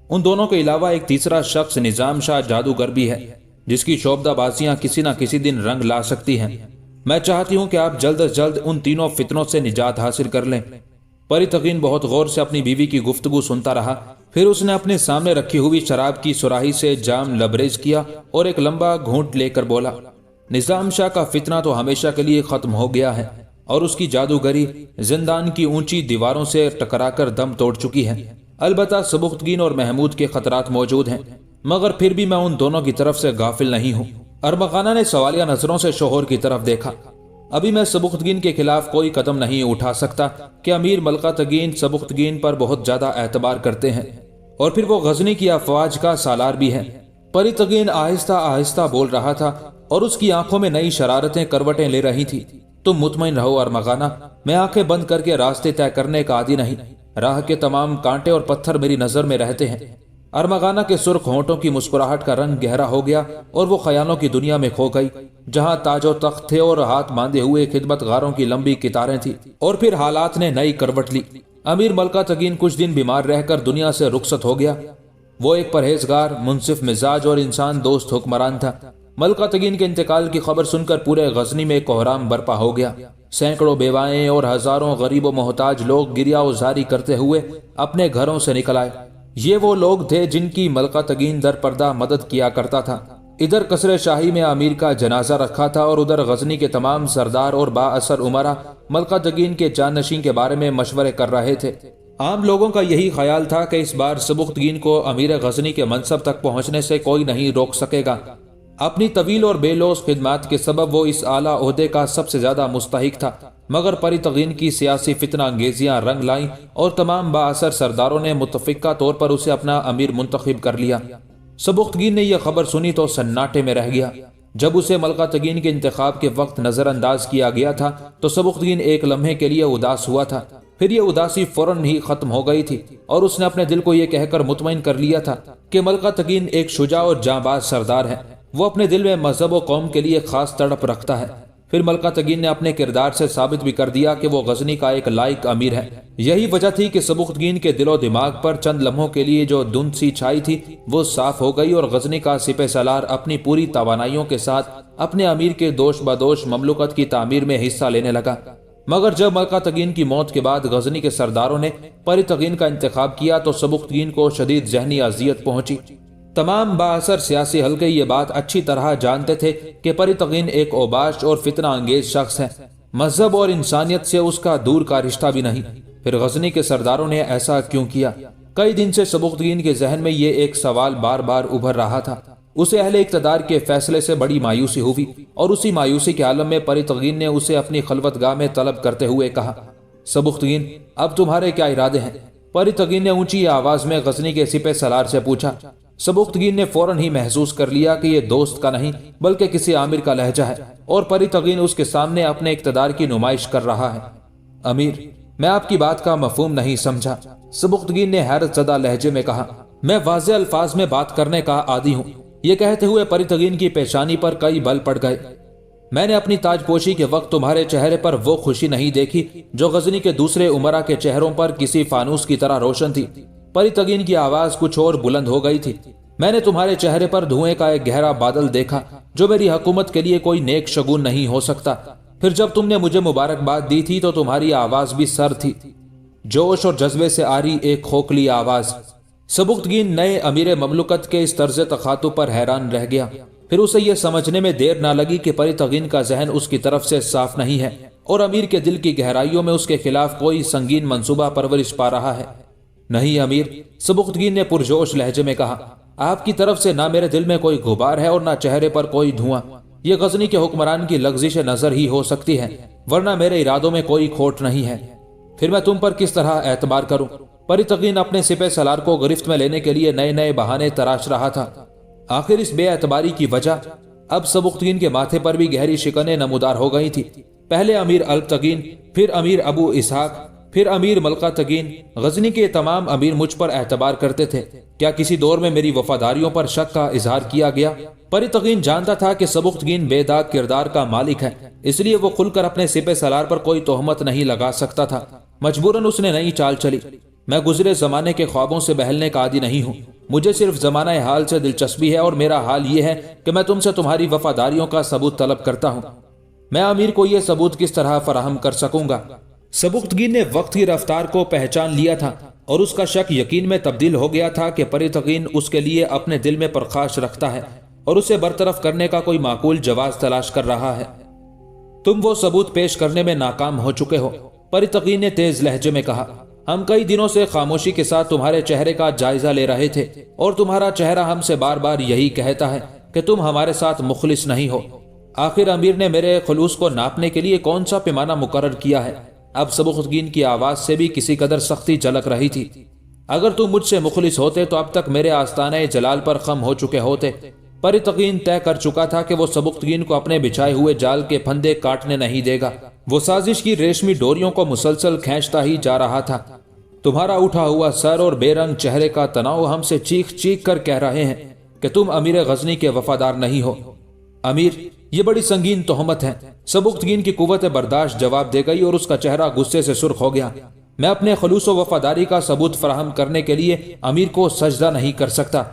ان دونوں کے علاوہ ایک تیسرا شخص نظام شاہ جادوگر بھی ہے، جس کی شوبدہ بازیاں کسی نہ کسی دن رنگ لا سکتی ہیں۔ میں چاہتی ہوں کہ آپ جلد از جلد ان تینوں فتنوں سے نجات حاصل کر لیں۔ پری تغین بہت غور سے اپنی بیوی کی گفتگو سنتا رہا، پھر اس نے اپنے سامنے رکھی ہوئی شراب کی سراہی سے جام لبریز کیا اور ایک لمبا گھونٹ لے کر بولا، نظام شاہ کا فتنہ تو ہمیشہ کے لیے ختم ہو گیا ہے اور اس کی جادوگری زندان کی اونچی دیواروں سے ٹکرا کر دم توڑ چکی ہے۔ البتہ سبکتگین اور محمود کے خطرات موجود ہیں، مگر پھر بھی میں ان دونوں کی طرف سے غافل نہیں ہوں۔ ارمغانہ نے سوالیہ نظروں سے شوہر کی طرف دیکھا۔ ابھی میں سبکتگین کے خلاف کوئی قدم نہیں اٹھا سکتا کہ امیر ملکہ تگین سبکتگین پر بہت زیادہ اعتبار کرتے ہیں اور پھر وہ غزنی کی افواج کا سالار بھی ہے۔ پری تغین آہستہ آہستہ بول رہا تھا اور اس کی آنکھوں میں نئی شرارتیں کروٹیں لے رہی تھی۔ تم مطمئن رہو ارمغانہ، میں آنکھیں بند کر کے راستے طے کرنے کا عادی نہیں۔ راہ کے تمام کانٹے اور پتھر میری نظر میں رہتے ہیں۔ ارمغانہ کے سرخ ہونٹوں کی مسکراہٹ کا رنگ گہرا ہو گیا اور وہ خیالوں کی دنیا میں کھو گئی، جہاں تاج و تخت تھے اور ہاتھ باندھے ہوئے خدمت گاروں کی لمبی قطاریں تھیں۔ اور پھر حالات نے نئی کروٹ لی۔ امیر ملکہ تگین کچھ دن بیمار رہ کر دنیا سے رخصت ہو گیا۔ وہ ایک پرہیزگار، منصف مزاج اور انسان دوست حکمران تھا۔ ملکہ تگین کے انتقال کی خبر سن کر پورے غزنی میں کوہرام برپا ہو گیا۔ سینکڑوں بیوائیں اور ہزاروں غریب و محتاج لوگ گریہ وزاری کرتے ہوئے اپنے گھروں سے نکل آئے۔ یہ وہ لوگ تھے جن کی ملکہ تگین در پردہ مدد کیا کرتا تھا۔ ادھر قصر شاہی میں امیر کا جنازہ رکھا تھا اور ادھر غزنی کے تمام سردار اور با اثر امراء ملکہ تگین کے جانشین کے بارے میں مشورے کر رہے تھے۔ عام لوگوں کا یہی خیال تھا کہ اس بار سبکتگین کو امیر غزنی کے منصب تک پہنچنے سے کوئی نہیں روک سکے گا۔ اپنی طویل اور بے لوث خدمات کے سبب وہ اس اعلیٰ عہدے کا سب سے زیادہ مستحق تھا، مگر پری تغین کی سیاسی فتنہ انگیزیاں رنگ لائیں اور تمام با اثر سرداروں نے متفقہ طور پر اسے اپنا امیر منتخب کر لیا۔ سبکتگین نے یہ خبر سنی تو سناٹے میں رہ گیا۔ جب اسے ملکہ تگین کے انتخاب کے وقت نظر انداز کیا گیا تھا تو سبکتگین ایک لمحے کے لیے اداس ہوا تھا، پھر یہ اداسی فوراً ہی ختم ہو گئی تھی اور اس نے اپنے دل کو یہ کہہ کر مطمئن کر لیا تھا کہ ملکہ تگین ایک شجاع اور جانباز سردار ہے۔ وہ اپنے دل میں مذہب و قوم کے لیے خاص تڑپ رکھتا ہے۔ پھر ملکہ تگین نے اپنے کردار سے ثابت بھی کر دیا کہ وہ غزنی کا ایک لائق امیر ہے۔ یہی وجہ تھی کہ سبکتگین کے دل و دماغ پر چند لمحوں کے لیے جو دھند سی چھائی تھی وہ صاف ہو گئی اور غزنی کا سپہ سالار اپنی پوری توانائیوں کے ساتھ اپنے امیر کے دوش بدوش مملکت کی تعمیر میں حصہ لینے لگا۔ مگر جب ملکہ تگین کی موت کے بعد غزنی کے سرداروں نے پری تغین کا انتخاب کیا تو سبکتگین کو شدید ذہنی اذیت پہنچی۔ تمام با اثر سیاسی حلقے یہ بات اچھی طرح جانتے تھے کہ پری تغین ایک اوباش اور فتنہ انگیز شخص ہے، مذہب اور انسانیت سے اس کا دور کا رشتہ بھی نہیں۔ پھر غزنی کے سرداروں نے ایسا کیوں کیا؟ کئی دن سے سبکتگین کے ذہن میں یہ ایک سوال بار بار ابھر رہا تھا۔ اسے اہل اقتدار کے فیصلے سے بڑی مایوسی ہوئی اور اسی مایوسی کے عالم میں پری تغین نے اسے اپنی خلوت گاہ میں طلب کرتے ہوئے کہا، سبکتگین اب تمہارے کیا ارادے ہیں؟ پری تغین نے اونچی آواز میں غزنی کے سپہ سالار سے پوچھا۔ سبکتگین نے فوراً ہی محسوس کر لیا کہ یہ دوست کا نہیں بلکہ کسی عامر کا لہجہ ہے اور پری تغین اس کے سامنے اپنے اقتدار کی نمائش کر رہا ہے۔ امیر، میں آپ کی بات کا مفہوم نہیں سمجھا، سبکتگین نے حیرت زدہ لہجے میں کہا۔ میں واضح الفاظ میں بات کرنے کا عادی ہوں۔ یہ کہتے ہوئے پری تغین کی پیشانی پر کئی بل پڑ گئے۔ میں نے اپنی تاج پوشی کے وقت تمہارے چہرے پر وہ خوشی نہیں دیکھی جو غزنی کے دوسرے امراء کے چہروں پر کسی فانوس کی طرح روشن تھی۔ پری تغین کی آواز کچھ اور بلند ہو گئی تھی۔ میں نے تمہارے چہرے پر دھوئیں کا ایک گہرا بادل دیکھا جو میری حکومت کے لیے کوئی نیک شگون نہیں ہو سکتا۔ پھر جب تم نے مجھے مبارکباد دی تھی تو تمہاری آواز بھی سر تھی، جوش اور جذبے سے آری ایک کھوکھلی آواز۔ سبکتگین نئے امیر مملکت کے اس طرز تخاطب پر حیران رہ گیا۔ پھر اسے یہ سمجھنے میں دیر نہ لگی کہ پری تغین کا ذہن اس کی طرف سے صاف نہیں ہے اور امیر کے دل کی گہرائیوں میں اس کے خلاف کوئی سنگین منصوبہ پرورش پا رہا ہے۔ نہیں امیر، سبکتگین نے پرجوش لہجے میں کہا، آپ کی طرف سے نہ میرے دل میں کوئی غبار ہے اور نہ چہرے پر کوئی دھواں۔ یہ غزنی کے حکمران کی لغزش نظر ہی ہو سکتی ہے، ورنہ میرے ارادوں میں کوئی کھوٹ نہیں ہے۔ پھر میں تم پر کس طرح اعتبار کروں؟ پری تغین اپنے سپہ سالار کو گرفت میں لینے کے لیے نئے نئے بہانے تراش رہا تھا۔ آخر اس بے اعتباری کی وجہ اب سبکتگین کے ماتھے پر بھی گہری شکنیں نمودار ہو گئی تھی۔ پہلے امیر البتگین، پھر امیر ابو اسحاق، پھر امیر ملکتگین۔ غزنی کے تمام امیر مجھ پر اعتبار کرتے تھے۔ کیا کسی دور میں میری وفاداریوں پر شک کا اظہار کیا گیا؟ پریتگین جانتا تھا کہ سبکتگین بے داغ کردار کا مالک ہے، اس لیے وہ کھل کر اپنے سپہ سالار پر کوئی تہمت نہیں لگا سکتا تھا۔ مجبوراً اس نے نئی چال چلی۔ میں گزرے زمانے کے خوابوں سے بہلنے کا عادی نہیں ہوں، مجھے صرف زمانہ حال سے دلچسپی ہے، اور میرا حال یہ ہے کہ میں تم سے تمہاری وفاداریوں کا ثبوت طلب کرتا ہوں۔ میں امیر کو یہ ثبوت کس طرح فراہم کر سکوں گا؟ سبکتگین نے وقت کی رفتار کو پہچان لیا تھا، اور اس کا شک یقین میں تبدیل ہو گیا تھا کہ پریتگین اس کے لیے اپنے دل میں پرخاش رکھتا ہے اور اسے برطرف کرنے کا کوئی معقول جواز تلاش کر رہا ہے۔ تم وہ ثبوت پیش کرنے میں ناکام ہو چکے ہو، پریتگین نے تیز لہجے میں کہا۔ ہم کئی دنوں سے خاموشی کے ساتھ تمہارے چہرے کا جائزہ لے رہے تھے، اور تمہارا چہرہ ہم سے بار بار یہی کہتا ہے کہ تم ہمارے ساتھ مخلص نہیں ہو۔ آخر امیر نے میرے خلوص کو ناپنے کے لیے کون سا پیمانہ مقرر کیا ہے؟ اب سبکتگین کی آواز سے بھی کسی قدر سختی جھلک رہی تھی۔ اگر تم مجھ سے مخلص ہوتے تو اب تک میرے آستانہ جلال پر خم ہو چکے ہوتے۔ پریتگین طے کر چکا تھا کہ وہ سبکتگین کو اپنے بچھائے ہوئے جال کے پھندے کاٹنے نہیں دے گا۔ وہ سازش کی ریشمی ڈوریوں کو مسلسل کھینچتا ہی جا رہا تھا۔ تمہارا اٹھا ہوا سر اور بے رنگ چہرے کا تناؤ ہم سے چیخ چیخ کر کہہ رہے ہیں کہ تم امیر غزنی کے وفادار نہیں ہو۔ امیر، یہ بڑی سنگین تہمت ہے۔ سبکتگین کی قوت برداشت جواب دے گئی اور اس کا چہرہ غصے سے سرخ ہو گیا۔ میں اپنے خلوص و وفاداری کا ثبوت فراہم کرنے کے لیے امیر کو سجدہ نہیں کر سکتا۔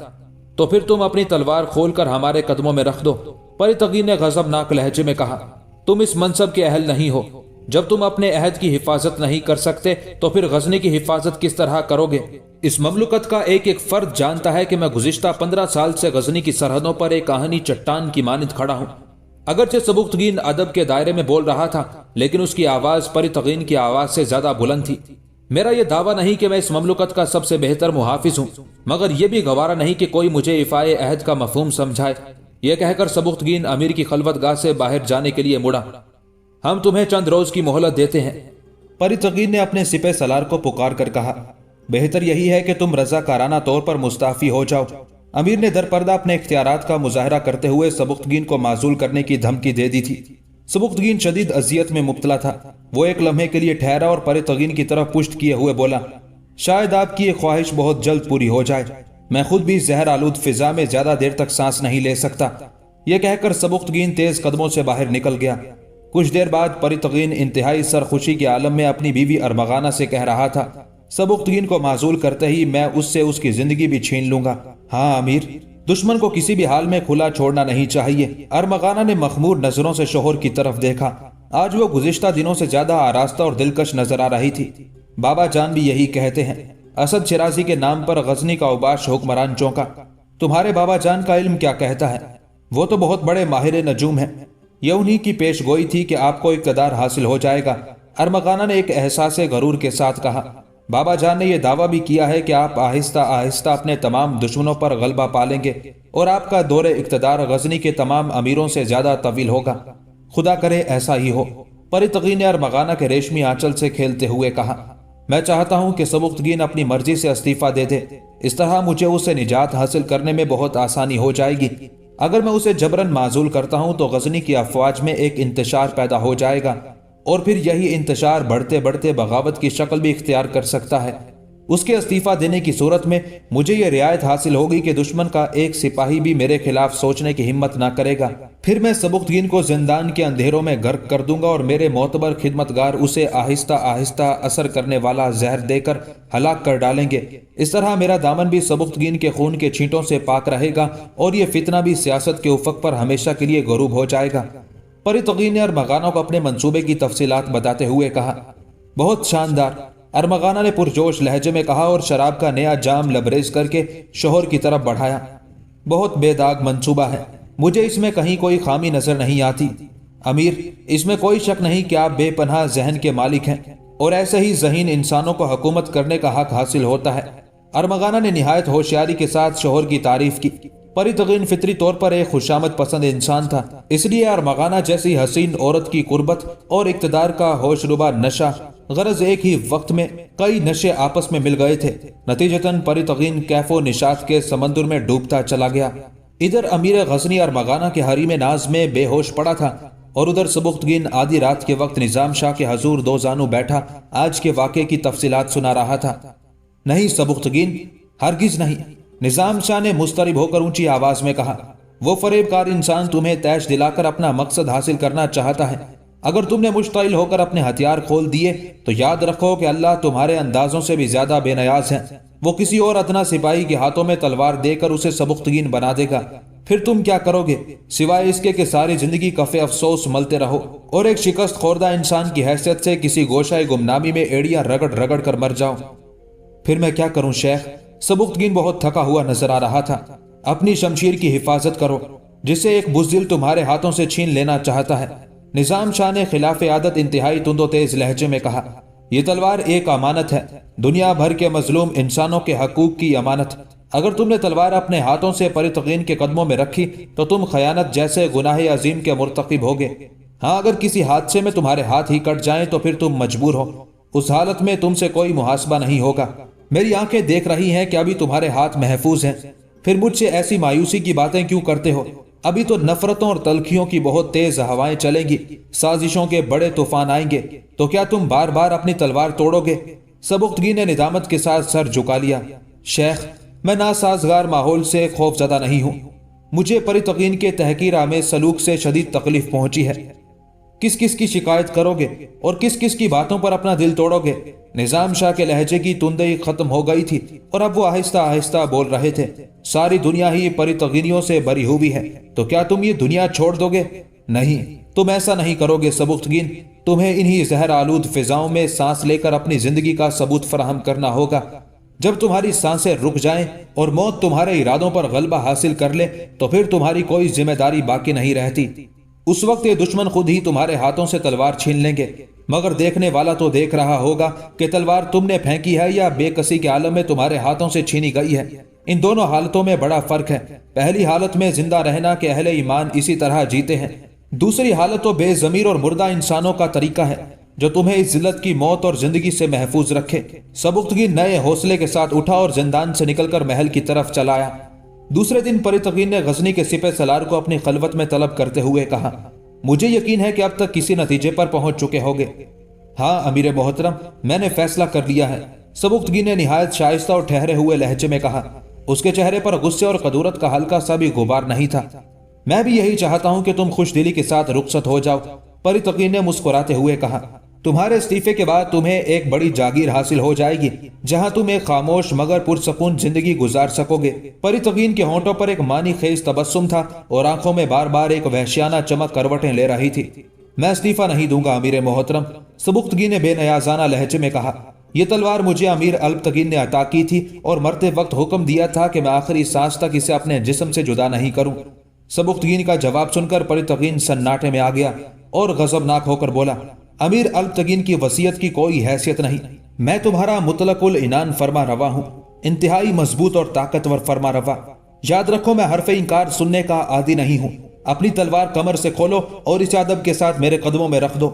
تو پھر تم اپنی تلوار کھول کر ہمارے قدموں میں رکھ دو، پریتگین نے غضبناک لہجے میں کہا۔ تم اس منصب کے اہل نہیں ہو۔ جب تم اپنے عہد کی حفاظت نہیں کر سکتے تو پھر غزنی کی حفاظت کس طرح کرو گے؟ اس مملکت کا ایک ایک فرد جانتا ہے کہ میں گزشتہ 15 سال سے غزنی کی سرحدوں پر ایک آہنی چٹان کی مانند کھڑا ہوں۔ اگرچہ سبکتگین ادب کے دائرے میں بول رہا تھا، لیکن اس کی آواز پریتگین کی آواز سے زیادہ بلند تھی۔ میرا یہ دعویٰ نہیں کہ میں اس مملکت کا سب سے بہتر محافظ ہوں، مگر یہ بھی گوارا نہیں کہ کوئی مجھے افائے عہد کا مفہوم سمجھائے۔ یہ کہہ کر سبکتگین امیر کی خلوت گاہ سے باہر جانے کے لیے مڑا۔ ہم تمہیں چند روز کی مہلت دیتے ہیں، پریتگین نے اپنے سپہ سالار کو پکار کر کہا۔ بہتر یہی ہے کہ تم رضاکارانہ طور پر مستعفی ہو جاؤ۔ امیر نے درپردہ اپنے اختیارات کا مظاہرہ کرتے ہوئے سبکتگین کو معزول کرنے کی دھمکی دے دی تھی۔ سبکتگین شدید اذیت میں مبتلا تھا۔ وہ ایک لمحے کے لیے ٹھہرا اور پریتگین کی طرف پشت کیے ہوئے بولا، شاید آپ کی یہ خواہش بہت جلد پوری ہو جائے۔ میں خود بھی زہر آلود فضا میں زیادہ دیر تک سانس نہیں لے سکتا۔ یہ کہہ کر سبکتگین تیز قدموں سے باہر نکل گیا۔ کچھ دیر بعد پریتگین انتہائی سرخوشی کے عالم میں اپنی بیوی ارمغانہ سے کہہ رہا تھا، سبکتگین کو معزول کرتے ہی میں اس سے اس کی زندگی بھی چھین لوں گا۔ ہاں امیر، دشمن کو کسی بھی حال میں کھلا چھوڑنا نہیں چاہیے۔ ارمغانہ نے مخمور نظروں سے شوہر کی طرف دیکھا۔ آج وہ گزشتہ دنوں سے زیادہ آراستہ اور دلکش نظر آ رہی تھی۔ بابا جان بھی یہی کہتے ہیں۔ اسد شیرازی کے نام پر غزنی کا اوباش حکمران چونکا۔ تمہارے بابا جان کا علم کیا کہتا ہے؟ وہ تو بہت بڑے ماہر نجوم ہیں۔ یہ انہی کی پیش گوئی تھی کہ آپ کو اقتدار حاصل ہو جائے گا، ارمغانہ نے ایک احساس غرور کے ساتھ کہا۔ بابا جان نے یہ دعویٰ بھی کیا ہے کہ آپ آہستہ آہستہ اپنے تمام دشمنوں پر غلبہ پالیں گے اور آپ کا دور اقتدار غزنی کے تمام امیروں سے زیادہ طویل ہوگا۔ خدا کرے ایسا ہی ہو، پریتگین نے ارمغانہ کے ریشمی آنچل سے کھیلتے ہوئے کہا۔ میں چاہتا ہوں کہ سبکتگین اپنی مرضی سے استعفیٰ دے دے، اس طرح مجھے اس سے نجات حاصل کرنے میں بہت آسانی ہو جائے گی۔ اگر میں اسے جبراً معزول کرتا ہوں تو غزنی کی افواج میں ایک انتشار پیدا ہو جائے گا، اور پھر یہی انتشار بڑھتے بڑھتے بغاوت کی شکل بھی اختیار کر سکتا ہے۔ اس کے استعفیٰ دینے کی صورت میں مجھے یہ رعایت حاصل ہوگی کہ دشمن کا ایک سپاہی بھی میرے خلاف سوچنے کی ہمت نہ کرے گا۔ پھر میں سبکتگین کو زندان کے اندھیروں میں غرق کر دوں گا اور میرے معتبر خدمتگار اسے آہستہ آہستہ اثر کرنے والا زہر دے کر ہلاک کر ڈالیں گے۔ اس طرح میرا دامن بھی سبکتگین کے خون کے چھینٹوں سے پاک رہے گا اور یہ فتنہ بھی سیاست کے افق پر ہمیشہ کے لیے غروب ہو جائے گا۔ پریتگین نے ارمغانہ کو اپنے منصوبے کی تفصیلات بتاتے ہوئے کہا۔ بہت شاندار، ارمغانہ نے پرجوش لہجے میں کہا اور شراب کا نیا جام لبریز کر کے شوہر کی طرف بڑھایا۔ بہت بے داغ منصوبہ ہے، مجھے اس میں کہیں کوئی خامی نظر نہیں آتی۔ امیر، اس میں کوئی شک نہیں کہ آپ بے پناہ ذہن کے مالک ہیں اور ایسے ہی ذہین انسانوں کو حکومت کرنے کا حق حاصل ہوتا ہے۔ ارمغانہ نے نہایت ہوشیاری کے ساتھ شوہر کی تعریف کی۔ پریتگین فطری طور پر ایک خوشامد پسند انسان تھا، اس لیے ارمغانہ جیسی حسین عورت کی قربت اور اقتدار کا ہوشربا نشہ، غرض ایک ہی وقت میں کئی نشے آپس میں مل گئے تھے۔ نتیجتاً پریتگین کیف و نشاط کے سمندر میں ڈوبتا چلا گیا۔ ادھر امیر غزنی ارمغانہ کے حریم ناز میں بے ہوش پڑا تھا اور ادھر سبکتگین آدھی رات کے وقت نظام شاہ کے حضور دو زانو بیٹھا آج کے واقعے کی تفصیلات سنا رہا تھا۔ نہیں سبکتگین، ہرگز نہیں، نظام شاہ نے مضطرب ہو کر اونچی آواز میں کہا۔ وہ فریب کار انسان تمہیں تیش دلا کر اپنا مقصد حاصل کرنا چاہتا ہے۔ اگر تم نے مشتعل ہو کر اپنے ہتھیار کھول دیے تو یاد رکھو کہ اللہ تمہارے اندازوں سے بھی زیادہ بے نیاز ہے۔ وہ کسی اور ادنا سپاہی کے ہاتھوں میں تلوار دے کر اسے سبکتگین بنا دے گا۔ پھر تم کیا کرو گے سوائے اس کے کہ ساری زندگی کف افسوس ملتے رہو اور ایک شکست خوردہ انسان کی حیثیت سے کسی گوشہ گمنامی میں ایڑیاں رگڑ رگڑ کر مر جاؤ۔ پھر میں کیا کروں شیخ؟ سبکتگین بہت تھکا ہوا نظر آ رہا تھا۔ اپنی شمشیر کی حفاظت کرو جسے ایک بزدل تمہارے ہاتھوں سے چھین لینا چاہتا ہے۔ نظام شاہ نے خلاف عادت انتہائی تند و تیز لہجے میں کہا۔ یہ تلوار ایک امانت ہے، دنیا بھر کے مظلوم انسانوں کے حقوق کی امانت۔ اگر تم نے تلوار اپنے ہاتھوں سے پرتقین کے قدموں میں رکھی تو تم خیانت جیسے گناہ عظیم کے مرتکب ہوگے۔ ہاں، اگر کسی حادثے میں تمہارے ہاتھ ہی کٹ جائیں تو پھر تم مجبور ہو، اس حالت میں تم سے کوئی محاسبہ نہیں ہوگا۔ میری آنکھیں دیکھ رہی ہیں کہ ابھی تمہارے ہاتھ محفوظ ہیں، پھر مجھ سے ایسی مایوسی کی باتیں کیوں کرتے ہو؟ ابھی تو نفرتوں اور تلخیوں کی بہت تیز ہوائیں چلیں گی، سازشوں کے بڑے طوفان آئیں گے، تو کیا تم بار بار اپنی تلوار توڑو گے؟ سبکتگین نے ندامت کے ساتھ سر جھکا لیا۔ شیخ، میں ناسازگار ماحول سے خوف زدہ نہیں ہوں، مجھے پرتقین کے تحقیر آمیز سلوک سے شدید تکلیف پہنچی ہے۔ کس کس کی شکایت کرو گے اور کس کس کی باتوں پر اپنا دل توڑو گے؟ نظام شاہ کے لہجے کی تندئی ختم ہو گئی تھی اور اب وہ آہستہ آہستہ بول رہے تھے۔ ساری دنیا ہی پرتقینیوں سے بری ہوئی ہے، تو کیا تم یہ دنیا چھوڑ دو گے؟ نہیں، تم ایسا نہیں کرو گے سبکتگین، تمہیں انہی زہر آلود فضاؤں میں سانس لے کر اپنی زندگی کا ثبوت فراہم کرنا ہوگا۔ جب تمہاری سانسیں رک جائیں اور موت تمہارے ارادوں پر غلبہ حاصل کر لے تو پھر تمہاری کوئی ذمہ داری باقی نہیں رہتی۔ اس وقت یہ دشمن خود ہی تمہارے ہاتھوں سے تلوار چھین لیں گے، مگر دیکھنے والا تو دیکھ رہا ہوگا کہ تلوار تم نے پھینکی ہے یا بے کسی کے عالم میں تمہارے ہاتھوں سے چھینی گئی ہے۔ ان دونوں حالتوں میں بڑا فرق ہے۔ پہلی حالت میں زندہ رہنا کہ اہل ایمان اسی طرح جیتے ہیں، دوسری حالت تو بے ضمیر اور مردہ انسانوں کا طریقہ ہے جو تمہیں اس ذلت کی موت اور زندگی سے محفوظ رکھے۔ سبکتگین نئے حوصلے کے ساتھ اٹھا اور زندان سے نکل کر محل کی طرف چلا آیا۔ دوسرے دن پرتقین نے غزنی کے سپہ سالار کو اپنی خلوت میں طلب کرتے ہوئے کہا، مجھے یقین ہے کہ اب تک کسی نتیجے پر پہنچ چکے ہوگے۔ ہاں امیر محترم، میں نے فیصلہ کر لیا ہے، سبکتگین نے نہایت شائستہ اور ٹھہرے ہوئے لہجے میں کہا۔ اس کے چہرے پر غصے اور قدورت کا ہلکا سا بھی غبار نہیں تھا۔ میں بھی یہی چاہتا ہوں کہ تم خوش دلی کے ساتھ رخصت ہو جاؤ، پرتقین نے مسکراتے ہوئے کہا۔ تمہارے استعفے کے بعد تمہیں ایک بڑی جاگیر حاصل ہو جائے گی جہاں تم ایک خاموش مگر پرسکون زندگی گزار سکو گے۔ پرتقین کے ہونٹوں پر ایک معنی خیز تبسم تھا اور آنکھوں میں بار بار ایک وحشیانہ چمک کروٹیں لے رہی تھی۔ میں استعفیٰ نہیں دوں گا امیر محترم، سبکتگین نے بے نیازانہ لہجے میں کہا۔ یہ تلوار مجھے امیر البتگین نے عطا کی تھی اور مرتے وقت حکم دیا تھا کہ میں آخری سانس تک اسے اپنے جسم سے جدا نہیں کروں۔ سبکتگین کا جواب سن کر پرتقین سناٹے میں آ گیا اور غضبناک ہو کر بولا، امیر البتگین کی وصیت کی کوئی حیثیت نہیں، میں تمہارا مطلق العنان فرما روا ہوں، انتہائی مضبوط اور طاقتور فرما روا۔ یاد رکھو میں حرف انکار سننے کا عادی نہیں ہوں۔ اپنی تلوار کمر سے کھولو اور اس ادب کے ساتھ میرے قدموں میں رکھ دو۔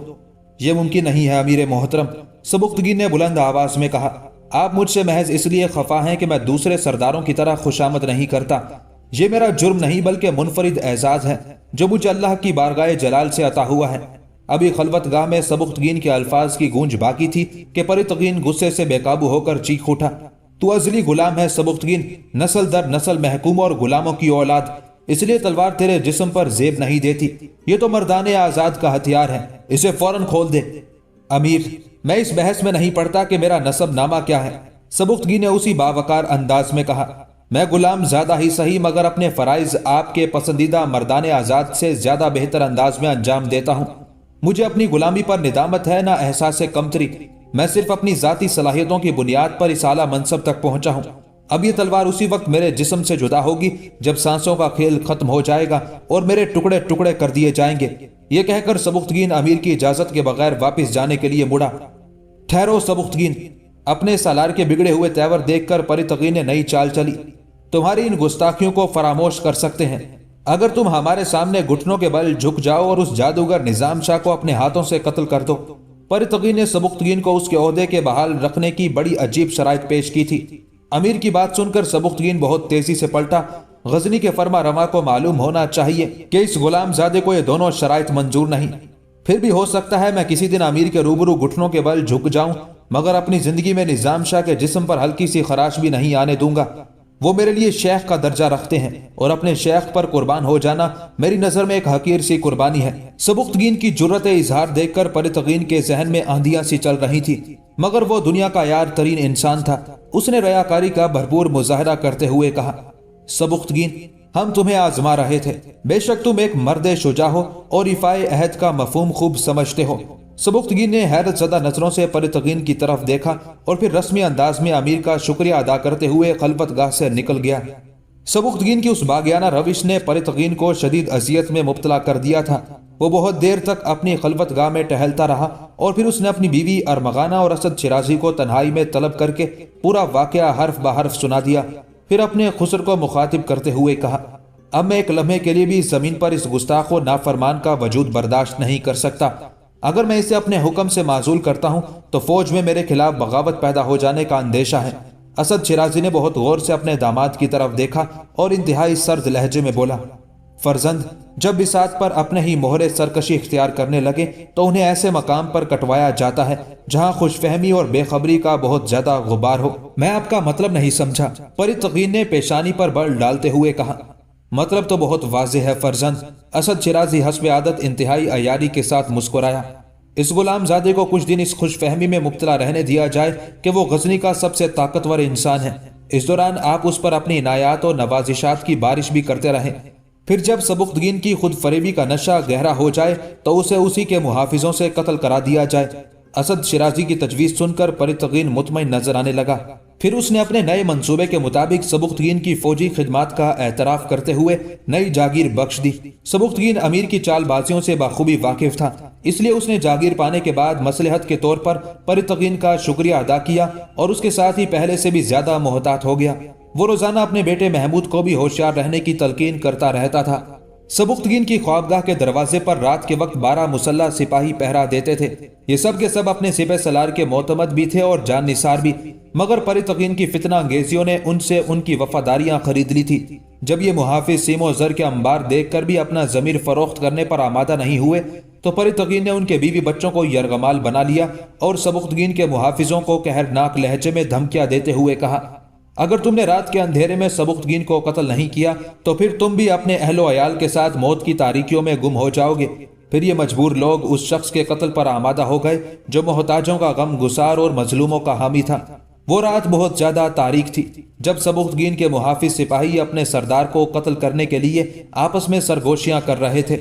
یہ ممکن نہیں ہے امیر محترم، سبکتگین نے بلند آواز میں کہا۔ آپ مجھ سے محض اس لیے خفا ہیں کہ میں دوسرے سرداروں کی طرح خوشامد نہیں کرتا۔ یہ میرا جرم نہیں بلکہ منفرد اعزاز ہے جو مجھے اللہ کی بارگاہ جلال سے عطا ہوا ہے۔ ابھی خلوت گاہ میں سبکتگین کے الفاظ کی گونج باقی تھی کہ پرتقین غصے سے بے قابو ہو کر چیخ اٹھا، تو ازلی غلام ہے سبکتگین، نسل در نسل محکوم اور غلاموں کی اولاد، اس لیے تلوار تیرے جسم پر زیب نہیں دیتی، یہ تو مردان آزاد کا ہتھیار ہے، اسے فوراً کھول دے۔ امیر، میں اس بحث میں نہیں پڑتا کہ میرا نسب نامہ کیا ہے، سبکتگین نے اسی باوقار انداز میں کہا۔ میں غلام زیادہ ہی صحیح مگر اپنے فرائض آپ کے پسندیدہ مردان آزاد سے زیادہ بہتر انداز میں انجام دیتا ہوں۔ مجھے اپنی غلامی پر ندامت ہے نہ احساس کمتری، میں صرف اپنی ذاتی صلاحیتوں کی بنیاد پر اس اعلیٰ منصب تک پہنچا ہوں۔ اب یہ تلوار اسی وقت میرے جسم سے جدا ہوگی جب سانسوں کا کھیل ختم ہو جائے گا اور میرے ٹکڑے ٹکڑے کر دیے جائیں گے۔ یہ کہہ کر سبکتگین امیر کی اجازت کے بغیر واپس جانے کے لیے مڑا۔ ٹھہرو سبکتگین، اپنے سالار کے بگڑے ہوئے تیور دیکھ کر پرتقین نے نئی چال چلی۔ تمہاری ان گستاخیوں کو فراموش کر سکتے ہیں اگر تم ہمارے سامنے گھٹنوں کے بل جھک جاؤ اور اس جادوگر نظام شاہ کو اپنے ہاتھوں سے قتل کر دو۔ پرتقین نے سبکتگین کو اس کے عہدے کے بحال رکھنے کی بڑی عجیب شرائط پیش کی تھی۔ امیر کی بات سن کر سبکتگین بہت تیزی سے پلٹا غزنی کے فرما رواں کو معلوم ہونا چاہیے کہ اس غلام زادے کو یہ دونوں شرائط منظور نہیں۔ پھر بھی ہو سکتا ہے میں کسی دن امیر کے روبرو گھٹنوں کے بل جھک جاؤں، مگر اپنی زندگی میں نظام شاہ کے جسم پر ہلکی سی خراش بھی نہیں آنے دوں گا۔ وہ میرے لیے شیخ کا درجہ رکھتے ہیں اور اپنے شیخ پر قربان ہو جانا میری نظر میں ایک حقیر سی قربانی ہے۔ سبکتگین کی جرت اظہار دیکھ کر پرتگین کے ذہن میں آندیاں سی چل رہی تھی، مگر وہ دنیا کا یار ترین انسان تھا۔ اس نے ریاکاری کا بھرپور مظاہرہ کرتے ہوئے کہا، سبکتگین، ہم تمہیں آزما رہے تھے۔ بے شک تم ایک مرد شجاع ہو اور رفاع عہد کا مفہوم خوب سمجھتے ہو۔ سبکتگین نے حیرت زدہ نظروں سے پرتگین کی طرف دیکھا اور پھر رسمی انداز میں امیر کا شکریہ ادا کرتے ہوئے خلوت گاہ سے نکل گیا۔ سبکتگین کی اس باغیانہ روش نے پرتگین کو شدید اذیت میں مبتلا کر دیا تھا۔ وہ بہت دیر تک اپنی خلوت گاہ میں ٹہلتا رہا اور پھر اس نے اپنی بیوی ارمغانہ اور اسد شیرازی کو تنہائی میں طلب کر کے پورا واقعہ حرف بحرف سنا دیا۔ پھر اپنے خسر کو مخاطب کرتے ہوئے کہا، اب میں ایک لمحے کے لیے بھی زمین پر اس گستاخ و نافرمان کا وجود برداشت نہیں کر سکتا۔ اگر میں اسے اپنے حکم سے معزول کرتا ہوں تو فوج میں میرے خلاف بغاوت پیدا ہو جانے کا اندیشہ ہے۔ اسد شیرازی نے بہت غور سے اپنے داماد کی طرف دیکھا اور انتہائی سرد لہجے میں بولا، فرزند، جب بساط پر اپنے ہی مہرے سرکشی اختیار کرنے لگے تو انہیں ایسے مقام پر کٹوایا جاتا ہے جہاں خوش فہمی اور بے خبری کا بہت زیادہ غبار ہو۔ میں آپ کا مطلب نہیں سمجھا، پرتگین نے پیشانی پر بل ڈالتے ہوئے کہا۔ مطلب تو بہت واضح ہے فرزند۔ اسد شیرازی حسب عادت انتہائی عیاری کے ساتھ مسکرایا۔ اس غلام زادے کو کچھ دن اس خوش فہمی میں مبتلا رہنے دیا جائے کہ وہ غزنی کا سب سے طاقتور انسان ہے۔ اس دوران آپ اس پر اپنی عنایات و نوازشات کی بارش بھی کرتے رہیں۔ پھر جب سبکتگین کی خود فریبی کا نشہ گہرا ہو جائے تو اسے اسی کے محافظوں سے قتل کرا دیا جائے۔ اسد شیرازی کی تجویز سن کر پرتگین مطمئن نظر آنے لگا۔ پھر اس نے اپنے نئے منصوبے کے مطابق سبکتگین کی فوجی خدمات کا اعتراف کرتے ہوئے نئی جاگیر بخش دی۔ سبکتگین امیر کی چال بازیوں سے بخوبی واقف تھا، اس لیے اس نے جاگیر پانے کے بعد مصلحت کے طور پر پرتگین کا شکریہ ادا کیا اور اس کے ساتھ ہی پہلے سے بھی زیادہ محتاط ہو گیا۔ وہ روزانہ اپنے بیٹے محمود کو بھی ہوشیار رہنے کی تلقین کرتا رہتا تھا۔ سبکتگین کی خوابگاہ کے دروازے پر رات کے وقت 12 مسلح سپاہی پہرا دیتے تھے۔ یہ سب کے سب اپنے سپہ سالار کے معتمد بھی تھے اور جان نثار بھی، مگر پرتگین کی فتنہ انگیزیوں نے ان سے ان کی وفاداریاں خرید لی تھی۔ جب یہ محافظ سیم و زر کے انبار دیکھ کر بھی اپنا ضمیر فروخت کرنے پر آمادہ نہیں ہوئے تو پرتگین نے ان کے بیوی بچوں کو یرغمال بنا لیا اور سبکتگین کے محافظوں کو قہرناک لہجے میں دھمکیاں دیتے ہوئے کہا، اگر تم نے رات کے اندھیرے میں سبکتگین کو قتل نہیں کیا تو پھر تم بھی اپنے اہل و عیال کے ساتھ موت کی تاریکیوں میں گم ہو جاؤ گے۔ پھر یہ مجبور لوگ اس شخص کے قتل پر آمادہ ہو گئے جو محتاجوں کا غم گسار اور مظلوموں کا حامی تھا۔ وہ رات بہت زیادہ تاریک تھی جب سبکتگین کے محافظ سپاہی اپنے سردار کو قتل کرنے کے لیے آپس میں سرگوشیاں کر رہے تھے۔